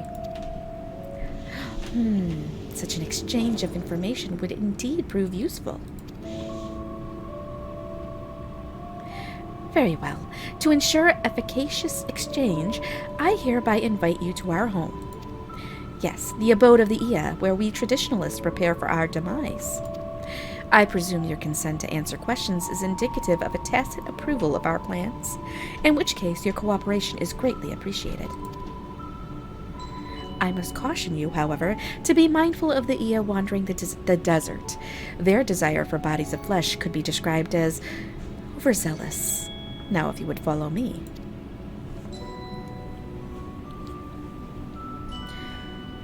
Such an exchange of information would indeed prove useful. Very well. To ensure efficacious exchange, I hereby invite you to our home. Yes, the abode of the Ia, where we traditionalists prepare for our demise. I presume your consent to answer questions is indicative of a tacit approval of our plans, in which case your cooperation is greatly appreciated. I must caution you, however, to be mindful of the Ia wandering the desert. Their desire for bodies of flesh could be described as overzealous. Now, if you would follow me.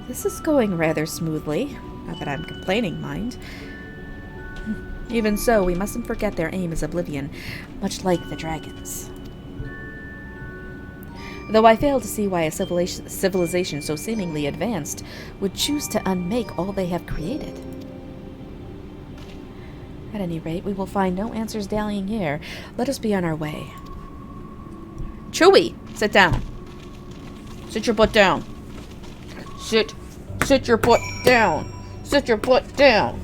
This is going rather smoothly. Not that I'm complaining, mind. Even so, we mustn't forget their aim is oblivion, much like the dragons. Though I fail to see why a civilization so seemingly advanced would choose to unmake all they have created. At any rate, we will find no answers dallying here. Let us be on our way. Chewie, sit down. Sit your butt down. Sit your butt down. Sit your butt down.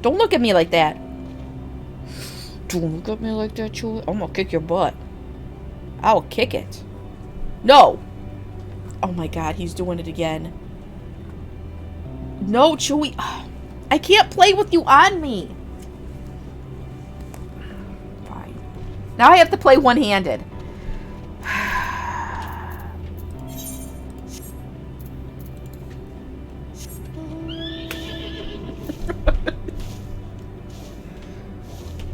Don't look at me like that. Don't look at me like that, Chewie. I'm gonna kick your butt. I will kick it. No! Oh my god, he's doing it again. No, Chewie. I can't play with you on me. Fine. Now I have to play one-handed.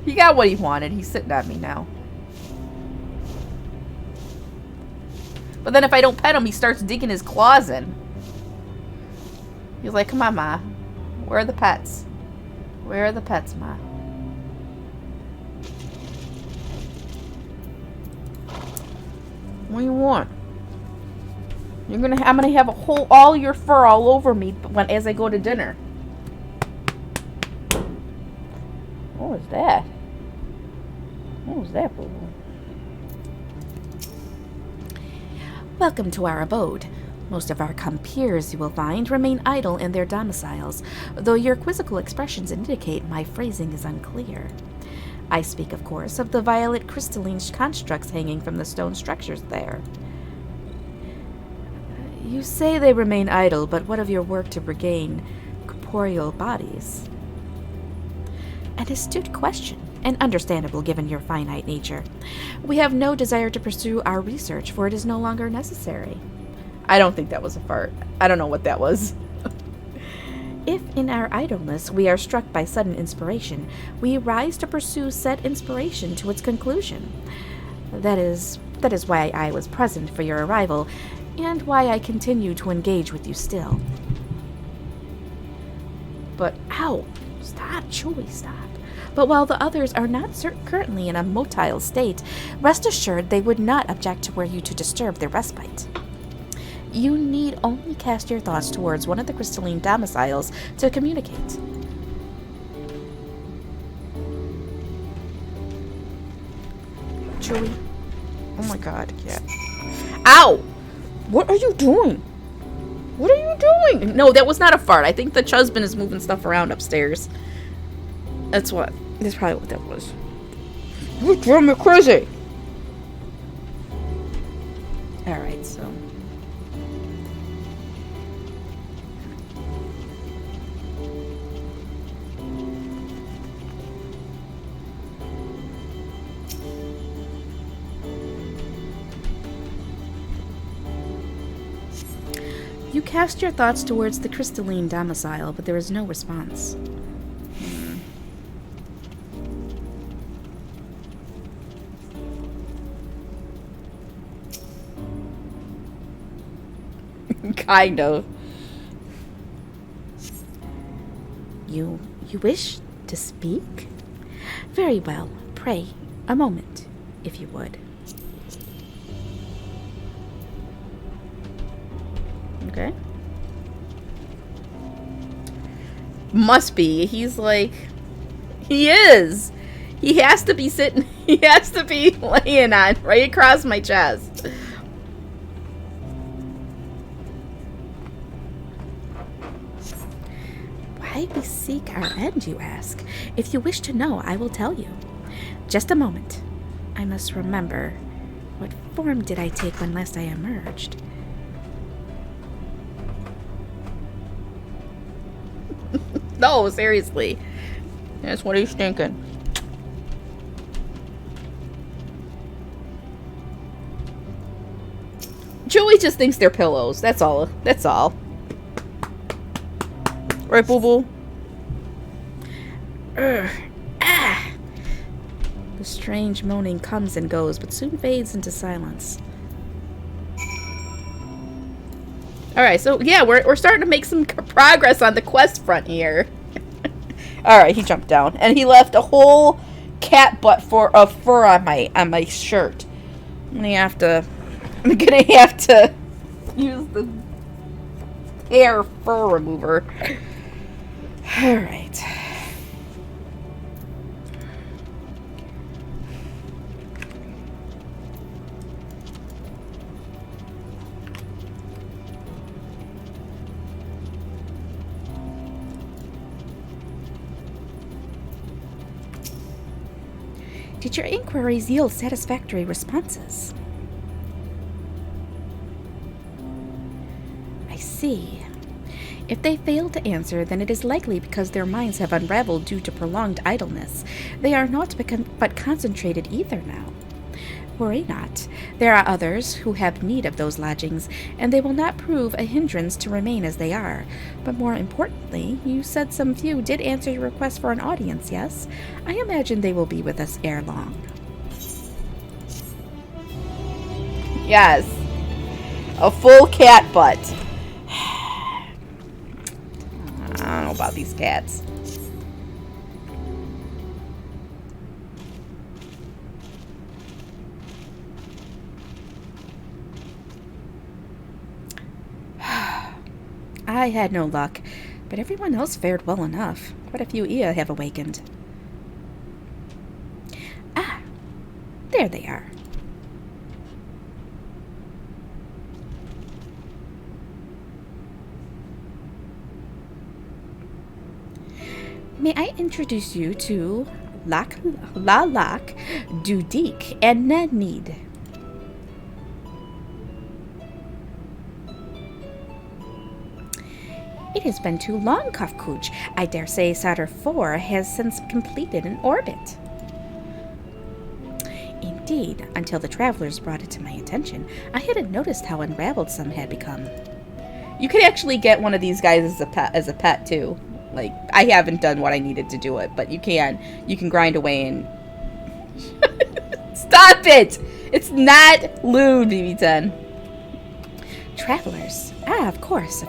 He got what he wanted. He's sitting on me now. But then if I don't pet him, he starts digging his claws in. He's like, come on, Ma. Where are the pets? Where are the pets, Ma? What do you want? I'm gonna have all your fur all over me as I go to dinner. What was that? What was that, boo-boo? Welcome to our abode. Most of our compeers, you will find, remain idle in their domiciles, though your quizzical expressions indicate my phrasing is unclear. I speak, of course, of the violet crystalline constructs hanging from the stone structures there. You say they remain idle, but what of your work to regain corporeal bodies? An astute question, and understandable given your finite nature. We have no desire to pursue our research, for it is no longer necessary. I don't think that was a fart. I don't know what that was. If in our idleness we are struck by sudden inspiration, we rise to pursue said inspiration to its conclusion. That is why I was present for your arrival, and why I continue to engage with you still. But, ow! Stop, Chewie, stop. But while the others are not currently in a motile state, rest assured they would not object to were you to disturb their respite. You need only cast your thoughts towards one of the crystalline domiciles to communicate. Chewie. Oh my god, yeah. Ow! What are you doing? What are you doing? No, that was not a fart. I think the husband is moving stuff around upstairs. That's probably what that was. You drove me crazy! Alright, so. You cast your thoughts towards the crystalline domicile, but there is no response. Kind of. You wish to speak? Very well. Pray, a moment, if you would. Okay. Must be. He's like... He is! He has to be sitting... He has to be laying on right across my chest. Why we seek our end, you ask? If you wish to know, I will tell you. Just a moment. I must remember. What form did I take when last I emerged? No, seriously. That's what he's thinking. Chewie just thinks they're pillows. That's all. That's all. Right, boo-boo? Ah! The strange moaning comes and goes, but soon fades into silence. Alright, so yeah, we're starting to make some progress on the quest front here. Alright, he jumped down. And he left a whole cat butt of fur on my shirt. I'm gonna have to use the hair fur remover. Alright. Did your inquiries yield satisfactory responses? I see. If they fail to answer, then it is likely because their minds have unraveled due to prolonged idleness. They are not but concentrated ether now. Worry not. There are others who have need of those lodgings, and they will not prove a hindrance to remain as they are. But more importantly, you said some few did answer your request for an audience, yes? I imagine they will be with us ere long. Yes. A full cat butt. I don't know about these cats. I had no luck, but everyone else fared well enough. Quite a few Ea have awakened. Ah, there they are. May I introduce you to Lak, Dudik, and Nanid. It has been too long, Kafkuch. I dare say Saturn IV has since completed an orbit. Indeed, until the travelers brought it to my attention, I hadn't noticed how unraveled some had become. You could actually get one of these guys as a pet too. Like, I haven't done what I needed to do it, but you can. You can grind away and... Stop it! It's not lewd, BB10. Travelers. Ah, of course.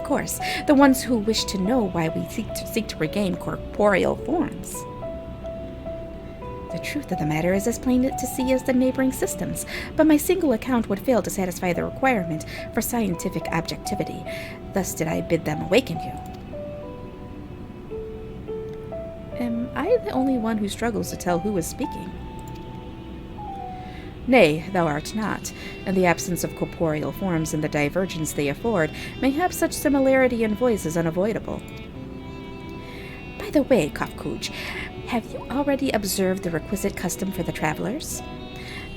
The ones who wish to know why we seek to regain corporeal forms. The truth of the matter is as plain to see as the neighboring systems, but my single account would fail to satisfy the requirement for scientific objectivity. Thus did I bid them awaken you. Am I the only one who struggles to tell who is speaking? Nay, thou art not. In the absence of corporeal forms and the divergence they afford, mayhap such similarity in voice is unavoidable. By the way, Kafkuch, have you already observed the requisite custom for the travelers?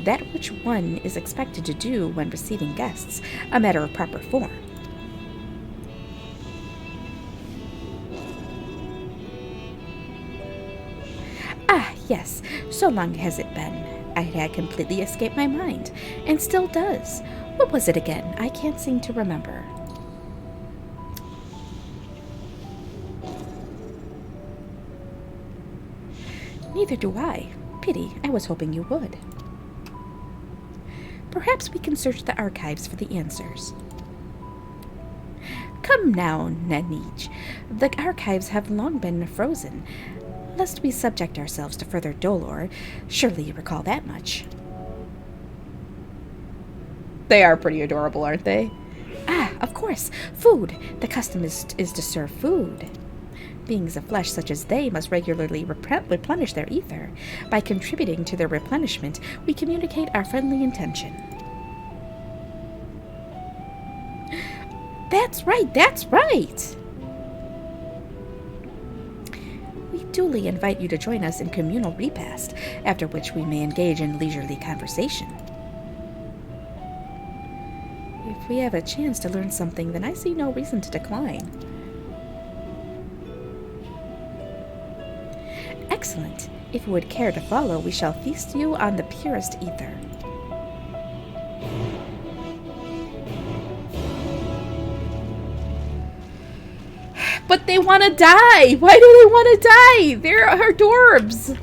That which one is expected to do when receiving guests, a matter of proper form. Ah, yes, so long has it been. It had completely escaped my mind, and still does. What was it again? I can't seem to remember. Neither do I. Pity, I was hoping you would. Perhaps we can search the archives for the answers. Come now, Nenij. The archives have long been frozen. Lest we subject ourselves to further dolor, surely you recall that much. They are pretty adorable, aren't they? Ah, of course. Food. The custom is to serve food. Beings of flesh such as they must regularly replenish their ether. By contributing to their replenishment, we communicate our friendly intention. That's right, that's right! We duly invite you to join us in communal repast, after which we may engage in leisurely conversation. If we have a chance to learn something, then I see no reason to decline. Excellent. If you would care to follow, we shall feast you on the purest ether. But they want to die! Why do they want to die? They're adorbs!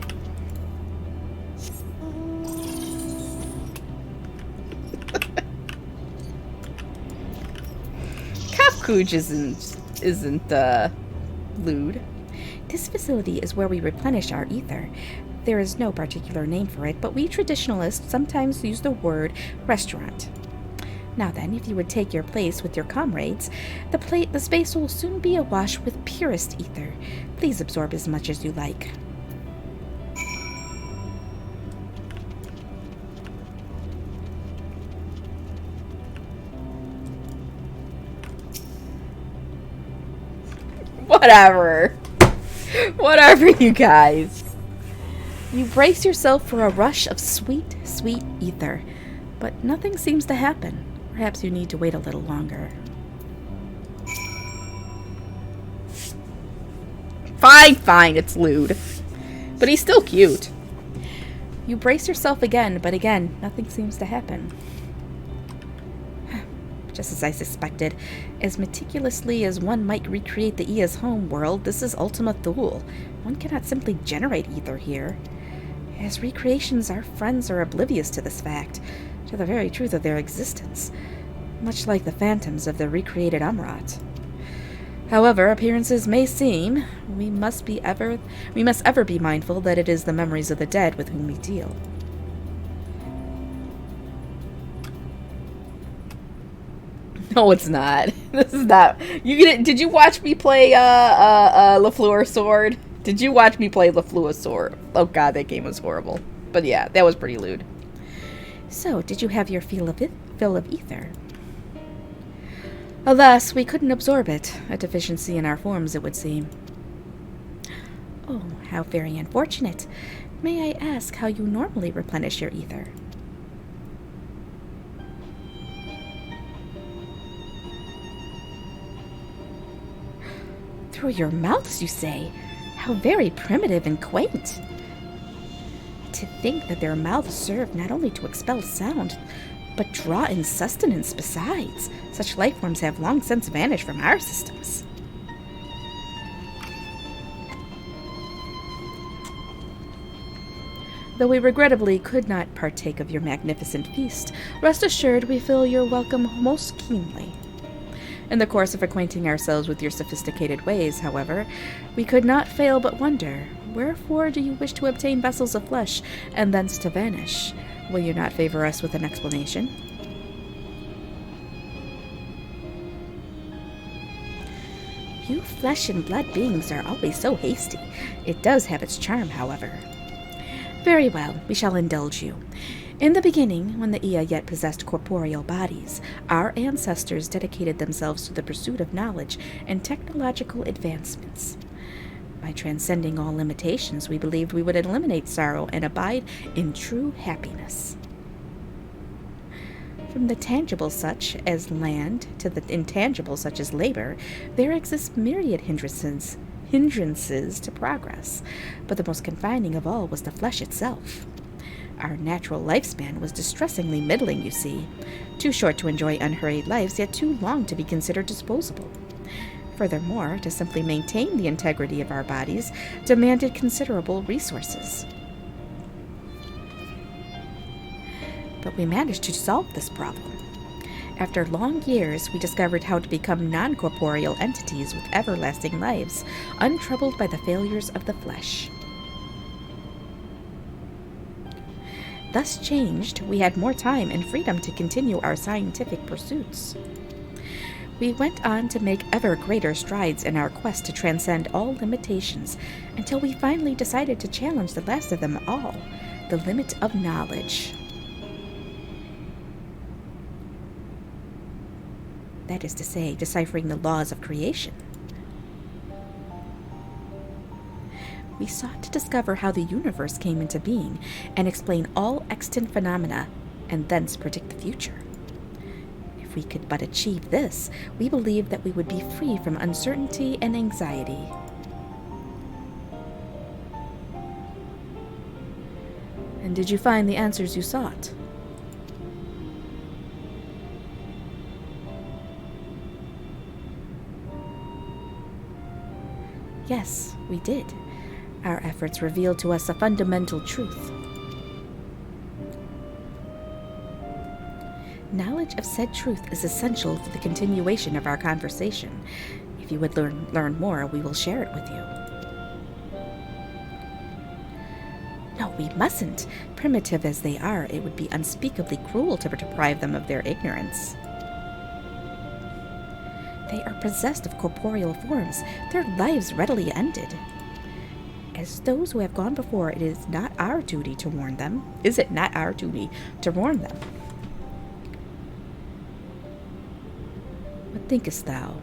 Kapkuj isn't lewd. This facility is where we replenish our ether. There is no particular name for it, but we traditionalists sometimes use the word restaurant. Now then, if you would take your place with your comrades, the space will soon be awash with purest ether. Please absorb as much as you like. Whatever. Whatever, you guys. You brace yourself for a rush of sweet, sweet ether, but nothing seems to happen. Perhaps you need to wait a little longer. Fine, it's lewd. But he's still cute. You brace yourself again, but again, nothing seems to happen. Just as I suspected, as meticulously as one might recreate the Ia's home world, this is Ultima Thule. One cannot simply generate ether here. As recreations, our friends are oblivious to this fact, to the very truth of their existence, much like the phantoms of the recreated Umrat. However appearances may seem, we must ever be mindful that it is the memories of the dead with whom we deal. No, it's not. This is not. Did you watch me play LaFleur Sword? Did you watch me play LaFleur Sword? Oh god, that game was horrible. But yeah, that was pretty lewd. So, did you have your fill of ether? Alas, we couldn't absorb it. A deficiency in our forms, it would seem. Oh, how very unfortunate. May I ask how you normally replenish your ether? Through your mouths, you say? How very primitive and quaint. To think that their mouths serve not only to expel sound, but draw in sustenance besides. Such life forms have long since vanished from our systems. Though we regrettably could not partake of your magnificent feast, rest assured we feel your welcome most keenly. In the course of acquainting ourselves with your sophisticated ways, however, we could not fail but wonder, wherefore do you wish to obtain vessels of flesh, and thence to vanish? Will you not favor us with an explanation? You flesh and blood beings are always so hasty. It does have its charm, however. Very well, we shall indulge you. In the beginning, when the Ia yet possessed corporeal bodies, our ancestors dedicated themselves to the pursuit of knowledge and technological advancements. By transcending all limitations, we believed we would eliminate sorrow and abide in true happiness. From the tangible such as land to the intangible such as labor, there exist myriad hindrances to progress, but the most confining of all was the flesh itself. Our natural lifespan was distressingly middling, you see. Too short to enjoy unhurried lives, yet too long to be considered disposable. Furthermore, to simply maintain the integrity of our bodies demanded considerable resources. But we managed to solve this problem. After long years, we discovered how to become non-corporeal entities with everlasting lives, untroubled by the failures of the flesh. Thus changed, we had more time and freedom to continue our scientific pursuits. We went on to make ever greater strides in our quest to transcend all limitations, until we finally decided to challenge the last of them all, the limit of knowledge. That is to say, deciphering the laws of creation. We sought to discover how the universe came into being and explain all extant phenomena, and thence predict the future. If we could but achieve this, we believed that we would be free from uncertainty and anxiety. And did you find the answers you sought? Yes, we did. Our efforts revealed to us a fundamental truth. Knowledge of said truth is essential to the continuation of our conversation. If you would learn more, we will share it with you. No, we mustn't. Primitive as they are, it would be unspeakably cruel to deprive them of their ignorance. They are possessed of corporeal forms, their lives readily ended. As those who have gone before, it is not our duty to warn them. Is it not our duty to warn them? What thinkest thou?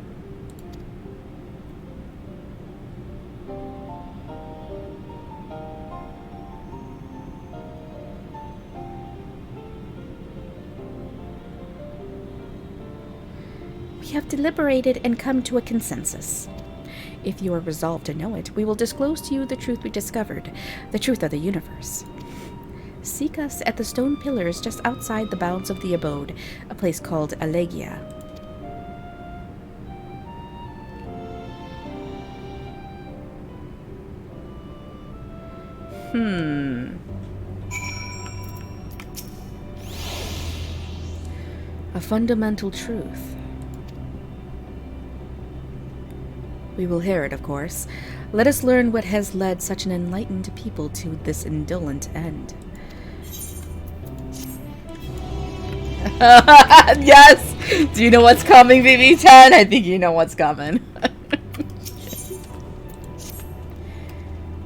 We have deliberated and come to a consensus. If you are resolved to know it, we will disclose to you the truth we discovered, the truth of the universe. Seek us at the stone pillars just outside the bounds of the abode, a place called Allegia. A fundamental truth. We will hear it, of course. Let us learn what has led such an enlightened people to this indolent end. Yes! Do you know what's coming, BB10? I think you know what's coming.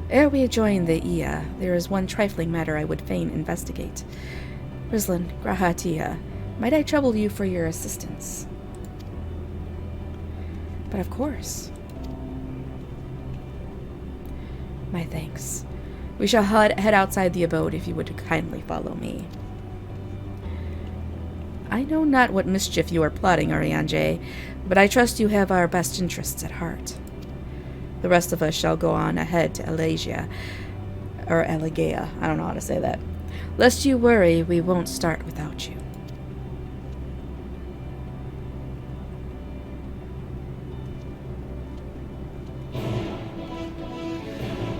Ere we join the Ia, there is one trifling matter I would fain investigate. Rizlan, Grahatia, might I trouble you for your assistance? But of course. My thanks. We shall head outside the abode if you would kindly follow me. I know not what mischief you are plotting, Arianje, but I trust you have our best interests at heart. The rest of us shall go on ahead to Allegia, or Allegia, I don't know how to say that. Lest you worry, we won't start without you.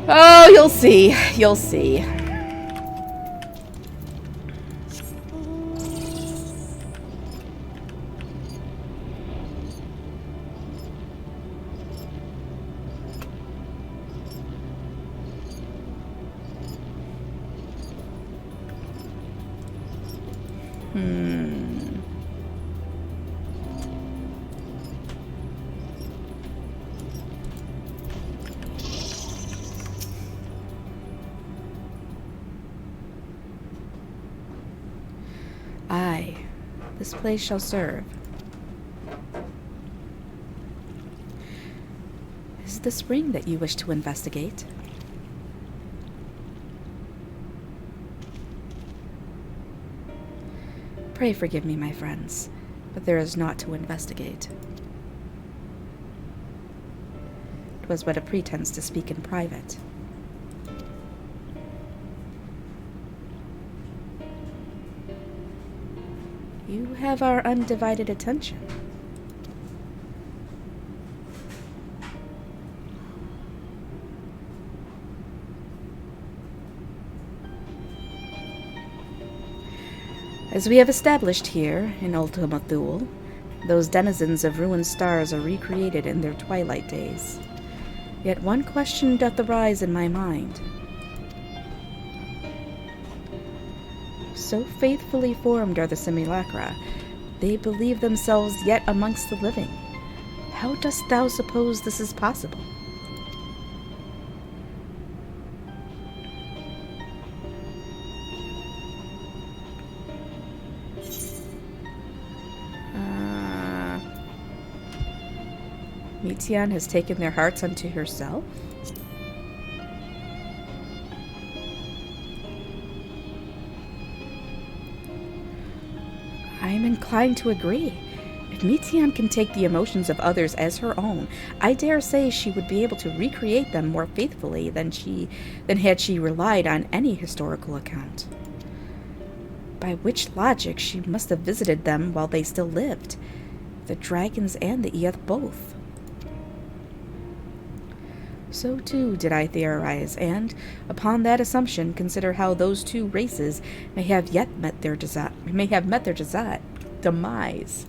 Oh, you'll see. You'll see. Aye, this place shall serve. Is it the spring that you wish to investigate? Pray forgive me, my friends, but there is naught to investigate. It was but a pretense to speak in private. You have our undivided attention. As we have established here in Ultima Thule, those denizens of ruined stars are recreated in their twilight days. Yet one question doth arise in my mind. So faithfully formed are the simulacra, they believe themselves yet amongst the living. How dost thou suppose this is possible? Mitian has taken their hearts unto herself? I am inclined to agree. If Mitian can take the emotions of others as her own, I dare say she would be able to recreate them more faithfully than had she relied on any historical account. By which logic she must have visited them while they still lived, the dragons and the Eoth both. So too did I theorize, and, upon that assumption, consider how those two races may have met their demise.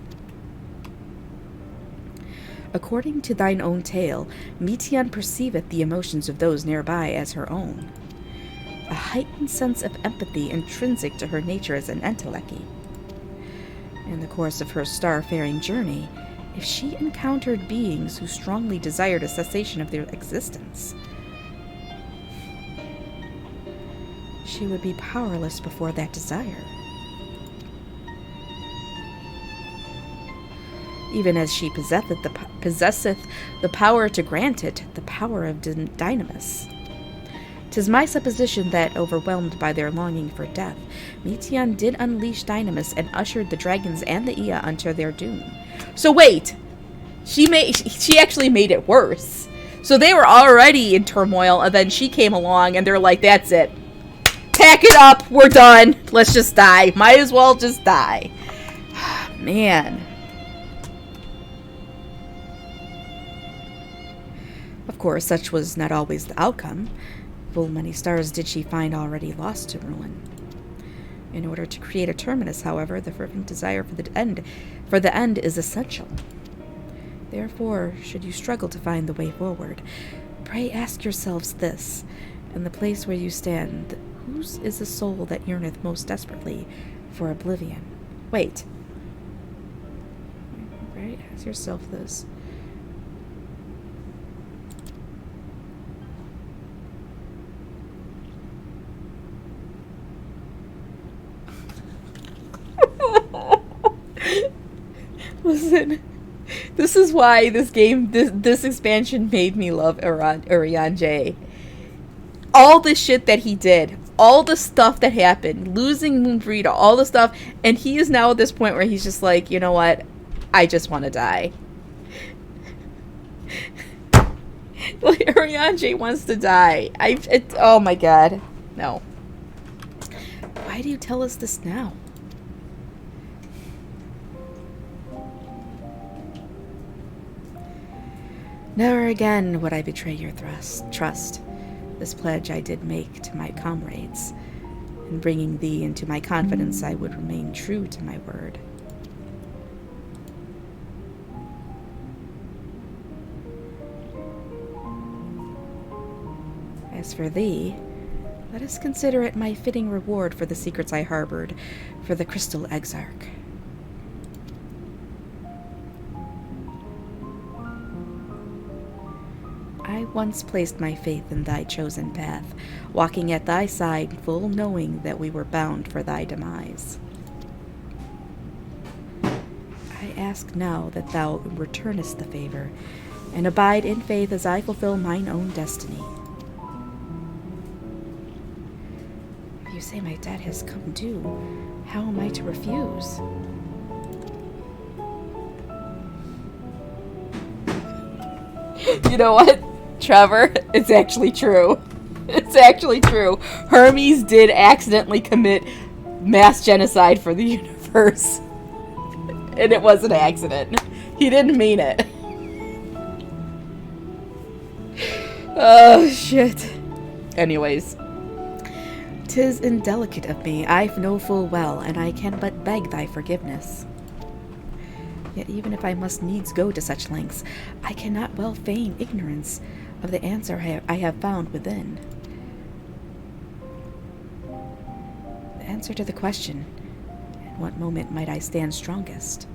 According to thine own tale, Mitian perceiveth the emotions of those nearby as her own, a heightened sense of empathy intrinsic to her nature as an Enteleki. In the course of her star-faring journey, if she encountered beings who strongly desired a cessation of their existence, she would be powerless before that desire. Even as she possesseth the power to grant it, the power of Dynamis. 'Tis my supposition that, overwhelmed by their longing for death, Mitian did unleash Dynamis and ushered the dragons and the Ea unto their doom. So wait! She actually made it worse. So they were already in turmoil, and then she came along, and they're like, that's it. Pack it up, we're done. Let's just die. Might as well just die. Man. Of course, such was not always the outcome. Full many stars did she find already lost to ruin. In order to create a terminus, however, the fervent desire for the end is essential. Therefore, should you struggle to find the way forward, pray ask yourselves this: in the place where you stand, whose is the soul that yearneth most desperately for oblivion? Wait. Pray ask yourself this. Listen, this is why this expansion made me love Urianger. All the shit that he did, all the stuff that happened, losing Moonbreed, all the stuff, and he is now at this point where he's just like, you know what, I just want to die. Like, Urianger wants to die. Oh my god, no. Why do you tell us this now? Never again would I betray your trust. This pledge I did make to my comrades. In bringing thee into my confidence, I would remain true to my word. As for thee, let us consider it my fitting reward for the secrets I harbored for the Crystal Exarch. I once placed my faith in thy chosen path, walking at thy side, full knowing that we were bound for thy demise. I ask now that thou returnest the favor, and abide in faith as I fulfill mine own destiny. If you say my debt has come due, how am I to refuse? You know what, Trevor? It's actually true. It's actually true. Hermes did accidentally commit mass genocide for the universe. And it was an accident. He didn't mean it. Oh, shit. Anyways. 'Tis indelicate of me, I know full well, and I can but beg thy forgiveness. Yet even if I must needs go to such lengths, I cannot well feign ignorance of the answer I have found within. The answer to the question, at what moment might I stand strongest?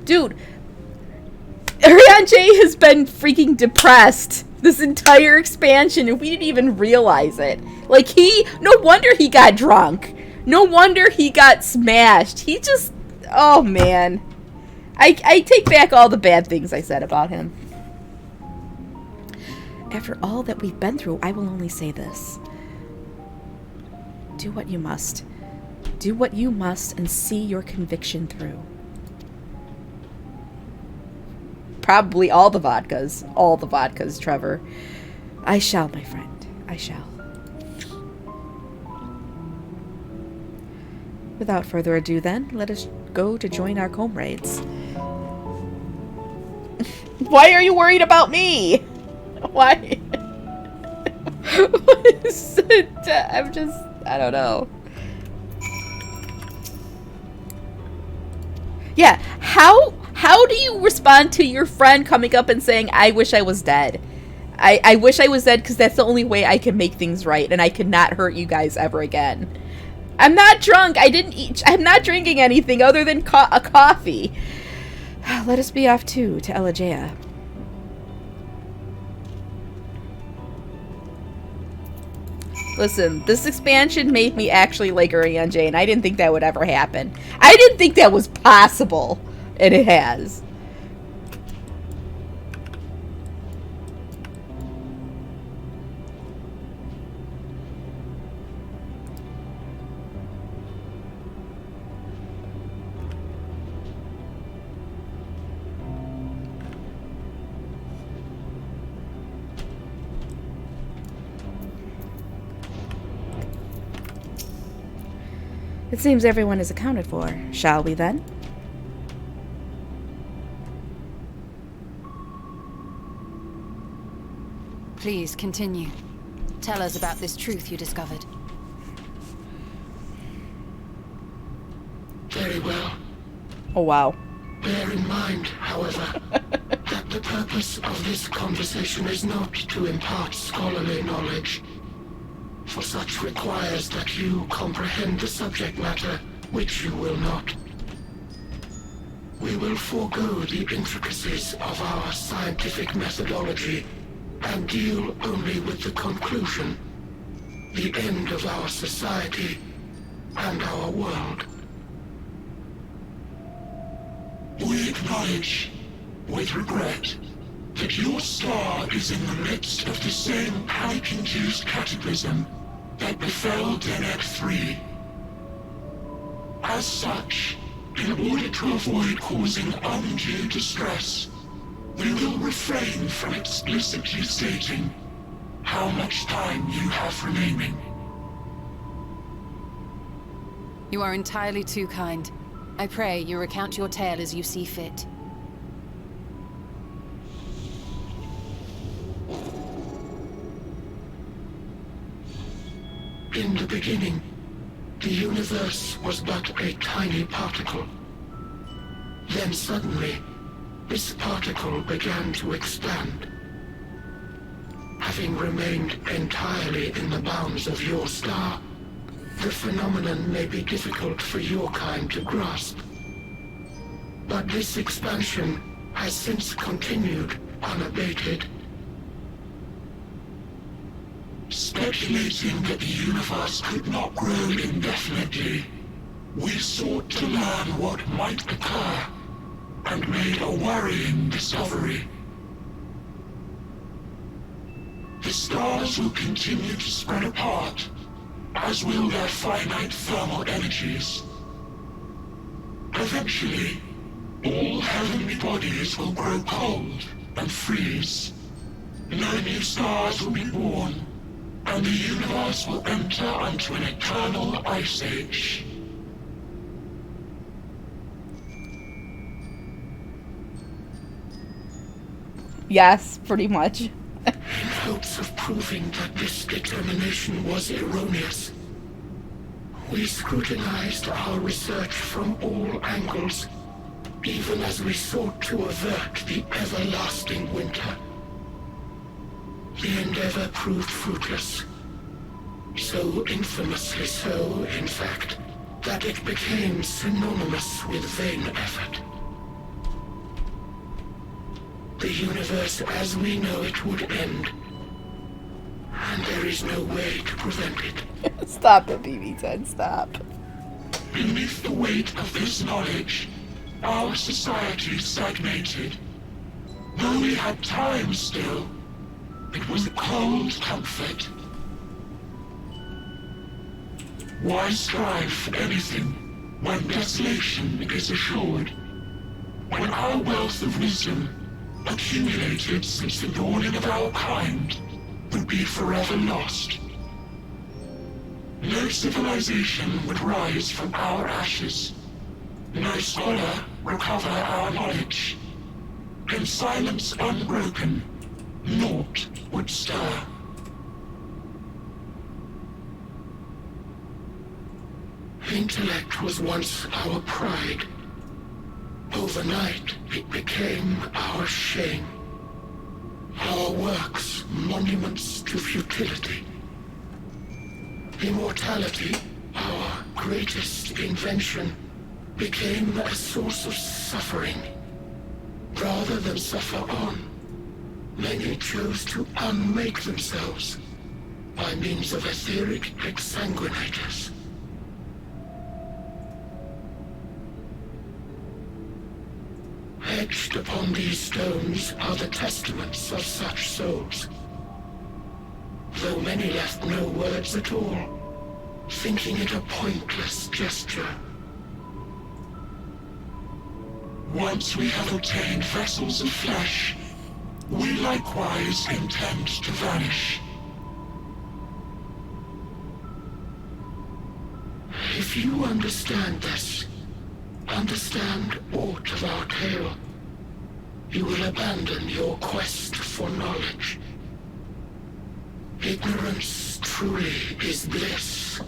Dude, Ariane has been freaking depressed this entire expansion, and we didn't even realize it. Like, no wonder he got drunk. No wonder he got smashed. He just, oh man. I take back all the bad things I said about him. After all that we've been through, I will only say this. Do what you must. Do what you must and see your conviction through. Probably all the vodkas. All the vodkas, Trevor. I shall, my friend. I shall. Without further ado, then, let us go to join our comrades. Why are you worried about me? Why? What is it? I'm just... I don't know. Yeah, how do you respond to your friend coming up and saying, I wish I was dead? I wish I was dead because that's the only way I can make things right, and I cannot hurt you guys ever again. I'm not drunk. I'm not drinking anything other than a coffee. Let us be off too, to Elagea. Listen, this expansion made me actually like Ariane, and I didn't think that would ever happen. I didn't think that was possible, and it has. It seems everyone is accounted for. Shall we, then? Please, continue. Tell us about this truth you discovered. Very well. Oh, wow. Bear in mind, however, that the purpose of this conversation is not to impart scholarly knowledge, for such requires that you comprehend the subject matter, which you will not. We will forego the intricacies of our scientific methodology and deal only with the conclusion, the end of our society and our world. We acknowledge, with regret, that your star is in the midst of the same panic-induced cataclysm that befell Deneb 3. As such, in order to avoid causing undue distress, we will refrain from explicitly stating how much time you have remaining. You are entirely too kind. I pray you recount your tale as you see fit. In the beginning, the universe was but a tiny particle. Then suddenly, this particle began to expand. Having remained entirely in the bounds of your star, the phenomenon may be difficult for your kind to grasp. But this expansion has since continued unabated. Speculating that the universe could not grow indefinitely, we sought to learn what might occur, and made a worrying discovery. The stars will continue to spread apart, as will their finite thermal energies. Eventually, all heavenly bodies will grow cold and freeze. No new stars will be born, and the universe will enter into an eternal ice age. Yes, pretty much. In hopes of proving that this determination was erroneous, we scrutinized our research from all angles, even as we sought to avert the everlasting winter. The endeavor proved fruitless. So infamously so, in fact, that it became synonymous with vain effort. The universe as we know it would end, and there is no way to prevent it. Stop it, BB-10, stop. Beneath the weight of this knowledge, our society stagnated. Though we had time still, it was a cold comfort. Why strive for anything when desolation is assured? When our wealth of wisdom, accumulated since the dawning of our kind, would be forever lost. No civilization would rise from our ashes. No scholar recover our knowledge. In silence unbroken, naught would stir. Intellect was once our pride. Overnight, it became our shame. Our works, monuments to futility. Immortality, our greatest invention, became a source of suffering. Rather than suffer on, many chose to unmake themselves by means of etheric exsanguinators. Etched upon these stones are the testaments of such souls. Though many left no words at all, thinking it a pointless gesture. Once we have obtained vessels of flesh, we likewise intend to vanish. If you understand this, understand aught of our tale, you will abandon your quest for knowledge. Ignorance truly is bliss.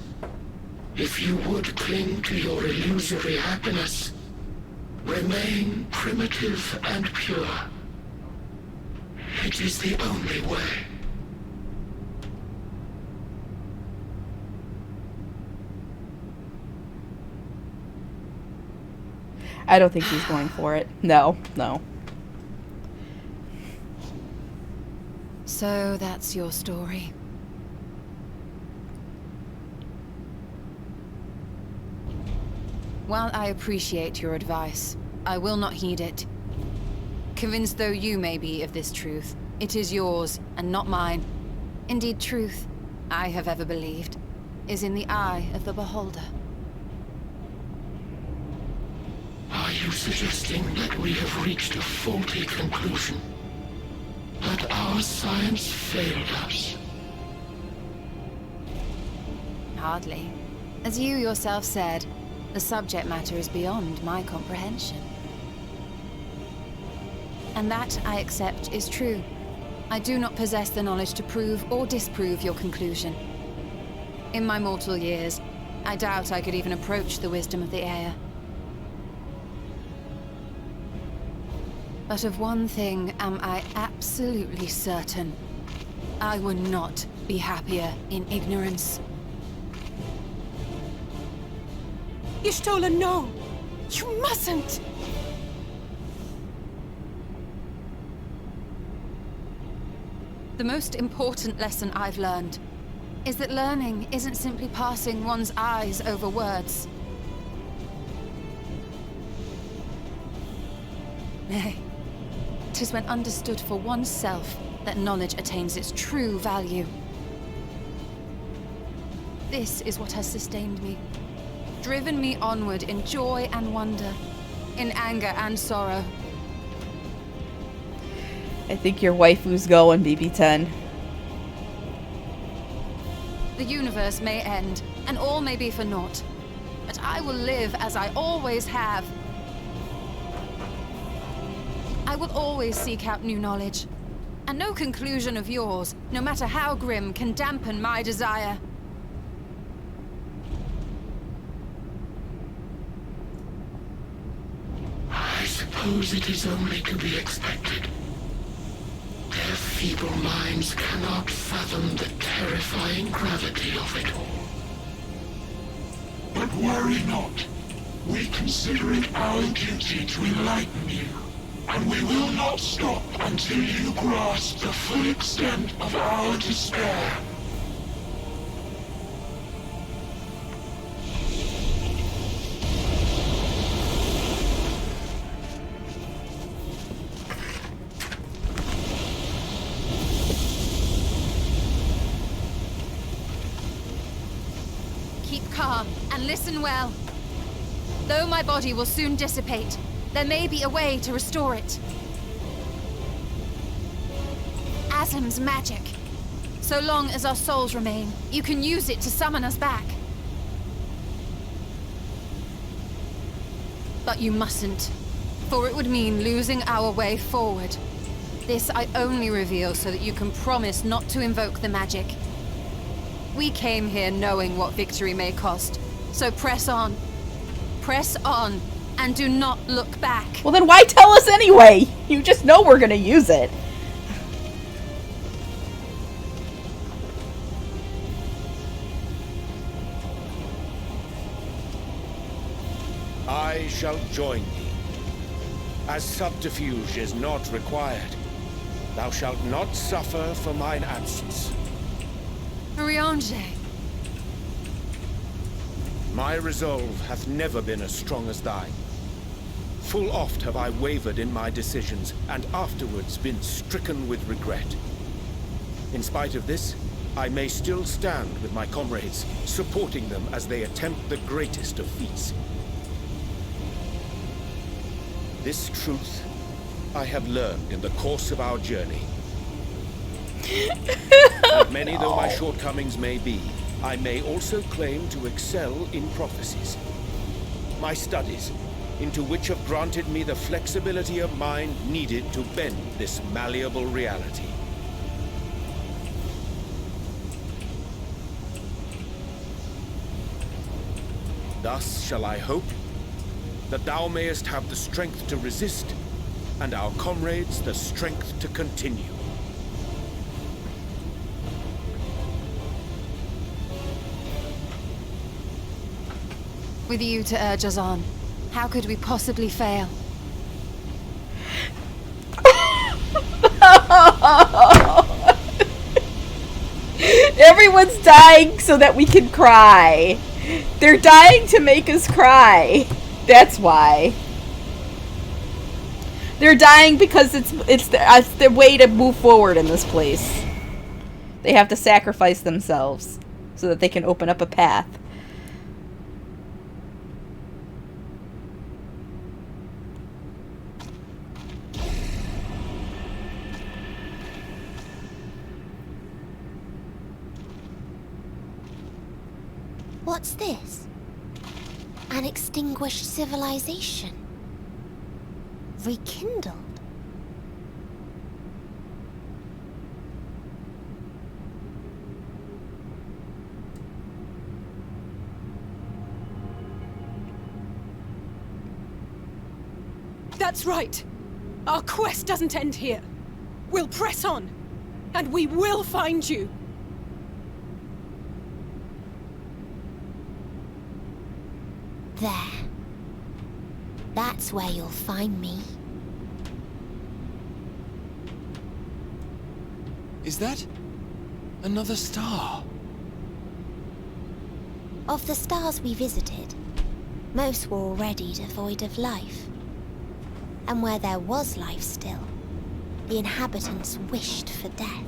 If you would cling to your illusory happiness, remain primitive and pure. It is the only way. I don't think he's going for it. No, no. So that's your story. While I appreciate your advice, I will not heed it. Convinced though you may be of this truth, it is yours and not mine. Indeed, truth, I have ever believed, is in the eye of the beholder. Are you suggesting that we have reached a faulty conclusion? That our science failed us? Hardly. As you yourself said, the subject matter is beyond my comprehension. And that, I accept, is true. I do not possess the knowledge to prove or disprove your conclusion. In my mortal years, I doubt I could even approach the wisdom of the Air. But of one thing am I absolutely certain. I would not be happier in ignorance. Y'shtola, no! You mustn't! The most important lesson I've learned is that learning isn't simply passing one's eyes over words. Nay, 'tis when understood for oneself that knowledge attains its true value. This is what has sustained me, driven me onward in joy and wonder, in anger and sorrow. I think your waifu's going, BB-10. The universe may end, and all may be for naught, but I will live as I always have. I will always seek out new knowledge, And no conclusion of yours, no matter how grim, can dampen my desire. I suppose it is only to be expected. Their feeble minds cannot fathom the terrifying gravity of it all. But worry not. We consider it our duty to enlighten you, and we will not stop until you grasp the full extent of our despair. Keep calm and listen well. Though my body will soon dissipate, there may be a way to restore it. Asm's magic. So long as our souls remain, you can use it to summon us back. But you mustn't, for it would mean losing our way forward. This I only reveal so that you can promise not to invoke the magic. We came here knowing what victory may cost, so press on. Press on, and do not look back. Well, then why tell us anyway? You just know we're gonna use it. I shall join thee. As subterfuge is not required, thou shalt not suffer for mine absence. Riange. My resolve hath never been as strong as thine. Full oft have I wavered in my decisions, and afterwards been stricken with regret. In spite of this, I may still stand with my comrades, supporting them as they attempt the greatest of feats. This truth I have learned in the course of our journey. And many though my shortcomings may be, I may also claim to excel in prophecies. My studies, into which have granted me the flexibility of mind needed to bend this malleable reality. Thus shall I hope that thou mayest have the strength to resist, and our comrades the strength to continue. With you to urge us on, how could we possibly fail? Everyone's dying so that we can cry. They're dying to make us cry. That's why. They're dying because it's the way to move forward in this place. They have to sacrifice themselves so that they can open up a path. What's this? An extinguished civilization. Rekindled. That's right. Our quest doesn't end here. We'll press on, and we will find you. There. That's where you'll find me. Is that another star? Of the stars we visited, most were already devoid of life. And where there was life still, the inhabitants wished for death.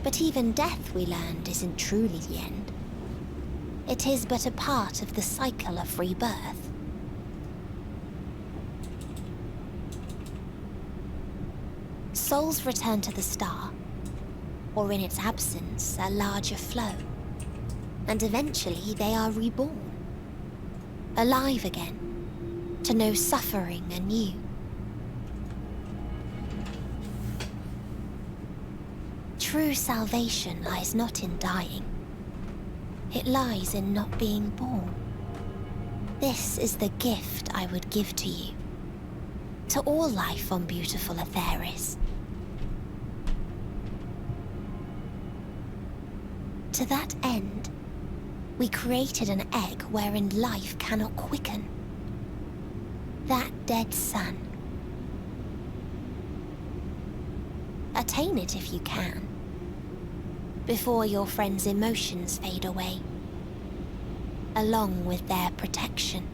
But even death, we learned, isn't truly the end. It is but a part of the cycle of rebirth. Souls return to the star, or in its absence, a larger flow. And eventually they are reborn. Alive again, to know suffering anew. True salvation lies not in dying. It lies in not being born. This is the gift I would give to you. To all life on beautiful Aetheris. To that end, we created an egg wherein life cannot quicken. That dead sun. Attain it if you can, before your friends' emotions fade away, along with their protection.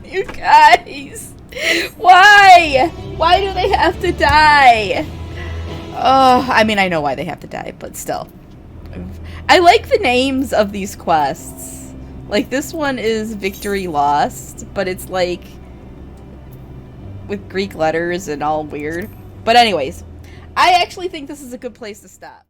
You guys! Why? Why do they have to die? Oh, I mean, I know why they have to die, but still. I like the names of these quests. Like, this one is Victory Lost, but it's like with Greek letters and all weird. But anyways, I actually think this is a good place to stop.